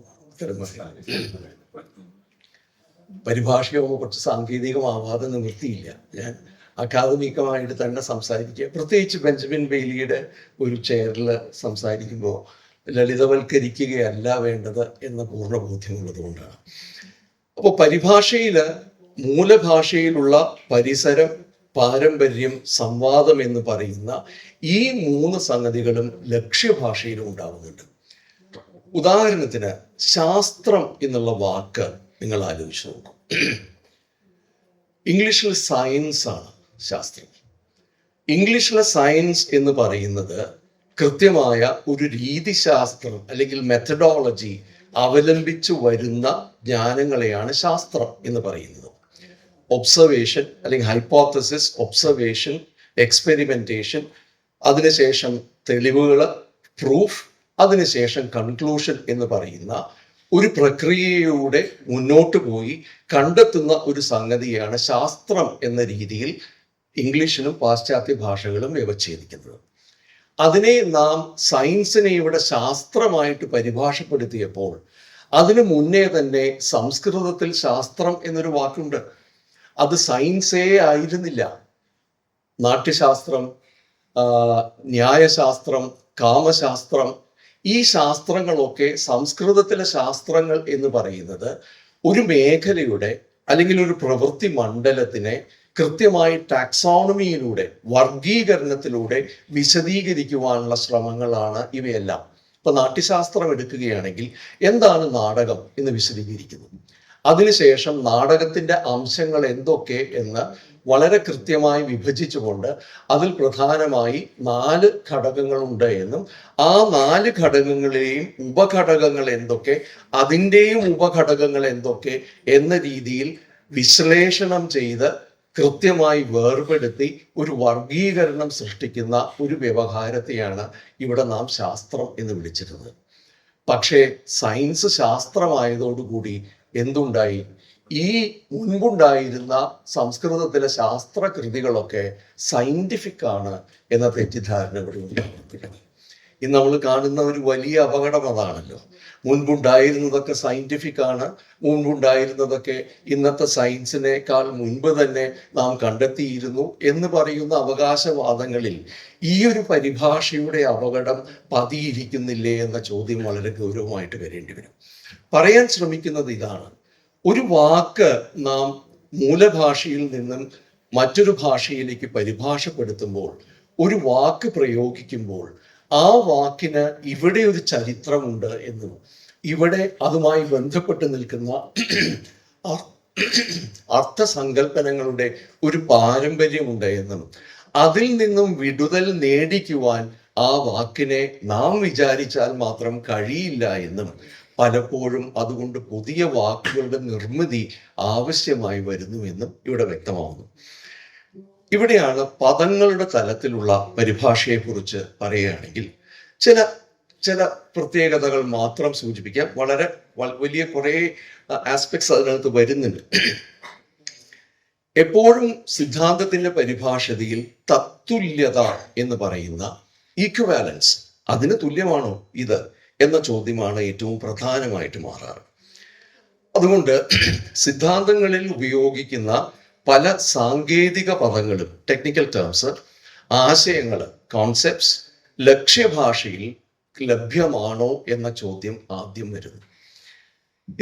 പരിഭാഷയാവുമ്പോൾ കുറച്ച് സാങ്കേതികമാവാതെ നിവൃത്തിയില്ല. ഞാൻ അക്കാദമികമായിട്ട് തന്നെ സംസാരിക്കുക, പ്രത്യേകിച്ച് ബെഞ്ചമിൻ ബെയ്ലിയുടെ ഒരു ചെയറിൽ സംസാരിക്കുമ്പോൾ ലളിതവൽക്കരിക്കുകയല്ല വേണ്ടത് എന്ന പൂർണ്ണ ബോധ്യമുള്ളത് കൊണ്ടാണ്. അപ്പോൾ പരിഭാഷയിൽ മൂലഭാഷയിലുള്ള പരിസരം, പാരമ്പര്യം, സംവാദം എന്ന് പറയുന്ന ഈ 3 സംഗതികളും ലക്ഷ്യഭാഷയിലും ഉണ്ടാവുന്നുണ്ട്. ഉദാഹരണത്തിന് ശാസ്ത്രം എന്നുള്ള വാക്ക് നിങ്ങൾ ആലോചിച്ച് നോക്കും. ഇംഗ്ലീഷിൽ സയൻസ് ആണ് ശാസ്ത്രം. ഇംഗ്ലീഷിലെ സയൻസ് എന്ന് പറയുന്നത് കൃത്യമായ ഒരു രീതിശാസ്ത്രം അല്ലെങ്കിൽ മെത്തഡോളജി അവലംബിച്ചു വരുന്ന ജ്ഞാനങ്ങളെയാണ് ശാസ്ത്രം എന്ന് പറയുന്നത്. ഒബ്സർവേഷൻ അല്ലെങ്കിൽ ഹൈപ്പോത്തസിസ്, ഒബ്സർവേഷൻ, എക്സ്പെരിമെന്റേഷൻ, അതിനുശേഷം തെളിവുകൾ, പ്രൂഫ്, അതിനുശേഷം കൺക്ലൂഷൻ എന്ന് പറയുന്ന ഒരു പ്രക്രിയയിലൂടെ മുന്നോട്ട് പോയി കണ്ടെത്തുന്ന ഒരു സംഗതിയാണ് ശാസ്ത്രം എന്ന രീതിയിൽ ഇംഗ്ലീഷിലും പാശ്ചാത്യ ഭാഷകളും വ്യവച്ഛേദിക്കുന്നത്. അതിനെ നാം സയൻസിനെ ഇവിടെ ശാസ്ത്രമായിട്ട് പരിഭാഷപ്പെടുത്തിയപ്പോൾ അതിനു മുന്നേ തന്നെ സംസ്കൃതത്തിൽ ശാസ്ത്രം എന്നൊരു വാക്കുണ്ട്. അത് സയൻസേ ആയിരുന്നില്ല. നാട്യശാസ്ത്രം, ന്യായശാസ്ത്രം, കാമശാസ്ത്രം, ഈ ശാസ്ത്രങ്ങളൊക്കെ സംസ്കൃതത്തിലെ ശാസ്ത്രങ്ങൾ എന്ന് പറയുന്നത് ഒരു മേഖലയുടെ അല്ലെങ്കിൽ ഒരു പ്രവൃത്തി മണ്ഡലത്തിനെ കൃത്യമായി ടാക്സോണമിയിലൂടെ, വർഗീകരണത്തിലൂടെ വിശദീകരിക്കുവാനുള്ള ശ്രമങ്ങളാണ് ഇവയെല്ലാം. ഇപ്പൊ നാട്യശാസ്ത്രം എടുക്കുകയാണെങ്കിൽ എന്താണ് നാടകം എന്ന് വിശദീകരിക്കുന്നു. അതിനുശേഷം നാടകത്തിന്റെ അംശങ്ങൾ എന്തൊക്കെ എന്ന് വളരെ കൃത്യമായി വിഭജിച്ചുകൊണ്ട് അതിൽ പ്രധാനമായി 4 ഘടകങ്ങളുണ്ട് എന്നും ആ 4 ഘടകങ്ങളെയും ഉപഘടകങ്ങൾ എന്തൊക്കെ, അതിൻ്റെയും ഉപഘടകങ്ങൾ എന്തൊക്കെ എന്ന രീതിയിൽ വിശ്ലേഷണം ചെയ്ത് കൃത്യമായി വേർപെടുത്തി ഒരു വർഗീകരണം സൃഷ്ടിക്കുന്ന ഒരു വ്യവഹാരത്തെയാണ് ഇവിടെ നാം ശാസ്ത്രം എന്ന് വിളിച്ചിരുന്നത്. പക്ഷേ സയൻസ് ശാസ്ത്രമായതോടുകൂടി എന്തുണ്ടായി? ഈ മുൻപുണ്ടായിരുന്ന സംസ്കൃതത്തിലെ ശാസ്ത്രകൃതികളൊക്കെ സയന്റിഫിക് ആണ് എന്ന തെറ്റിദ്ധാരണ ഇവിടെ ഉണ്ടാകുന്നത്. ഇന്ന് നമ്മൾ കാണുന്ന ഒരു വലിയ അപകടം അതാണല്ലോ. മുൻപുണ്ടായിരുന്നതൊക്കെ സയന്റിഫിക് ആണ്, മുൻപുണ്ടായിരുന്നതൊക്കെ ഇന്നത്തെ സയൻസിനേക്കാൾ മുൻപ് തന്നെ നാം കണ്ടെത്തിയിരുന്നു എന്ന് പറയുന്ന അവകാശവാദങ്ങളിൽ ഈ ഒരു പരിഭാഷയുടെ അപകടം പതിയിരിക്കുന്നില്ലേ എന്ന ചോദ്യം വളരെ ഗൗരവമായിട്ട് വരേണ്ടി വരും. പറയാൻ ശ്രമിക്കുന്നത് ഇതാണ്: ഒരു വാക്ക് നാം മൂലഭാഷയിൽ നിന്നും മറ്റൊരു ഭാഷയിലേക്ക് പരിഭാഷപ്പെടുത്തുമ്പോൾ, ഒരു വാക്ക് പ്രയോഗിക്കുമ്പോൾ ആ വാക്കിന് ഇവിടെ ഒരു ചരിത്രമുണ്ട് എന്നും ഇവിടെ അതുമായി ബന്ധപ്പെട്ട് നിൽക്കുന്ന അർത്ഥസങ്കല്പനങ്ങളുടെ ഒരു പാരമ്പര്യമുണ്ട് എന്നും അതിൽ നിന്നും വിടുതൽ നേടിക്കുവാൻ ആ വാക്കിനെ നാം വിചാരിച്ചാൽ മാത്രം കഴിയില്ല എന്നും പലപ്പോഴും അതുകൊണ്ട് പുതിയ വാക്കുകളുടെ നിർമ്മിതി ആവശ്യമായി വരുന്നുവെന്നും ഇവിടെ വ്യക്തമാവുന്നു. ഇവിടെയാണ് പദങ്ങളുടെ തലത്തിലുള്ള പരിഭാഷയെക്കുറിച്ച് പറയുകയാണെങ്കിൽ ചില പ്രത്യേകതകൾ മാത്രം സൂചിപ്പിക്കാം. വളരെ വലിയ കുറേ ആസ്പെക്ട്സ് അതിനകത്ത് വരുന്നുണ്ട്. എപ്പോഴും സിദ്ധാന്തത്തിന്റെ പരിഭാഷയിൽ തത്തുല്യത എന്ന് പറയുന്ന ഈക്വാലൻസ്, അതിന് തുല്യമാണോ ഇത് എന്ന ചോദ്യമാണ് ഏറ്റവും പ്രധാനമായിട്ട് മാറാറ്. അതുകൊണ്ട് സിദ്ധാന്തങ്ങളിൽ ഉപയോഗിക്കുന്ന പല സാങ്കേതിക പദങ്ങളും, ടെക്നിക്കൽ ടേംസ്, ആശയങ്ങൾ, കോൺസെപ്റ്റ്സ് ലക്ഷ്യഭാഷയിൽ ലഭ്യമാണോ എന്ന ചോദ്യം ആദ്യം വരുന്നു.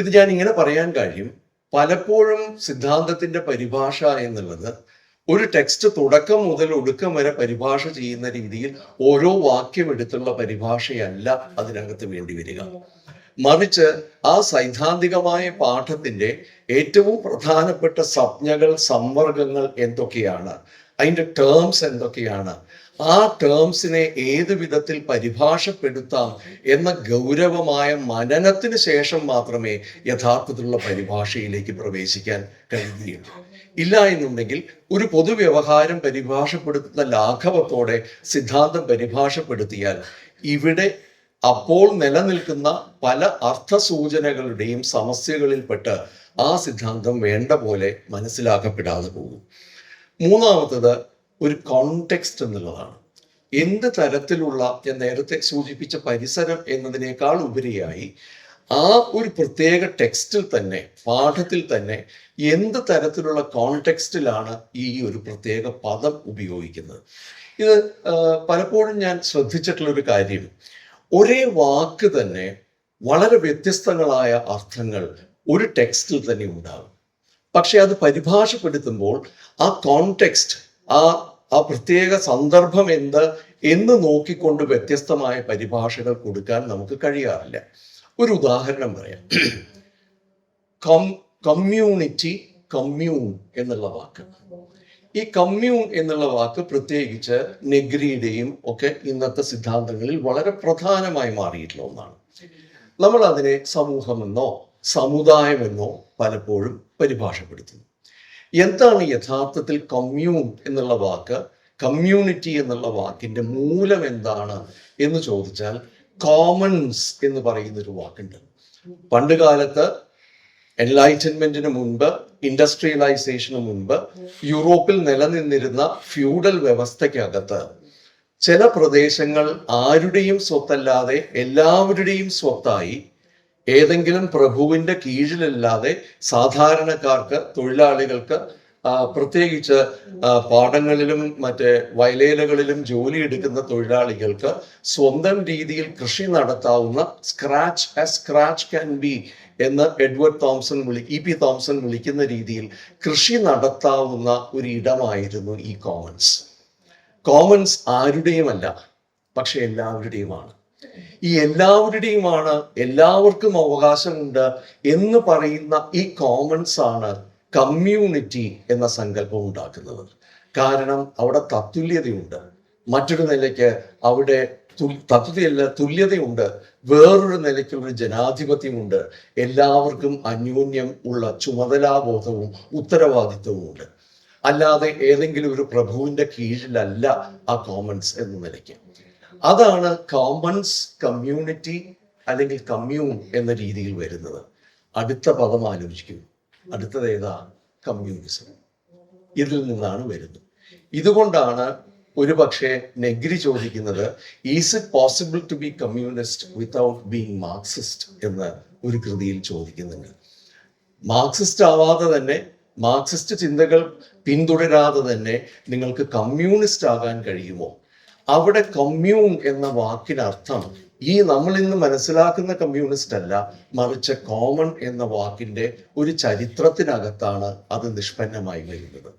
ഇത് ഞാൻ ഇങ്ങനെ പറയാൻ കാര്യം, പലപ്പോഴും സിദ്ധാന്തത്തിന്റെ പരിഭാഷ എന്നുള്ളത് ഒരു ടെക്സ്റ്റ് തുടക്കം മുതൽ ഒടുക്കം വരെ പരിഭാഷ ചെയ്യുന്ന രീതിയിൽ ഓരോ വാക്യം എടുത്തുള്ള പരിഭാഷയല്ല അതിനകത്ത് വേണ്ടി വരിക. മറിച്ച് ആ സൈദ്ധാന്തികമായ പാഠത്തിന്റെ ഏറ്റവും പ്രധാനപ്പെട്ട സംജ്ഞകൾ, സംവർഗങ്ങൾ എന്തൊക്കെയാണ്, അതിൻ്റെ ടേംസ് എന്തൊക്കെയാണ്, ആ ടേംസിനെ ഏത് വിധത്തിൽ പരിഭാഷപ്പെടുത്താം എന്ന ഗൗരവമായ മനനത്തിന് ശേഷം മാത്രമേ യഥാർത്ഥത്തിലുള്ള പരിഭാഷയിലേക്ക് പ്രവേശിക്കാൻ കഴിയുകയുള്ളൂ. ഇല്ല എന്നുണ്ടെങ്കിൽ ഒരു പൊതുവ്യവഹാരം പരിഭാഷപ്പെടുത്തുന്ന ലാഘവത്തോടെ സിദ്ധാന്തം പരിഭാഷപ്പെടുത്തിയാൽ ഇവിടെ അപ്പോൾ നിലനിൽക്കുന്ന പല അർത്ഥസൂചനകളുടെയും സമസ്യകളിൽപ്പെട്ട് ആ സിദ്ധാന്തം വേണ്ട പോലെ മനസ്സിലാക്കപ്പെടാതെ പോകും. മൂന്നാമത്തത് ഒരു കോണ്ടെക്സ്റ്റ് എന്നുള്ളതാണ്. എന്ത് തരത്തിലുള്ള, ഞാൻ നേരത്തെ സൂചിപ്പിച്ച പരിസരം എന്നതിനേക്കാൾ ഉപരിയായി ആ ഒരു പ്രത്യേക ടെക്സ്റ്റിൽ തന്നെ, പാഠത്തിൽ തന്നെ എന്ത് തരത്തിലുള്ള കോണ്ടെക്സ്റ്റിലാണ് ഈ ഒരു പ്രത്യേക പദം ഉപയോഗിക്കുന്നത്. ഇത് പലപ്പോഴും ഞാൻ ശ്രദ്ധിച്ചിട്ടുള്ള ഒരു കാര്യം, ഒരേ വാക്ക് തന്നെ വളരെ വ്യത്യസ്തങ്ങളായ അർത്ഥങ്ങൾ ഒരു ടെക്സ്റ്റിൽ തന്നെ ഉണ്ടാകും. പക്ഷെ അത് പരിഭാഷപ്പെടുത്തുമ്പോൾ ആ കോണ്ടെക്സ്റ്റ്, ആ പ്രത്യേക സന്ദർഭം എന്ന് നോക്കിക്കൊണ്ട് വ്യത്യസ്തമായ പരിഭാഷകൾ കൊടുക്കാൻ നമുക്ക് കഴിയാറില്ല. ഒരു ഉദാഹരണം പറയാം. കമ്മ്യൂണിറ്റി, കമ്മ്യൂൺ എന്നുള്ള വാക്ക്, ഈ കമ്മ്യൂൺ എന്നുള്ള വാക്ക് പ്രത്യേകിച്ച് നെഗ്രിയുടെയും ഒക്കെ ഇന്നത്തെ സിദ്ധാന്തങ്ങളിൽ വളരെ പ്രധാനമായി മാറിയിട്ടുള്ള ഒന്നാണ്. നമ്മൾ അതിനെ സമൂഹമെന്നോ സമുദായമെന്നോ പലപ്പോഴും പരിഭാഷപ്പെടുത്തുന്നു. എന്താണ് യഥാർത്ഥത്തിൽ കമ്മ്യൂൺ എന്നുള്ള വാക്ക്, കമ്മ്യൂണിറ്റി എന്നുള്ള വാക്കിന്റെ മൂലം എന്താണ് എന്ന് ചോദിച്ചാൽ കോമൺസ് എന്ന് പറയുന്നൊരു വാക്കുണ്ട്. പണ്ട് കാലത്ത് എൻലൈറ്റൻമെന്റിന് മുൻപ്, ഇൻഡസ്ട്രിയലൈസേഷന് മുൻപ് യൂറോപ്പിൽ നിലനിന്നിരുന്ന ഫ്യൂഡൽ വ്യവസ്ഥയ്ക്കകത്ത് ചില പ്രദേശങ്ങൾ ആരുടെയും സ്വത്തല്ലാതെ എല്ലാവരുടെയും സ്വത്തായി, ഏതെങ്കിലും പ്രഭുവിന്റെ കീഴിലല്ലാതെ സാധാരണക്കാർക്ക്, തൊഴിലാളികൾക്ക്, പ്രത്യേകിച്ച് പാടങ്ങളിലും മറ്റ് വയലേലകളിലും ജോലി എടുക്കുന്ന തൊഴിലാളികൾക്ക് സ്വന്തം രീതിയിൽ കൃഷി നടത്താവുന്ന, സ്ക്രാച്ച് ക്യാൻ ബി എന്ന് എഡ്വേർഡ് തോംസൺ E.P. തോംസൺ വിളിക്കുന്ന രീതിയിൽ കൃഷി നടത്താവുന്ന ഒരു ഇടമായിരുന്നു ഈ കോമൺസ്. കോമൺസ് ആരുടെയുമല്ല, പക്ഷെ എല്ലാവരുടെയുമാണ്. ഈ എല്ലാവരുടെയുമാണ്, എല്ലാവർക്കും അവകാശമുണ്ട് എന്ന് പറയുന്ന ഈ കോമൺസ് ആണ് കമ്മ്യൂണിറ്റി എന്ന സങ്കല്പം ഉണ്ടാക്കുന്നത്. കാരണം അവിടെ തത്തുല്യതയുണ്ട്. മറ്റൊരു നിലയ്ക്ക് അവിടെ തുല്യതയുണ്ട്. വേറൊരു നിലയ്ക്കുള്ള ജനാധിപത്യമുണ്ട്. എല്ലാവർക്കും അന്യോന്യം ഉള്ള ചുമതലാബോധവും ഉത്തരവാദിത്വവും ഉണ്ട്. അല്ലാതെ ഏതെങ്കിലും ഒരു പ്രഭുവിന്റെ കീഴിലല്ല ആ കോമൺസ് എന്ന നിലയ്ക്ക്. അതാണ് കോമൺസ്, കമ്മ്യൂണിറ്റി അല്ലെങ്കിൽ കമ്മ്യൂൺ എന്ന രീതിയിൽ വരുന്നത്. അടുത്ത പദം ആലോചിക്കൂ, അടുത്തത് ഏതാ? കമ്മ്യൂണിസം. ഇതിൽ നിന്നാണ് വരുന്നത്. ഇതുകൊണ്ടാണ് ഒരു പക്ഷേ നെഗ്രി ചോദിക്കുന്നത്, is it possible to be communist without being Marxist എന്ന് ഒരു കൃതിയിൽ ചോദിക്കുന്നുണ്ട്. മാർക്സിസ്റ്റ് ആവാതെ തന്നെ, മാർക്സിസ്റ്റ് ചിന്തകൾ പിന്തുടരാതെ തന്നെ നിങ്ങൾക്ക് കമ്മ്യൂണിസ്റ്റ് ആകാൻ കഴിയുമോ? അവിടെ കമ്മ്യൂൺ എന്ന വാക്കിനർത്ഥം ഈ നമ്മൾ ഇന്ന് മനസ്സിലാക്കുന്ന കമ്മ്യൂണിസ്റ്റ് അല്ല, മറിച്ച് കോമൺ എന്ന വാക്കിന്റെ ഒരു ചരിത്രത്തിനകത്താണ് അത് നിഷ്പന്നമായി വരുന്നത്.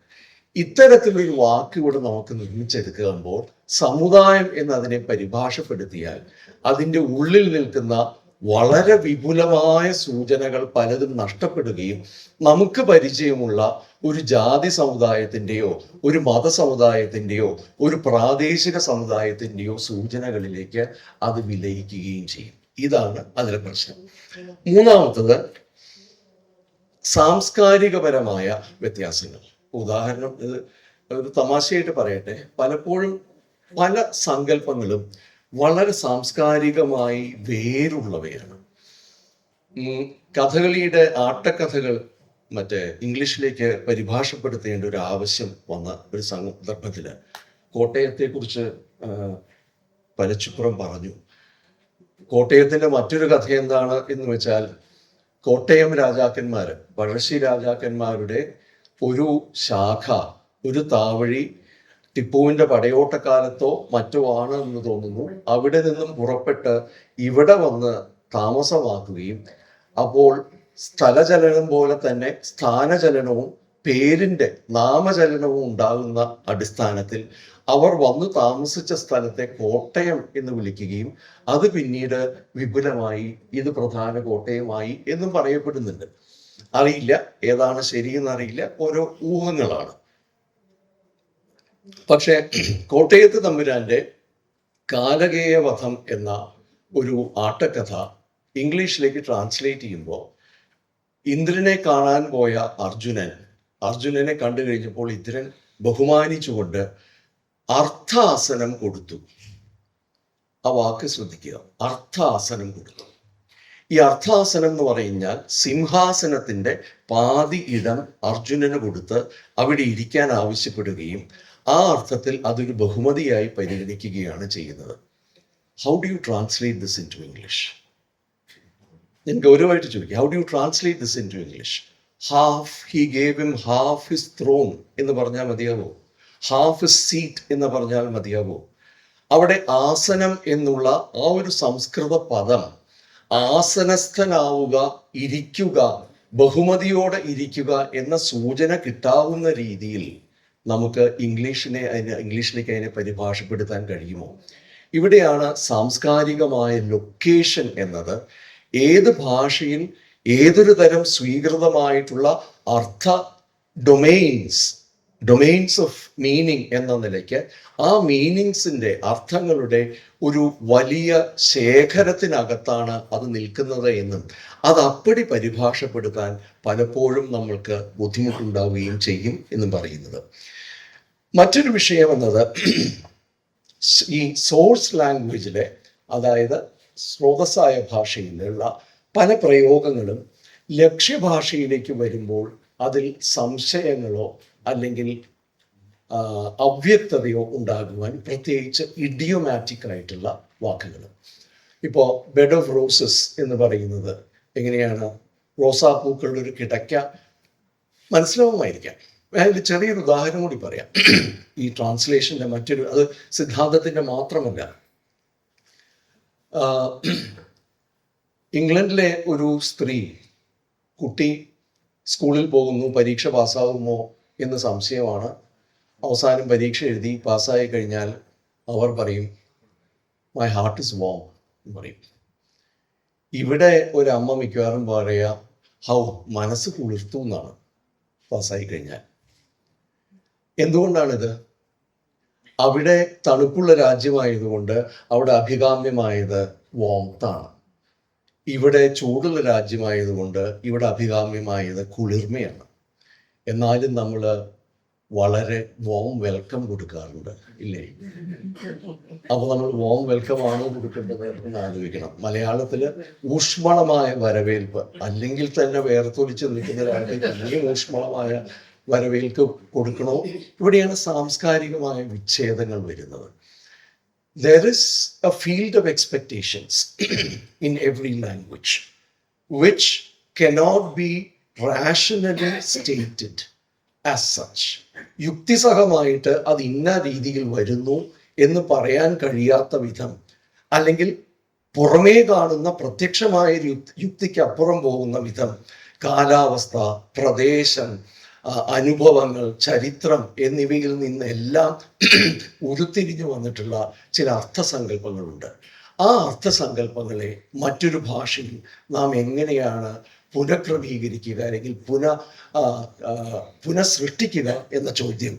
ഇത്തരത്തിലൊരു വാക്ക് ഇവിടെ നമുക്ക് നിർമ്മിച്ചെടുക്കുമ്പോൾ സമുദായം എന്നതിനെ പരിഭാഷപ്പെടുത്തിയാൽ അതിൻ്റെ ഉള്ളിൽ നിൽക്കുന്ന വളരെ വിപുലമായ സൂചനകൾ പലതും നഷ്ടപ്പെടുകയും നമുക്ക് പരിചയമുള്ള ഒരു ജാതി സമുദായത്തിൻ്റെയോ ഒരു മത സമുദായത്തിൻ്റെയോ ഒരു പ്രാദേശിക സമുദായത്തിൻ്റെയോ സൂചനകളിലേക്ക് അത് വിലയിക്കുകയും ചെയ്യും. ഇതാണ് അതിലെ പ്രശ്നം. മൂന്നാമത്തത് സാംസ്കാരികപരമായ വ്യത്യാസങ്ങൾ. ഉദാഹരണം, ഇത് ഒരു തമാശയായിട്ട് പറയട്ടെ, പലപ്പോഴും പല സങ്കല്പങ്ങളും വളരെ സാംസ്കാരികമായി വേരുള്ളവയാണ്. കഥകളിയുടെ ആട്ടക്കഥകൾ ഇംഗ്ലീഷിലേക്ക് പരിഭാഷപ്പെടുത്തേണ്ട ഒരു ആവശ്യം വന്ന ഒരു സന്ദർഭത്തിൽ കോട്ടയത്തെക്കുറിച്ച് പരച്ചുപ്പുറം പറഞ്ഞു. കോട്ടയത്തിൻ്റെ മറ്റൊരു കഥ എന്താണ് എന്ന് വെച്ചാൽ, കോട്ടയം രാജാക്കന്മാർ, പഴശ്ശി രാജാക്കന്മാരുടെ ഒരു ശാഖ, ഒരു താവഴി ടിപ്പുവിൻ്റെ പടയോട്ടക്കാലത്തോ മറ്റോ ആണ് എന്ന് തോന്നുന്നു. അവിടെ നിന്നും പുറപ്പെട്ട് ഇവിടെ വന്ന് താമസമാക്കുകയും അപ്പോൾ സ്ഥലചലനം പോലെ തന്നെ സ്ഥാനചലനവും പേരിൻ്റെ നാമചലനവും ഉണ്ടാകുന്ന അടിസ്ഥാനത്തിൽ അവർ വന്നു താമസിച്ച സ്ഥലത്തെ കോട്ടയം എന്ന് വിളിക്കുകയും അത് പിന്നീട് വിപുലമായി ഇത് പ്രധാന കോട്ടയമായി എന്നും പറയപ്പെടുന്നുണ്ട്. അറിയില്ല, ഏതാണ് ശരിയെന്നറിയില്ല, ഓരോ ഊഹങ്ങളാണ്. പക്ഷെ കോട്ടയത്ത് തമ്പുരാന്റെ കാലകേയവധം എന്ന ഒരു ആട്ടക്കഥ ഇംഗ്ലീഷിലേക്ക് ട്രാൻസ്ലേറ്റ് ചെയ്യുമ്പോൾ ഇന്ദ്രനെ കാണാൻ പോയ അർജുനനെ കണ്ടു കഴിഞ്ഞപ്പോൾ ഇന്ദ്രൻ ബഹുമാനിച്ചുകൊണ്ട് അർത്ഥാസനം കൊടുത്തു. ആ വാക്ക് ശ്രദ്ധിക്കുക, അർത്ഥാസനം കൊടുത്തു. ഈ അർത്ഥാസനം എന്ന് പറഞ്ഞാൽ സിംഹാസനത്തിന്റെ പാതി ഇടം അർജുനന് കൊടുത്ത് അവിടെ ഇരിക്കാൻ ആവശ്യപ്പെടുകയും ആ അർത്ഥത്തിൽ അതൊരു ബഹുമതിയായി പരിഗണിക്കുകയാണ് ചെയ്യുന്നത്. How do you translate this into English? ഞാൻ ഗൗരവമായിട്ട് ചോദിക്കുക, how do you translate this into English? He gave him half his throne എന്ന് പറഞ്ഞാൽ മതിയാവോ? ഹാഫ് ഹിസ് സീറ്റ് എന്ന് പറഞ്ഞാൽ മതിയാവോ? അവിടെ ആസനം എന്നുള്ള ആ ഒരു സംസ്കൃത പദം ആസനസ്ഥനാവുക, ഇരിക്കുക, ബഹുമതിയോടെ ഇരിക്കുക എന്ന സൂചന കിട്ടാവുന്ന രീതിയിൽ നമുക്ക് ഇംഗ്ലീഷിലേക്ക് അതിനെ പരിഭാഷപ്പെടുത്താൻ കഴിയുമോ? ഇവിടെയാണ് സാംസ്കാരികമായ ലൊക്കേഷൻ എന്നത് ഏത് ഭാഷയിൽ ഏതൊരു തരം സ്വീകൃതമായിട്ടുള്ള അർത്ഥ ഡൊമെയിൻസ് ഓഫ് മീനിങ് എന്ന നിലയ്ക്ക് ആ മീനിങ്സിൻ്റെ അർത്ഥങ്ങളുടെ ഒരു വലിയ ശേഖരത്തിനകത്താണ് അത് നിൽക്കുന്നത് എന്നും അത് അപ്പടി പരിഭാഷപ്പെടുത്താൻ പലപ്പോഴും നമ്മൾക്ക് ബുദ്ധിമുട്ടുണ്ടാവുകയും ചെയ്യും എന്നും പറയുന്നത്. മറ്റൊരു വിഷയം എന്നത് ഈ സോഴ്സ് ലാംഗ്വേജിലെ, അതായത് സ്രോതസ്സായ ഭാഷയിലുള്ള പല പ്രയോഗങ്ങളും ലക്ഷ്യഭാഷയിലേക്ക് വരുമ്പോൾ അതിൽ സംശയങ്ങളോ അല്ലെങ്കിൽ അവ്യക്തതയോ ഉണ്ടാകുവാൻ, പ്രത്യേകിച്ച് ഇഡിയോമാറ്റിക് ആയിട്ടുള്ള വാക്കുകൾ. ഇപ്പോൾ ബെഡ് ഓഫ് റോസസ് എന്ന് പറയുന്നത് എങ്ങനെയാണ്? റോസാപ്പൂക്കളുടെ ഒരു കിടക്ക മനസ്സിലാവുമായിരിക്കാം. അതിൽ ചെറിയൊരു ഉദാഹരണം കൂടി പറയാം. ഈ ട്രാൻസ്ലേഷൻ്റെ മറ്റൊരു, അത് സിദ്ധാന്തത്തിൻ്റെ മാത്രമല്ല. ഇംഗ്ലണ്ടിലെ ഒരു സ്ത്രീ, കുട്ടി സ്കൂളിൽ പോകുന്നു, പരീക്ഷ പാസ്സാകുമോ എന്ന് സംശയമാണ്. അവസാനം പരീക്ഷ എഴുതി പാസ്സായി കഴിഞ്ഞാൽ അവർ പറയും, മൈ ഹാർട്ട് ഇസ് വാം എന്ന് പറയും. ഇവിടെ ഒരമ്മ മിക്കവാറും പറയാ, ഹൗ മനസ്സ് കുളിർത്തു എന്നാണ് പാസ്സായി കഴിഞ്ഞാൽ. എന്തുകൊണ്ടാണിത്? അവിടെ തണുപ്പുള്ള രാജ്യമായതുകൊണ്ട് അവിടെ അഭികാമ്യമായത് വാംതാണ്. ഇവിടെ ചൂടുള്ള രാജ്യമായതുകൊണ്ട് ഇവിടെ അഭികാമ്യമായത് കുളിർമയാണ്. എന്നാലും നമ്മൾ വളരെ വോം വെൽക്കം കൊടുക്കാറുണ്ട്, ഇല്ലേ? അപ്പോൾ നമ്മൾ വോം വെൽക്കം ആണോ കൊടുക്കേണ്ടത് എന്ന് ആലോചിക്കണം. മലയാളത്തിൽ ഊഷ്മളമായ വരവേൽപ്പ്, അല്ലെങ്കിൽ തന്നെ വേർത്തൊലിച്ച് നിൽക്കുന്നവരാണെങ്കിൽ അല്ലെങ്കിൽ ഊഷ്മളമായ വരവേൽപ്പ് കൊടുക്കണോ? ഇവിടെയാണ് സാംസ്കാരികമായ വിച്ഛേദങ്ങൾ വരുന്നത്. There is a field of expectations in every language which cannot be rationally stated as such. യുക്തിസഹമായിട്ട് അത് ഇന്ന രീതിയിൽ വരുന്നു എന്ന് പറയാൻ കഴിയാത്ത വിധം, അല്ലെങ്കിൽ പുറമേ കാണുന്ന പ്രത്യക്ഷമായ യുക്തിക്ക് അപ്പുറം പോകുന്ന വിധം കാലാവസ്ഥ, പ്രദേശം, അനുഭവങ്ങൾ, ചരിത്രം എന്നിവയിൽ നിന്നെല്ലാം ഉരുത്തിരിഞ്ഞു വന്നിട്ടുള്ള ചില അർത്ഥസങ്കല്പങ്ങളുണ്ട്. ആ അർത്ഥസങ്കല്പങ്ങളെ മറ്റൊരു ഭാഷയിൽ നാം എങ്ങനെയാണ് പുനഃക്രമീകരിക്കുക അല്ലെങ്കിൽ പുനഃസൃഷ്ടിക്കുക എന്ന ചോദ്യം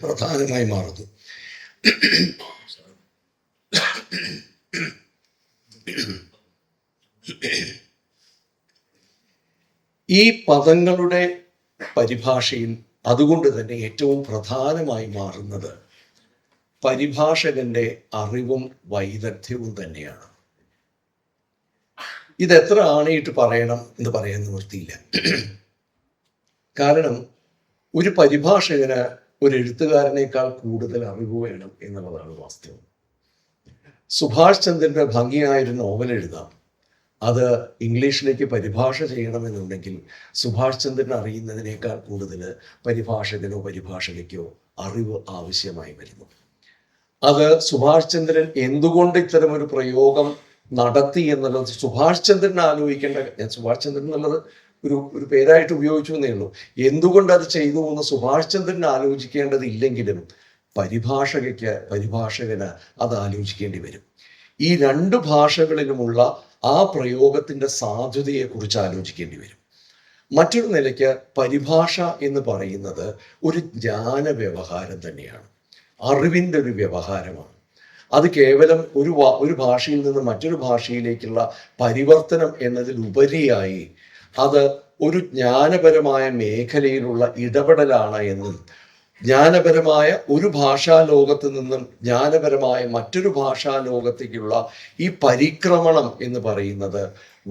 പ്രധാനമായി മാറുന്നു. ഈ പദങ്ങളുടെ പരിഭാഷയിൽ അതുകൊണ്ട് തന്നെ ഏറ്റവും പ്രധാനമായി മാറുന്നത് പരിഭാഷകന്റെ അറിവും വൈദഗ്ധ്യവും തന്നെയാണ്. ഇതെത്ര ആണയിട്ട് പറയണം എന്ന് പറയാൻ നിവൃത്തിയില്ല. കാരണം ഒരു പരിഭാഷകന് ഒരു എഴുത്തുകാരനേക്കാൾ കൂടുതൽ അറിവ് വേണം എന്നുള്ളതാണ് വാസ്തവം. സുഭാഷ് ചന്ദ്രന്റെ ഭംഗിയായൊരു നോവൽ എഴുതാം, അത് ഇംഗ്ലീഷിലേക്ക് പരിഭാഷ ചെയ്യണമെന്നുണ്ടെങ്കിൽ സുഭാഷ് ചന്ദ്രൻ അറിയുന്നതിനേക്കാൾ കൂടുതൽ പരിഭാഷകനോ പരിഭാഷകയ്ക്കോ അറിവ് ആവശ്യമായി വരുന്നു. അത് സുഭാഷ് ചന്ദ്രൻ എന്തുകൊണ്ട് ഇത്തരം ഒരു പ്രയോഗം നടത്തി എന്നുള്ളത് സുഭാഷ് ചന്ദ്രൻ ആലോചിക്കേണ്ട. ഞാൻ സുഭാഷ് ചന്ദ്രൻ എന്നുള്ളത് ഒരു പേരായിട്ട് ഉപയോഗിച്ചു എന്നേ ഉള്ളൂ. എന്തുകൊണ്ട് അത് ചെയ്തു എന്ന് സുഭാഷ് ചന്ദ്രൻ ആലോചിക്കേണ്ടതില്ലെങ്കിലും പരിഭാഷകന് അത് ആലോചിക്കേണ്ടി വരും. ഈ രണ്ട് ഭാഷകളിലുമുള്ള ആ പ്രയോഗത്തിന്റെ സാധുതയെക്കുറിച്ച് ആലോചിക്കേണ്ടി വരും. മറ്റൊരു നിലയ്ക്ക് പരിഭാഷ എന്ന് പറയുന്നത് ഒരു ജ്ഞാന വ്യവഹാരം തന്നെയാണ്, അറിവിൻ്റെ ഒരു വ്യവഹാരമാണ്. അത് കേവലം ഒരു ഭാഷയിൽ നിന്ന് മറ്റൊരു ഭാഷയിലേക്കുള്ള പരിവർത്തനം എന്നതിലുപരിയായി അത് ഒരു ജ്ഞാനപരമായ മേഖലയിലുള്ള ഇടപെടലാണ് എന്നും ജ്ഞാനപരമായ ഒരു ഭാഷാ ലോകത്ത് നിന്നും ജ്ഞാനപരമായ മറ്റൊരു ഭാഷാ ലോകത്തേക്കുള്ള ഈ പരിക്രമണം എന്ന് പറയുന്നത്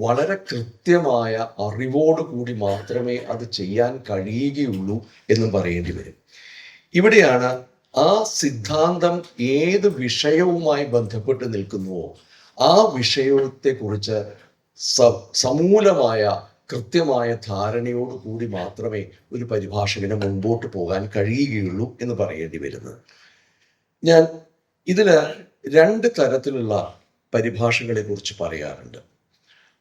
വളരെ കൃത്യമായ അറിവോടുകൂടി മാത്രമേ അത് ചെയ്യാൻ കഴിയുകയുള്ളൂ എന്നും പറയേണ്ടി വരും. ഇവിടെയാണ് ആ സിദ്ധാന്തം ഏത് വിഷയവുമായി ബന്ധപ്പെട്ട് നിൽക്കുന്നുവോ ആ വിഷയത്തെക്കുറിച്ച് സമൂലമായ കൃത്യമായ ധാരണയോടുകൂടി മാത്രമേ ഒരു പരിഭാഷകന് മുൻപോട്ട് പോകാൻ കഴിയുകയുള്ളൂ എന്ന് പറയേണ്ടി വരുന്നത്. ഞാൻ ഇതില് രണ്ട് തരത്തിലുള്ള പരിഭാഷകളെ കുറിച്ച് പറയാറുണ്ട്.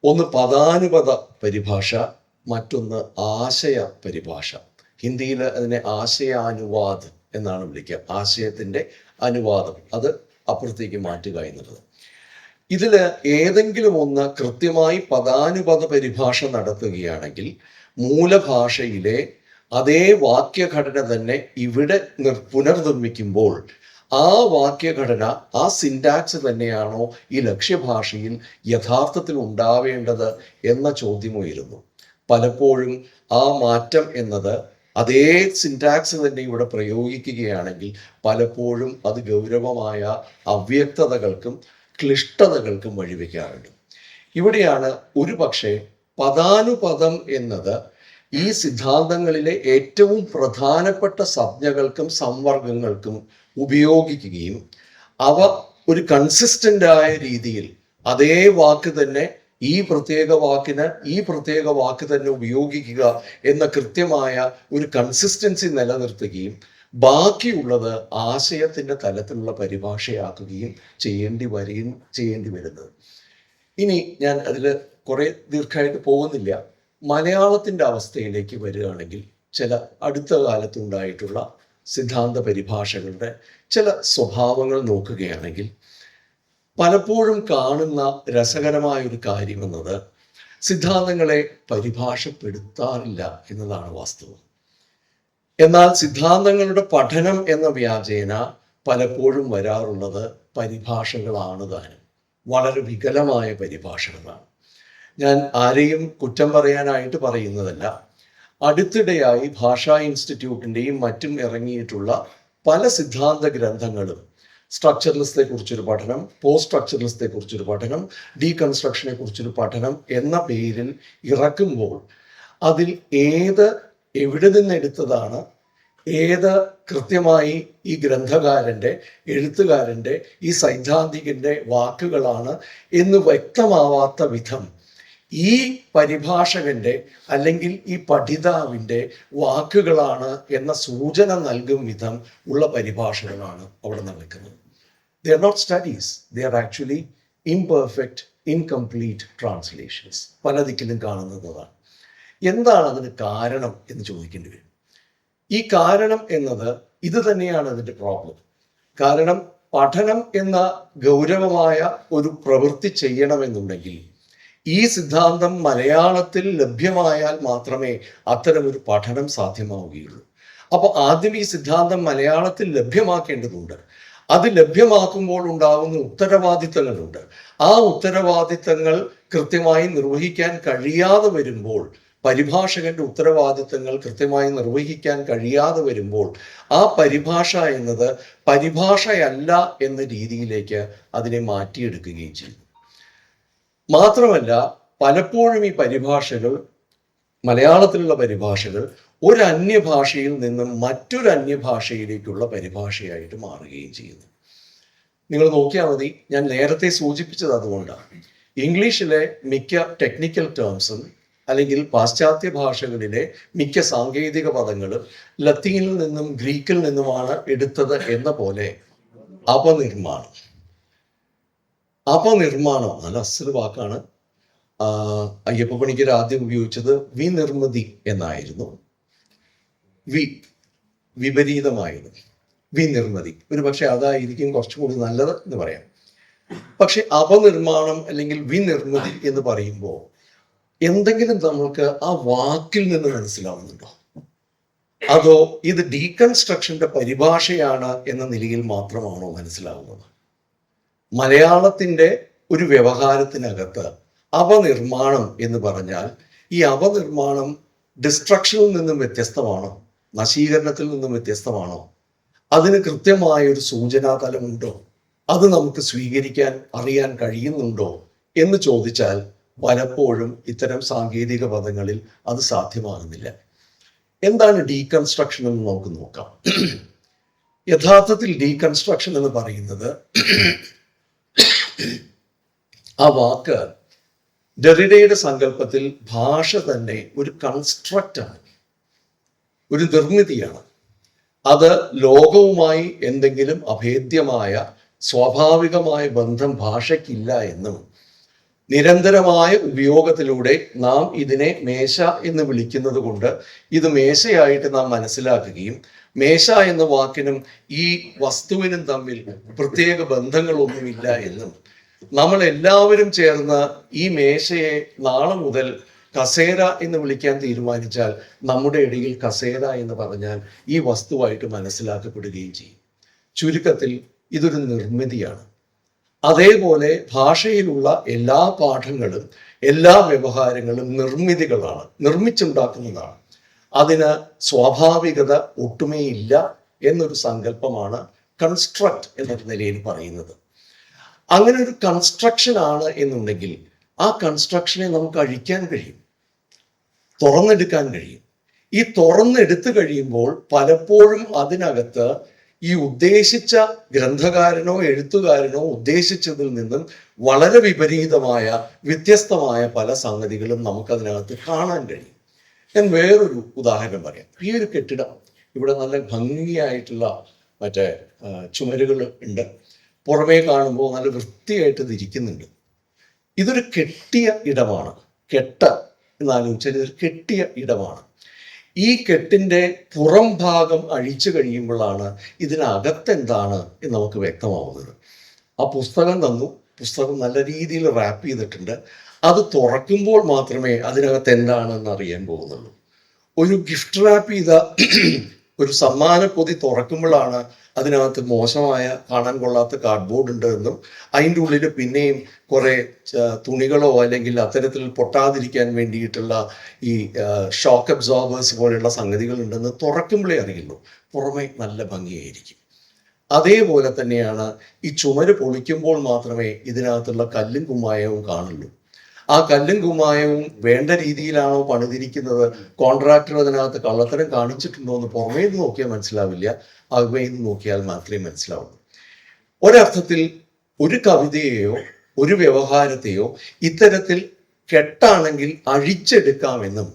ഒന്ന് പദാനുപദ പരിഭാഷ, മറ്റൊന്ന് ആശയ പരിഭാഷ. ഹിന്ദിയിൽ അതിനെ ആശയാനുവാദം എന്നാണ് വിളിക്കുക. ആശയത്തിന്റെ അനുവാദം, അത് അപ്പുറത്തേക്ക് മാറ്റുക എന്നുള്ളത്. ഇതിൽ ഏതെങ്കിലും ഒന്ന് കൃത്യമായി പദാനുപദ പരിഭാഷ നടത്തുകയാണെങ്കിൽ മൂലഭാഷയിലെ അതേ വാക്യഘടന തന്നെ ഇവിടെ പുനർനിർമ്മിക്കുമ്പോൾ ആ വാക്യഘടന, ആ സിൻടാക്സ് തന്നെയാണോ ഈ ലക്ഷ്യഭാഷയിൽ യഥാർത്ഥത്തിൽ ഉണ്ടാവേണ്ടത് എന്ന ചോദ്യം ഉയരുന്നു. പലപ്പോഴും ആ മാറ്റം എന്നത് അതേ സിൻടാക്സ് തന്നെ ഇവിടെ പ്രയോഗിക്കുകയാണെങ്കിൽ പലപ്പോഴും അത് ഗൗരവമായ അവ്യക്തതകൾക്കും ക്ലിഷ്ടതകൾക്കും വഴിവെക്കാറുണ്ട്. ഇവിടെയാണ് ഒരു പക്ഷേ പദാനുപദം എന്നത് ഈ സിദ്ധാന്തങ്ങളിലെ ഏറ്റവും പ്രധാനപ്പെട്ട സംജ്ഞകൾക്കും സംവർഗങ്ങൾക്കും ഉപയോഗിക്കുകയും അവ ഒരു കൺസിസ്റ്റന്റ് ആയ രീതിയിൽ അതേ വാക്ക് തന്നെ ഈ പ്രത്യേക വാക്ക് തന്നെ ഉപയോഗിക്കുക എന്ന കൃത്യമായ ഒരു കൺസിസ്റ്റൻസി നിലനിർത്തുകയും ബാക്കിയുള്ളത് ആശയത്തിന്റെ തലത്തിലുള്ള പരിഭാഷയാക്കുകയും ചെയ്യേണ്ടി വരുന്നത്. ഇനി ഞാൻ അതിൽ കുറെ ദീർഘമായിട്ട് പോകുന്നില്ല. മലയാളത്തിന്റെ അവസ്ഥയിലേക്ക് വരികയാണെങ്കിൽ ചില അടുത്ത കാലത്തുണ്ടായിട്ടുള്ള സിദ്ധാന്ത പരിഭാഷകളുടെ ചില സ്വഭാവങ്ങൾ നോക്കുകയാണെങ്കിൽ പലപ്പോഴും കാണുന്ന രസകരമായ ഒരു കാര്യം എന്നത് സിദ്ധാന്തങ്ങളെ പരിഭാഷപ്പെടുത്താറില്ല എന്നതാണ് വാസ്തവം. എന്നാൽ സിദ്ധാന്തങ്ങളുടെ പഠനം എന്ന വ്യാജേന പലപ്പോഴും വരാറുള്ളത് പരിഭാഷകളാണ് താനും, വളരെ വികലമായ പരിഭാഷകളാണ്. ഞാൻ ആരെയും കുറ്റം പറയാനായിട്ട് പറയുന്നതല്ല. അടുത്തിടെയായി ഭാഷാ ഇൻസ്റ്റിറ്റ്യൂട്ടിൻ്റെയും മറ്റും ഇറങ്ങിയിട്ടുള്ള പല സിദ്ധാന്ത ഗ്രന്ഥങ്ങളും സ്ട്രക്ചറലിസത്തെ കുറിച്ചൊരു പഠനം, പോസ്റ്റ് സ്ട്രക്ചറലിസത്തെ കുറിച്ചൊരു പഠനം, ഡീകൺസ്ട്രക്ഷനെ കുറിച്ചൊരു പഠനം എന്ന പേരിൽ ഇറക്കുമ്പോൾ അതിൽ എവിടെ നിന്നെടുത്തതാണ്, ഏത് കൃത്യമായി ഈ ഗ്രന്ഥകാരൻ്റെ, എഴുത്തുകാരൻ്റെ, ഈ സൈദ്ധാന്തികൻ്റെ വാക്കുകളാണ് എന്ന് വ്യക്തമാവാത്ത വിധം ഈ പരിഭാഷകന്റെ അല്ലെങ്കിൽ ഈ പഠിതാവിൻ്റെ വാക്കുകളാണ് എന്ന സൂചന നൽകും വിധം ഉള്ള പരിഭാഷകളാണ് അവിടെ നടക്കുന്നത്. They are not studies, they are actually imperfect, incomplete translations. പല ദിക്കിലും കാണുന്നതാണ്. എന്താണ് അതിന് കാരണം എന്ന് ചോദിക്കേണ്ടി വരും. ഈ കാരണം എന്നത് ഇത് തന്നെയാണ് അതിൻ്റെ പ്രോബ്ലം. കാരണം പഠനം എന്ന ഗൗരവമായ ഒരു പ്രവൃത്തി ചെയ്യണമെന്നുണ്ടെങ്കിൽ ഈ സിദ്ധാന്തം മലയാളത്തിൽ ലഭ്യമായാൽ മാത്രമേ അത്തരമൊരു പഠനം സാധ്യമാവുകയുള്ളൂ. അപ്പോൾ ആദ്യം ഈ സിദ്ധാന്തം മലയാളത്തിൽ ലഭ്യമാക്കേണ്ടതുണ്ട്. അത് ലഭ്യമാക്കുമ്പോൾ ഉണ്ടാകുന്ന ഉത്തരവാദിത്തങ്ങളുണ്ട്. ആ ഉത്തരവാദിത്തങ്ങൾ കൃത്യമായി നിർവഹിക്കാൻ കഴിയാതെ വരുമ്പോൾ, പരിഭാഷകന്റെ ഉത്തരവാദിത്തങ്ങൾ കൃത്യമായി നിർവഹിക്കാൻ കഴിയാതെ വരുമ്പോൾ ആ പരിഭാഷ എന്നത് പരിഭാഷയല്ല എന്ന രീതിയിലേക്ക് അതിനെ മാറ്റിയെടുക്കുകയും ചെയ്യും. മാത്രമല്ല, പലപ്പോഴും ഈ പരിഭാഷകൾ, മലയാളത്തിലുള്ള പരിഭാഷകൾ ഒരു അന്യഭാഷയിൽ നിന്നും മറ്റൊരു അന്യഭാഷയിലേക്കുള്ള പരിഭാഷയായിട്ട് മാറുകയും ചെയ്യുന്നു. നിങ്ങൾ നോക്കിയാൽ മതി, ഞാൻ നേരത്തെ സൂചിപ്പിച്ചത് അതുകൊണ്ടാണ്. ഇംഗ്ലീഷിലെ മിക്ക ടെക്നിക്കൽ ടേംസും അല്ലെങ്കിൽ പാശ്ചാത്യ ഭാഷകളിലെ മിക്ക സാങ്കേതിക പദങ്ങളും ലത്തീനിൽ നിന്നും ഗ്രീക്കിൽ നിന്നുമാണ് എടുത്തത് എന്ന പോലെ അപനിർമ്മാണം നല്ല അസൽ വാക്കാണ്. അയ്യപ്പ പണിക്കർ ആദ്യം ഉപയോഗിച്ചത് വിനിർമ്മിതി എന്നായിരുന്നു. വിപരീതമായിരുന്നു വിനിർമ്മിതി. ഒരു പക്ഷെ അതായിരിക്കും കുറച്ചുകൂടി നല്ലത് എന്ന് പറയാം. പക്ഷെ അപനിർമ്മാണം അല്ലെങ്കിൽ വിനിർമ്മിതി എന്ന് പറയുമ്പോൾ എന്തെങ്കിലും നമ്മൾക്ക് ആ വാക്കിൽ നിന്ന് മനസ്സിലാവുന്നുണ്ടോ? അതോ ഇത് ഡീകൺസ്ട്രക്ഷന്റെ പരിഭാഷയാണ് എന്ന നിലയിൽ മാത്രമാണോ മനസ്സിലാവുന്നത്? മലയാളത്തിന്റെ ഒരു വ്യവഹാരത്തിനകത്ത് അപനിർമ്മാണം എന്ന് പറഞ്ഞാൽ ഈ അപനിർമ്മാണം ഡിസ്ട്രക്ഷനിൽ നിന്നും വ്യത്യസ്തമാണോ? നശീകരണത്തിൽ നിന്നും വ്യത്യസ്തമാണോ? അതിന് കൃത്യമായ ഒരു സൂചനാതലമുണ്ടോ? അത് നമുക്ക് സ്വീകരിക്കാൻ അറിയാൻ കഴിയുന്നുണ്ടോ എന്ന് ചോദിച്ചാൽ പലപ്പോഴും ഇത്തരം സാങ്കേതിക പദങ്ങളിൽ അത് സാധ്യമാകുന്നില്ല. എന്താണ് ഡീകൺസ്ട്രക്ഷൻ എന്ന് നമുക്ക് നോക്കാം. യഥാർത്ഥത്തിൽ ഡീകൺസ്ട്രക്ഷൻ എന്ന് പറയുന്നത് ആ വാക്ക് ഡെറിഡയുടെ സങ്കല്പത്തിൽ ഭാഷ തന്നെ ഒരു കൺസ്ട്രക്റ്റാണ്, ഒരു നിർമ്മിതിയാണ്. അത് ലോകവുമായി എന്തെങ്കിലും അഭേദ്യമായ സ്വാഭാവികമായ ബന്ധം ഭാഷയ്ക്കില്ല എന്നും നിരന്തരമായ ഉപയോഗത്തിലൂടെ നാം ഇതിനെ മേശ എന്ന് വിളിക്കുന്നത് കൊണ്ട് ഇത് മേശയായിട്ട് നാം മനസ്സിലാക്കുകയും മേശ എന്ന വാക്കിനും ഈ വസ്തുവിനും തമ്മിൽ പ്രത്യേക ബന്ധങ്ങളൊന്നുമില്ല എന്നും നമ്മൾ എല്ലാവരും ചേർന്ന് ഈ മേശയെ നാളെ മുതൽ കസേര എന്ന് വിളിക്കാൻ തീരുമാനിച്ചാൽ നമ്മുടെ ഇടയിൽ കസേര എന്ന് പറഞ്ഞാൽ ഈ വസ്തുവായിട്ട് മനസ്സിലാക്കപ്പെടുകയും ചെയ്യും. ചുരുക്കത്തിൽ ഇതൊരു നിർമ്മിതിയാണ്. അതേപോലെ ഭാഷയിലുള്ള എല്ലാ പാഠങ്ങളും എല്ലാ വ്യവഹാരങ്ങളും നിർമ്മിതികളാണ്, നിർമ്മിച്ചുണ്ടാക്കുന്നതാണ്. അതിന് സ്വാഭാവികത ഒട്ടുമേ ഇല്ല എന്നൊരു സങ്കല്പമാണ് കൺസ്ട്രക്ട് എന്ന നിലയിൽ പറയുന്നത്. അങ്ങനെ ഒരു കൺസ്ട്രക്ഷൻ ആണ് എന്നുണ്ടെങ്കിൽ ആ കൺസ്ട്രക്ഷനെ നമുക്ക് അഴിക്കാൻ കഴിയും, തുറന്നെടുക്കാൻ കഴിയും. ഈ തുറന്നെടുത്തു കഴിയുമ്പോൾ പലപ്പോഴും അതിനകത്ത് ഈ ഉദ്ദേശിച്ച ഗ്രന്ഥകാരനോ എഴുത്തുകാരനോ ഉദ്ദേശിച്ചതിൽ നിന്നും വളരെ വിപരീതമായ വ്യത്യസ്തമായ പല സംഗതികളും നമുക്കതിനകത്ത് കാണാൻ കഴിയും. ഞാൻ വേറൊരു ഉദാഹരണം പറയാം. ഈ ഒരു കെട്ടിടം ഇവിടെ നല്ല ഭംഗിയായിട്ടുള്ള മറ്റേ ചുമരുകൾ ഉണ്ട്, പുറമേ കാണുമ്പോൾ നല്ല വൃത്തിയായിട്ട് ഇത് ഇരിക്കുന്നുണ്ട്. ഇതൊരു കെട്ടിയ ഇടമാണ്. എന്നാലോചിച്ചാൽ ഇതൊരു കെട്ടിയ ഇടമാണ്. ഈ കെട്ടിൻ്റെ പുറം ഭാഗം അഴിച്ചു കഴിയുമ്പോഴാണ് ഇതിനകത്തെന്താണ് എന്ന് നമുക്ക് വ്യക്തമാവുന്നത്. ആ പുസ്തകം തന്നു, പുസ്തകം നല്ല രീതിയിൽ റാപ്പ് ചെയ്തിട്ടുണ്ട്. അത് തുറക്കുമ്പോൾ മാത്രമേ അതിനകത്ത് എന്താണെന്ന് അറിയാൻ പോകുന്നുള്ളൂ. ഒരു ഗിഫ്റ്റ് റാപ്പ് ചെയ്ത ഒരു സമ്മാന പൊതി തുറക്കുമ്പോഴാണ് അതിനകത്ത് മോശമായ കാണാൻ കൊള്ളാത്ത കാർഡ്ബോർഡ് ഉണ്ട് എന്നും അതിൻ്റെ ഉള്ളിൽ പിന്നെയും കുറേ തുണികളോ അല്ലെങ്കിൽ അത്തരത്തിൽ പൊട്ടാതിരിക്കാൻ വേണ്ടിയിട്ടുള്ള ഈ ഷോക്ക് അബ്സോർബേഴ്സ് പോലെയുള്ള സംഗതികൾ ഉണ്ടെന്ന് തുറക്കുമ്പോഴേ അറിയുള്ളൂ. പുറമെ നല്ല ഭംഗിയായിരിക്കും. അതേപോലെ തന്നെയാണ് ഈ ചുമര് പൊളിക്കുമ്പോൾ മാത്രമേ ഇതിനകത്തുള്ള കല്ലും കുമ്മായവും കാണുള്ളൂ. ആ കല്ലും കുമ്മായവും വേണ്ട രീതിയിലാണോ പണിതിരിക്കുന്നത്, കോൺട്രാക്ടർ അതിനകത്ത് കള്ളത്തരം കാണിച്ചിട്ടുണ്ടോ എന്ന് പുറമേ നിന്ന് നോക്കിയാൽ മനസ്സിലാവില്ല, അകമേ നിന്ന് നോക്കിയാൽ മാത്രമേ മനസ്സിലാവുള്ളൂ. ഒരർത്ഥത്തിൽ ഒരു കവിതയെയോ ഒരു വ്യവഹാരത്തെയോ ഇത്തരത്തിൽ കെട്ടാണെങ്കിൽ അഴിച്ചെടുക്കാമെന്നും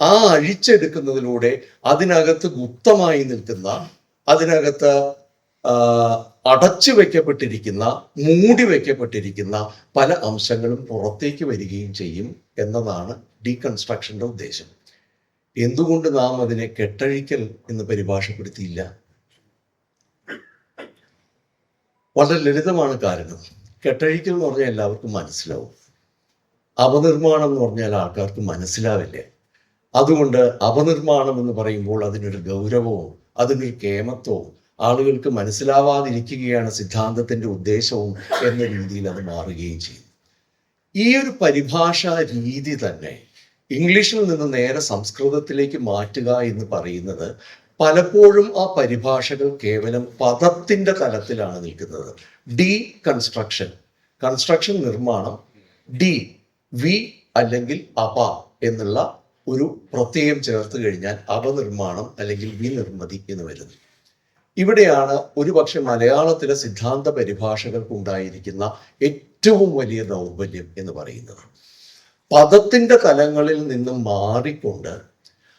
ആ അഴിച്ചെടുക്കുന്നതിലൂടെ അതിനകത്ത് ഗുപ്തമായി നിൽക്കുന്ന, അതിനകത്ത് അടച്ചു വെക്കപ്പെട്ടിരിക്കുന്ന, മൂടി വെക്കപ്പെട്ടിരിക്കുന്ന പല അംശങ്ങളും പുറത്തേക്ക് വരികയും ചെയ്യും എന്നതാണ് ഡീകൺസ്ട്രക്ഷന്റെ ഉദ്ദേശം. എന്തുകൊണ്ട് നാം അതിനെ കെട്ടഴിക്കൽ എന്ന് പരിഭാഷപ്പെടുത്തിയില്ല? വളരെ ലളിതമാണ് കാരണം. കെട്ടഴിക്കൽ എന്ന് പറഞ്ഞാൽ എല്ലാവർക്കും മനസ്സിലാവും, അപനിർമ്മാണം എന്ന് പറഞ്ഞാൽ ആൾക്കാർക്ക് മനസ്സിലാവില്ല. അതുകൊണ്ട് അപനിർമ്മാണം എന്ന് പറയുമ്പോൾ അതിനൊരു ഗൗരവവും അതിനൊരു കേമത്വവും, ആളുകൾക്ക് മനസ്സിലാവാതിരിക്കുകയാണ് സിദ്ധാന്തത്തിന്റെ ഉദ്ദേശവും എന്ന രീതിയിൽ അത് മാറുകയും ചെയ്യും. ഈ ഒരു പരിഭാഷാ രീതി തന്നെ ഇംഗ്ലീഷിൽ നിന്ന് നേരെ സംസ്കൃതത്തിലേക്ക് മാറ്റുക എന്ന് പറയുന്നത് പലപ്പോഴും ആ പരിഭാഷകൾ കേവലം പദത്തിന്റെ തലത്തിലാണ് നിൽക്കുന്നത്. ഡി കൺസ്ട്രക്ഷൻ, കൺസ്ട്രക്ഷൻ നിർമ്മാണം, ഡി വി അല്ലെങ്കിൽ അപ എന്നുള്ള ഒരു പ്രത്യയം ചേർത്ത് കഴിഞ്ഞാൽ അപനിർമ്മാണം അല്ലെങ്കിൽ വിനിർമ്മിതി എന്ന് വരുന്നു. ഇവിടെയാണ് ഒരുപക്ഷെ മലയാളത്തിലെ സിദ്ധാന്ത പരിഭാഷകൾക്ക് ഉണ്ടായിരിക്കുന്ന ഏറ്റവും വലിയ ദൗർബല്യം എന്ന് പറയുന്നത്. പദത്തിന്റെ തലങ്ങളിൽ നിന്നും മാറിക്കൊണ്ട്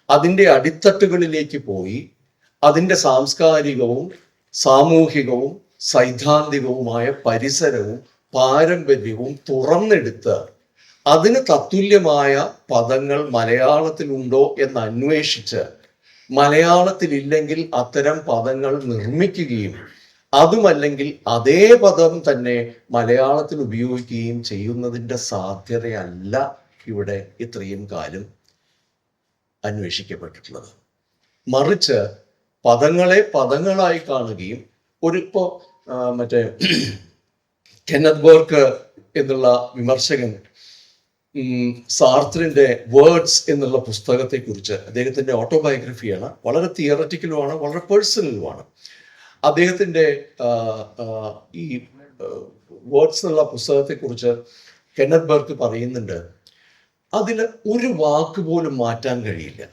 അതിൻ്റെ അടിത്തട്ടുകളിലേക്ക് പോയി അതിൻ്റെ സാംസ്കാരികവും സാമൂഹികവും സൈദ്ധാന്തികവുമായ പരിസരവും പാരമ്പര്യവും തുറന്നെടുത്ത് അതിന് തത്തുല്യമായ പദങ്ങൾ മലയാളത്തിലുണ്ടോ എന്ന് അന്വേഷിച്ച് മലയാളത്തിലില്ലെങ്കിൽ അത്തരം പദങ്ങൾ നിർമ്മിക്കുകയും അതുമല്ലെങ്കിൽ അതേ പദം തന്നെ മലയാളത്തിൽ ഉപയോഗിക്കുകയും ചെയ്യുന്നതിൻ്റെ സാധ്യതയല്ല ഇവിടെ ഇത്രയും കാലം അന്വേഷിക്കപ്പെട്ടിട്ടുള്ളത്. മറിച്ച് പദങ്ങളെ പദങ്ങളായി കാണുകയും ഇപ്പോൾ മറ്റേ കെന്നത്ത് ബർഗ് എന്നുള്ള വിമർശകൻ സാർത്രിന്റെ വേർഡ്സ് എന്നുള്ള പുസ്തകത്തെക്കുറിച്ച്, അദ്ദേഹത്തിന്റെ ഓട്ടോബയോഗ്രഫിയാണ്, വളരെ തിയററ്റിക്കലുമാണ്, വളരെ പേഴ്സണലുമാണ്. അദ്ദേഹത്തിന്റെ ഈ വേർഡ്സ് എന്നുള്ള പുസ്തകത്തെക്കുറിച്ച് കെന്നത്ത് ബർഗ് പറയുന്നുണ്ട്, അതിൽ ഒരു വാക്ക് പോലും മാറ്റാൻ കഴിയില്ല.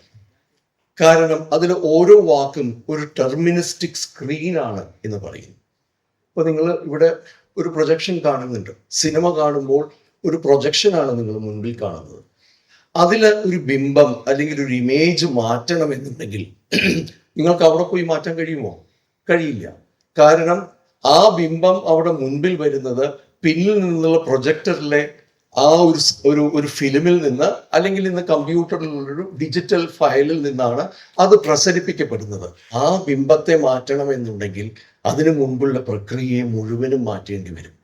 കാരണം അതിൽ ഓരോ വാക്കും ഒരു ടെർമിനിസ്റ്റിക് സ്ക്രീനാണ് എന്ന് പറയുന്നു. ഇപ്പൊ നിങ്ങൾ ഇവിടെ ഒരു പ്രൊജക്ഷൻ കാണുന്നുണ്ട്. സിനിമ കാണുമ്പോൾ ഒരു പ്രൊജക്ഷനാണ് നിങ്ങൾ മുൻപിൽ കാണുന്നത്. അതിൽ ഒരു ബിംബം അല്ലെങ്കിൽ ഒരു ഇമേജ് മാറ്റണമെന്നുണ്ടെങ്കിൽ നിങ്ങൾക്ക് അവിടെ പോയി മാറ്റാൻ കഴിയുമോ? കഴിയില്ല. കാരണം ആ ബിംബം അവിടെ മുൻപിൽ വരുന്നത് പിന്നിൽ നിന്നുള്ള പ്രൊജക്ടറിലെ ആ ഒരു ഫിലിമിൽ നിന്ന് അല്ലെങ്കിൽ ഇന്ന് കമ്പ്യൂട്ടറിലുള്ളൊരു ഡിജിറ്റൽ ഫയലിൽ നിന്നാണ് അത് പ്രസരിപ്പിക്കപ്പെടുന്നത്. ആ ബിംബത്തെ മാറ്റണമെന്നുണ്ടെങ്കിൽ അതിനു മുൻപുള്ള പ്രക്രിയയെ മുഴുവനും മാറ്റേണ്ടി വരും.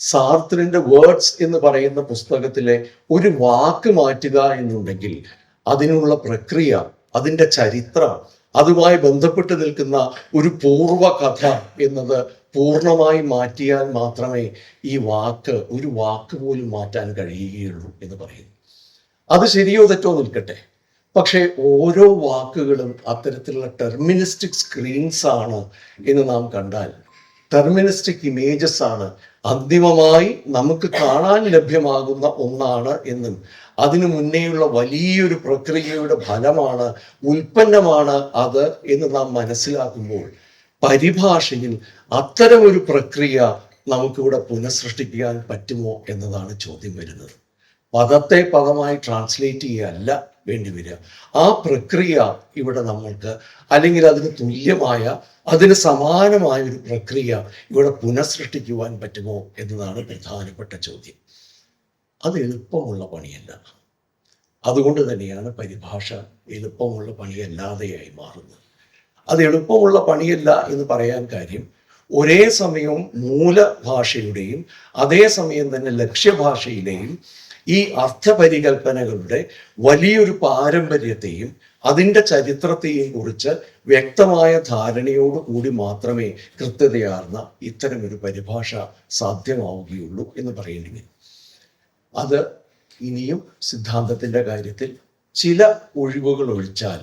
സാർത്രിന്റെ വേർഡ്സ് എന്ന് പറയുന്ന പുസ്തകത്തിലെ ഒരു വാക്ക് മാറ്റുക എന്നുണ്ടെങ്കിൽ അതിനുള്ള പ്രക്രിയ, അതിൻ്റെ ചരിത്രം, അതുമായി ബന്ധപ്പെട്ട് നിൽക്കുന്ന ഒരു പൂർവ്വകഥ എന്നത് പൂർണ്ണമായി മാറ്റിയാൽ മാത്രമേ ഈ ഒരു വാക്ക് പോലും മാറ്റാൻ കഴിയുകയുള്ളൂ എന്ന് പറയുന്നു. അത് ശരിയോ തെറ്റോ നിൽക്കട്ടെ, പക്ഷേ ഓരോ വാക്കുകളും അത്തരത്തിലുള്ള ടെർമിനിസ്റ്റിക് സ്ക്രീൻസ് ആണ് എന്ന് നാം കണ്ടാൽ, ടെർമിനിസ്റ്റിക് ഇമേജസ് ആണ്, അന്തിമമായി നമുക്ക് കാണാൻ ലഭ്യമാകുന്ന ഒന്നാണ് എന്നും അതിനു മുന്നേയുള്ള വലിയൊരു പ്രക്രിയയുടെ ഫലമാണ്, ഉൽപ്പന്നമാണ് അത് എന്ന് നാം മനസ്സിലാക്കുമ്പോൾ പരിഭാഷയിൽ അത്തരം ഒരു പ്രക്രിയ നമുക്കിവിടെ പുനഃസൃഷ്ടിക്കാൻ പറ്റുമോ എന്നതാണ് ചോദ്യം വരുന്നത്. പദത്തെ പദമായി ട്രാൻസ്ലേറ്റ് ചെയ്യുകയല്ല വേണ്ടിവരിക. ആ പ്രക്രിയ ഇവിടെ നമ്മൾക്ക്, അല്ലെങ്കിൽ അതിന് തുല്യമായ, അതിന് സമാനമായ ഒരു പ്രക്രിയ ഇവിടെ പുനഃസൃഷ്ടിക്കുവാൻ പറ്റുമോ എന്നതാണ് പ്രധാനപ്പെട്ട ചോദ്യം. അത് എളുപ്പമുള്ള പണിയല്ല. അതുകൊണ്ട് തന്നെയാണ് പരിഭാഷ എളുപ്പമുള്ള പണിയല്ലാതെയായി മാറുന്നത്. അത് എളുപ്പമുള്ള പണിയല്ല എന്ന് പറയാൻ കാര്യം, ഒരേ സമയവും മൂലഭാഷയുടെയും അതേസമയം തന്നെ ലക്ഷ്യഭാഷയിലെയും ഈ അർത്ഥപരികൽപ്പനകളുടെ വലിയൊരു പാരമ്പര്യത്തെയും അതിൻ്റെ ചരിത്രത്തെയും കുറിച്ച് വ്യക്തമായ ധാരണയോട് കൂടി മാത്രമേ കൃത്യതയാർന്ന ഇത്തരമൊരു പരിഭാഷ സാധ്യമാവുകയുള്ളൂ എന്ന് പറയേണ്ടി വരും. അത് ഇനിയും സിദ്ധാന്തത്തിൻ്റെ കാര്യത്തിൽ ചില ഒഴിവുകൾ ഒഴിച്ചാൽ,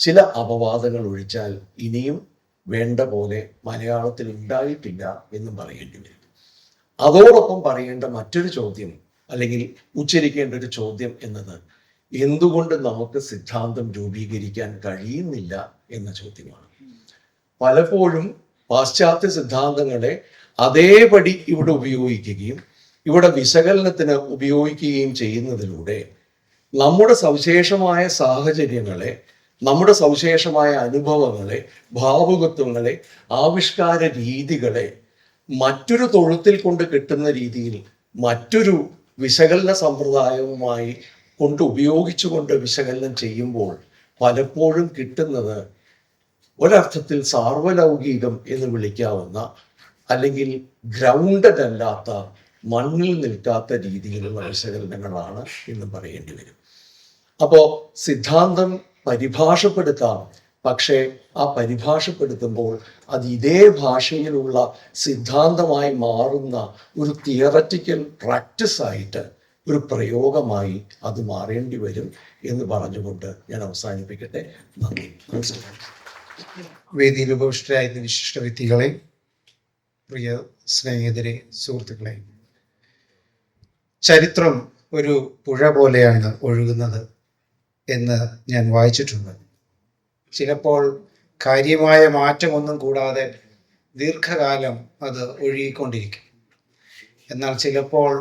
ചില അപവാദങ്ങൾ ഒഴിച്ചാൽ ഇനിയും വേണ്ട പോലെ മലയാളത്തിൽ ഉണ്ടായിട്ടില്ല എന്നും പറയേണ്ടി വരും. അതോടൊപ്പം പറയേണ്ട മറ്റൊരു ചോദ്യം, അല്ലെങ്കിൽ ഉച്ചരിക്കേണ്ട ഒരു ചോദ്യം എന്നത്, എന്തുകൊണ്ട് നമുക്ക് സിദ്ധാന്തം രൂപീകരിക്കാൻ കഴിയുന്നില്ല എന്ന ചോദ്യമാണ്. പലപ്പോഴും പാശ്ചാത്യ സിദ്ധാന്തങ്ങളെ അതേപടി ഇവിടെ ഉപയോഗിക്കുകയും ഇവിടെ വിശകലനത്തിന് ഉപയോഗിക്കുകയും ചെയ്യുന്നതിലൂടെ നമ്മുടെ സവിശേഷമായ സാഹചര്യങ്ങളെ, നമ്മുടെ സവിശേഷമായ അനുഭവങ്ങളെ, ഭാവുകത്വങ്ങളെ, ആവിഷ്കാര രീതികളെ മറ്റൊരു തൊഴുത്തിൽ കൊണ്ട് കിട്ടുന്ന രീതിയിൽ മറ്റൊരു വിശകലന സമ്പ്രദായവുമായി ഉപയോഗിച്ചുകൊണ്ട് വിശകലനം ചെയ്യുമ്പോൾ പലപ്പോഴും കിട്ടുന്നത് ഒരർത്ഥത്തിൽ സാർവലൗകികം എന്ന് വിളിക്കാവുന്ന, അല്ലെങ്കിൽ ഗ്രൗണ്ടഡ് അല്ലാത്ത, മണ്ണിൽ നിൽക്കാത്ത രീതിയിലുള്ള വിശകലനങ്ങളാണ് എന്ന് പറയേണ്ടി വരും. അപ്പോൾ സിദ്ധാന്തം പരിഭാഷപ്പെടുത്താം, പക്ഷേ ആ പരിഭാഷപ്പെടുത്തുമ്പോൾ അത് ഇതേ ഭാഷയിലുള്ള സിദ്ധാന്തമായി മാറുന്ന ഒരു തിയററ്റിക്കൽ പ്രാക്ടീസായിട്ട്, ഒരു പ്രയോഗമായി അത് മാറേണ്ടി വരും എന്ന് പറഞ്ഞുകൊണ്ട് ഞാൻ അവസാനിപ്പിക്കട്ടെ. നന്ദി, നമസ്കാരം. വേദിയിൽ ഉപവിഷ്ടരായ വിശിഷ്ട വ്യക്തികളെ, പ്രിയ സ്നേഹിതരെ, സുഹൃത്തുക്കളെ, ചരിത്രം ഒരു പുഴ പോലെയാണ് ഒഴുകുന്നത് എന്ന് ഞാൻ വായിച്ചിട്ടുണ്ട്. ചിലപ്പോൾ കാര്യമായ മാറ്റമൊന്നും കൂടാതെ ദീർഘകാലം അത് ഒഴുകിക്കൊണ്ടിരിക്കും. എന്നാൽ ചിലപ്പോൾ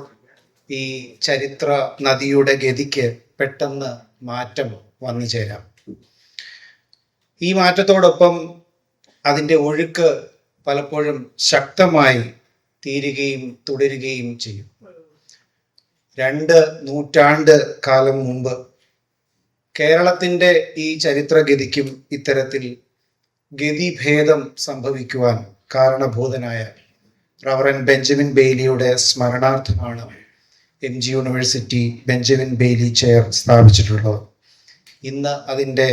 ഈ ചരിത്ര നദിയുടെ ഗതിക്ക് പെട്ടെന്ന് മാറ്റം വന്നു ചേരാം. ഈ മാറ്റത്തോടൊപ്പം അതിൻ്റെ ഒഴുക്ക് പലപ്പോഴും ശക്തമായി തീരുകയും തുടരുകയും ചെയ്യും. 2 നൂറ്റാണ്ട് കാലം മുമ്പ് കേരളത്തിൻ്റെ ഈ ചരിത്രഗതിക്കും ഇത്തരത്തിൽ ഗതിഭേദം സംഭവിക്കുവാൻ കാരണഭൂതനായ റവറൻ ബെഞ്ചമിൻ ബെയ്ലിയുടെ സ്മരണാർത്ഥമാണ് MG university Benjamin Bailey chair സ്ഥാപിച്ചിട്ടുള്ളത്. ഇന്ന് അതിൻ്റെ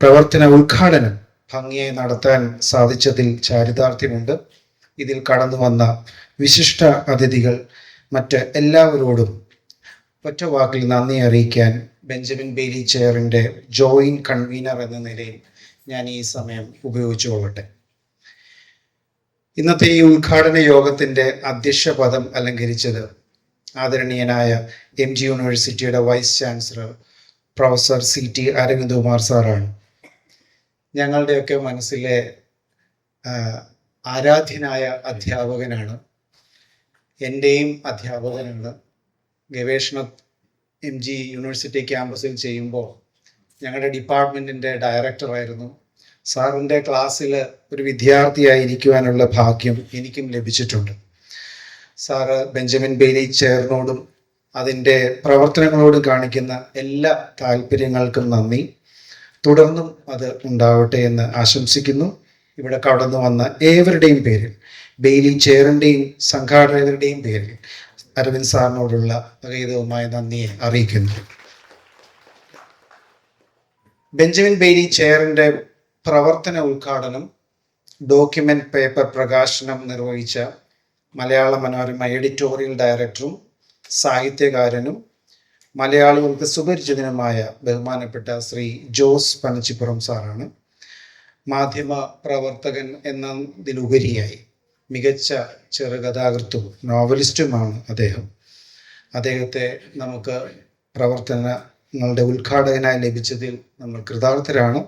പ്രവർത്തന ഉദ്ഘാടനം ഭംഗിയായി നടത്താൻ സാധിച്ചതിൽ ചാരിതാർത്ഥ്യമുണ്ട്. ഇതിൽ കടന്നു വന്ന വിശിഷ്ട അതിഥികൾ, മറ്റ് എല്ലാവരോടും ഒറ്റ വാക്കിൽ നന്ദി അറിയിക്കാൻ ബെഞ്ചമിൻ ബെയ്ലി ചെയറിൻ്റെ ജോയിൻറ്റ് കൺവീനർ എന്ന നിലയിൽ ഞാൻ ഈ സമയം ഉപയോഗിച്ചു കൊള്ളട്ടെ. ഇന്നത്തെ ഈ ഉദ്ഘാടന യോഗത്തിൻ്റെ അധ്യക്ഷ പദം അലങ്കരിച്ചത് ആദരണീയനായ MG യൂണിവേഴ്സിറ്റിയുടെ vice chancellor professor CT Aravindkumar സാറാണ്. ഞങ്ങളുടെയൊക്കെ മനസ്സിലെ ആരാധ്യനായ അധ്യാപകനാണ്. എൻ്റെയും അധ്യാപകനാണ്. ഗവേഷണം MG യൂണിവേഴ്സിറ്റി ക്യാമ്പസിൽ ചെയ്യുമ്പോൾ ഞങ്ങളുടെ ഡിപ്പാർട്ട്മെൻറ്റിൻ്റെ ഡയറക്ടറായിരുന്നു. സാറിൻ്റെ ക്ലാസ്സിൽ ഒരു വിദ്യാർത്ഥിയായിരിക്കുവാനുള്ള ഭാഗ്യം എനിക്കും ലഭിച്ചിട്ടുണ്ട്. സാറ് ബെഞ്ചമിൻ ബെയ്ലി ചെയറിനോടും അതിൻ്റെ പ്രവർത്തനങ്ങളോടും കാണിക്കുന്ന എല്ലാ താല്പര്യങ്ങൾക്കും നന്ദി. തുടർന്നും അത് ഉണ്ടാവട്ടെ എന്ന് ആശംസിക്കുന്നു. ഇവിടെ കടന്നു വന്ന ഏവരുടെയും പേരിൽ, ബെയ്ലി ചെയറിൻ്റെയും സംഘാടകരുടെയും പേരിൽ അരവിന്ദ് സാറിനോടുള്ള അഗൈതവുമായ നന്ദിയെ അറിയിക്കുന്നു. ബെഞ്ചമിൻ ബെയ്ലി ചെയറിൻ്റെ പ്രവർത്തന ഉദ്ഘാടനം ഡോക്യുമെൻ്റ് പേപ്പർ പ്രകാശനം നിർവഹിച്ച മലയാള മനോരമ എഡിറ്റോറിയൽ ഡയറക്ടറും സാഹിത്യകാരനും മലയാളികൾക്ക് സുപരിചിതനുമായ ബഹുമാനപ്പെട്ട ശ്രീ ജോസ് പനച്ചിപ്പുറം സാറാണ്. മാധ്യമ പ്രവർത്തകൻ എന്നതിലുപരിയായി മികച്ച ചെറുകഥാകൃത്തും നോവലിസ്റ്റുമാണ് അദ്ദേഹം. അദ്ദേഹത്തെ നമുക്ക് പ്രവർത്തനങ്ങളുടെ ഉദ്ഘാടകനായി ലഭിച്ചതിൽ നമ്മൾ കൃതാർത്ഥരാണ്.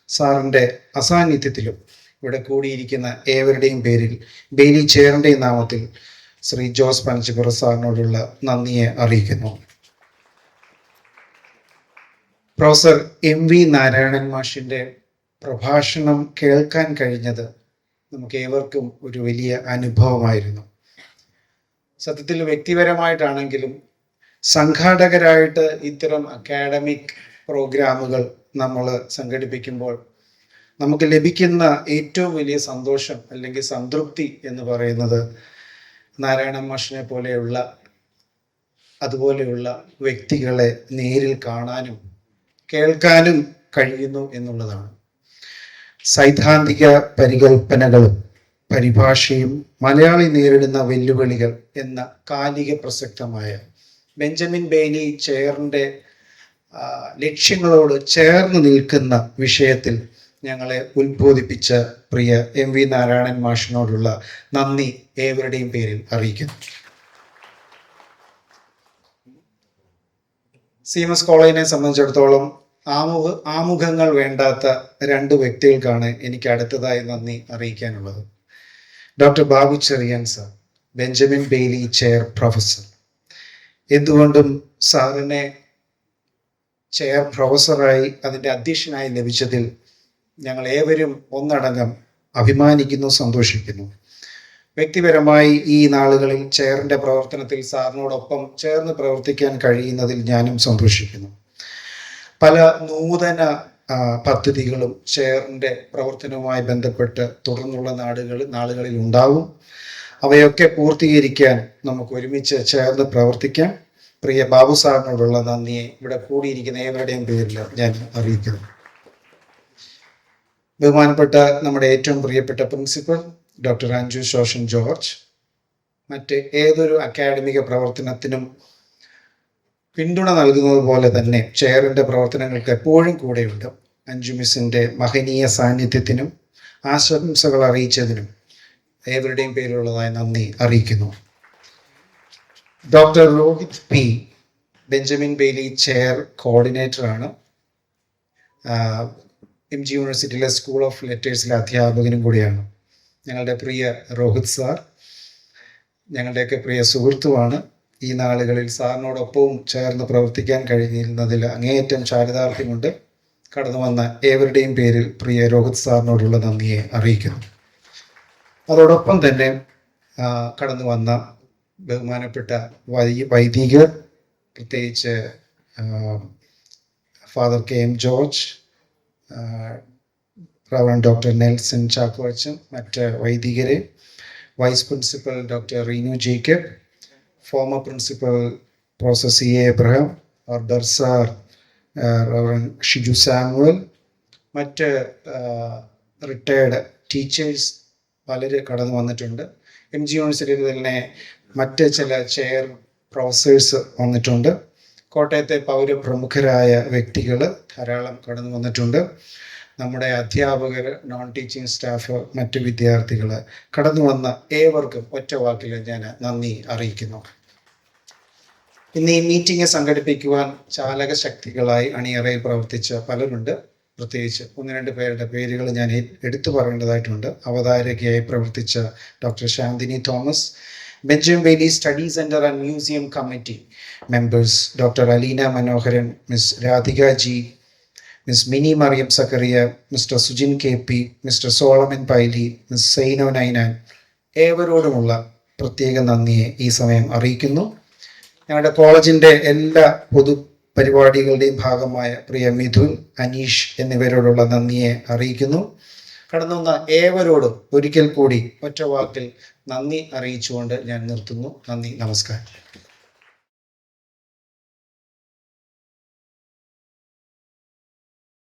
സാറിൻ്റെ അസാന്നിധ്യത്തിലും ഇവിടെ കൂടിയിരിക്കുന്ന ഏവരുടെയും പേരിൽ ബെയ്ലി ചെയറിൻ്റെയും നാമത്തിൽ ശ്രീ ജോസ് പനച്ചിപ്പുറം സാറിനോടുള്ള നന്ദിയെ അറിയിക്കുന്നു. പ്രൊഫസർ MV നാരായണൻ മാഷിൻ്റെ പ്രഭാഷണം കേൾക്കാൻ കഴിഞ്ഞത് നമുക്ക് ഏവർക്കും ഒരു വലിയ അനുഭവമായിരുന്നു. സത്യത്തിൽ വ്യക്തിപരമായിട്ടാണെങ്കിലും സംഘാടകരായിട്ട് ഇത്തരം അക്കാഡമിക് പ്രോഗ്രാമുകൾ നമ്മൾ സംഘടിപ്പിക്കുമ്പോൾ നമുക്ക് ലഭിക്കുന്ന ഏറ്റവും വലിയ സന്തോഷം അല്ലെങ്കിൽ സംതൃപ്തി എന്ന് പറയുന്നത് നാരായണ മാഷിനെ പോലെയുള്ള അതുപോലെയുള്ള വ്യക്തികളെ നേരിൽ കാണാനും കേൾക്കാനും കഴിയുന്നു എന്നുള്ളതാണ്. സൈദ്ധാന്തിക പരികൽപ്പനകളും പരിഭാഷയും മലയാളി നേരിടുന്ന വെല്ലുവിളികൾ എന്ന കാലിക പ്രസക്തമായ ബെഞ്ചമിൻ ബെയ്ലി ചെയറിൻ്റെ ലക്ഷ്യങ്ങളോട് ചേർന്ന് നിൽക്കുന്ന വിഷയത്തിൽ ഞങ്ങളെ ഉത്ബോധിപ്പിച്ച പ്രിയ എം വി നാരായണൻ മാഷിനോടുള്ള നന്ദി ഏവരുടെയും പേരിൽ അറിയിക്കുന്നു. CMS കോളേജിനെ സംബന്ധിച്ചിടത്തോളം ആമുഖങ്ങൾ വേണ്ടാത്ത 2 വ്യക്തികൾക്കാണ് എനിക്ക് അടുത്തതായി നന്ദി അറിയിക്കാനുള്ളത്. Doctor Babu Cherian sir, Benjamin Bailey chair professor. എന്തുകൊണ്ടും സാറിനെ ചെയർ പ്രൊഫസറായി അതിൻ്റെ അധ്യക്ഷനായി ലഭിച്ചതിൽ ഞങ്ങൾ ഏവരും ഒന്നടങ്കം അഭിമാനിക്കുന്നു, സന്തോഷിക്കുന്നു. വ്യക്തിപരമായി ഈ നാളുകളിൽ ചെയറിൻ്റെ പ്രവർത്തനത്തിൽ സാറിനോടൊപ്പം ചേർന്ന് പ്രവർത്തിക്കാൻ കഴിയുന്നതിൽ ഞാനും സന്തോഷിക്കുന്നു. പല നൂതന പദ്ധതികളും ചെയറിൻ്റെ പ്രവർത്തനവുമായി ബന്ധപ്പെട്ട് തുടർന്നുള്ള നാളുകളിൽ ഉണ്ടാവും. അവയൊക്കെ പൂർത്തീകരിക്കാൻ നമുക്ക് ഒരുമിച്ച് ചേർന്ന് പ്രവർത്തിക്കാം. പ്രിയ ബാബു സാറിനോടുള്ള നന്ദിയെ ഇവിടെ കൂടിയിരിക്കുന്ന ഏവരുടെയും പേരിൽ ഞാൻ അറിയിക്കുന്നു. ബഹുമാനപ്പെട്ട നമ്മുടെ ഏറ്റവും പ്രിയപ്പെട്ട പ്രിൻസിപ്പൽ ഡോക്ടർ അഞ്ജു ശോഷൻ ജോർജ്, മറ്റ് ഏതൊരു അക്കാഡമിക പ്രവർത്തനത്തിനും പിന്തുണ നൽകുന്നത് പോലെ തന്നെ ചെയറിൻ്റെ പ്രവർത്തനങ്ങൾക്ക് എപ്പോഴും കൂടെയുണ്ട്. അഞ്ജു മിസ്സിൻ്റെ മഹനീയ സാന്നിധ്യത്തിനും ആശംസകൾ അറിയിച്ചതിനും ഏവരുടെയും പേരിലുള്ളതായി നന്ദി അറിയിക്കുന്നു. Doctor Rohith P, Benjamin Bailey chair കോർഡിനേറ്ററാണ്. MG യൂണിവേഴ്സിറ്റിയിലെ സ്കൂൾ ഓഫ് ലെറ്റേഴ്സിലെ അധ്യാപകനും കൂടിയാണ്. ഞങ്ങളുടെ പ്രിയ രോഹിത് സാർ ഞങ്ങളുടെയൊക്കെ പ്രിയ സുഹൃത്തുമാണ്. ഈ നാളുകളിൽ സാറിനോടൊപ്പവും ചേർന്ന് പ്രവർത്തിക്കാൻ കഴിഞ്ഞിരുന്നതിൽ അങ്ങേയറ്റം ചാരിതാർത്ഥ്യമുണ്ട്. കടന്നു വന്ന ഏവരുടെയും പേരിൽ പ്രിയ രോഹിത് സാറിനോടുള്ള നന്ദിയെ അറിയിക്കുന്നു. അതോടൊപ്പം തന്നെ കടന്നു വന്ന ബഹുമാനപ്പെട്ട വൈദികർ, പ്രത്യേകിച്ച് father KM George, reverend doctor Nelson Chackochan, മറ്റ് വൈദികരെ, vice principal doctor Reenu Jacob, former principal professor CA Abraham, bursar reverend Shiju Samuel, മറ്റ് റിട്ടയർഡ് ടീച്ചേഴ്സ് പലര് കടന്നു വന്നിട്ടുണ്ട്. MG യൂണിവേഴ്സിറ്റിയിൽ തന്നെ മറ്റ് ചില ചെയർ പ്രൊഫസേഴ്സ് വന്നിട്ടുണ്ട്. കോട്ടയത്തെ പൗരപ്രമുഖരായ വ്യക്തികൾ ധാരാളം കടന്നു വന്നിട്ടുണ്ട്. നമ്മുടെ അധ്യാപകർ, നോൺ ടീച്ചിങ് സ്റ്റാഫ്, മറ്റ് വിദ്യാർത്ഥികൾ, കടന്നു വന്ന ഏവർക്കും ഒറ്റ വാക്കിൽ ഞാൻ നന്ദി അറിയിക്കുന്നു. ഇന്ന് ഈ മീറ്റിംഗ് സംഘടിപ്പിക്കുവാൻ ചാലക ശക്തികളായി അണിയറയിൽ പ്രവർത്തിച്ച പലരുണ്ട്. പ്രത്യേകിച്ച് 1-2 പേരുടെ പേരുകൾ ഞാൻ എടുത്തു പറയേണ്ടതായിട്ടുണ്ട്. അവതാരകയായി പ്രവർത്തിച്ച doctor Shantini Thomas, Benjamin Bailey study centre and museum committee members doctor Aleena Manoharan, miss Radhika G, miss Mini Mariam Zachariah, mister Sujin KP, mister Solomon Paili, miss Saino Ninan, ഏവരോടുമുള്ള പ്രത്യേക നന്ദിയെ ഈ സമയം അറിയിക്കുന്നു. ഞങ്ങളുടെ കോളേജിൻ്റെ എല്ലാ പൊതു പരിപാടികളുടെയും ഭാഗമായ പ്രിയ മിഥുൻ, അനീഷ് എന്നിവരോടുള്ള നന്ദിയെ അറിയിക്കുന്നു. കടന്നു വന്ന ഏവരോടും ഒരിക്കൽ കൂടി ഒറ്റ വാക്കിൽ നന്ദി അറിയിച്ചുകൊണ്ട് ഞാൻ നിർത്തുന്നു. നന്ദി, നമസ്കാരം.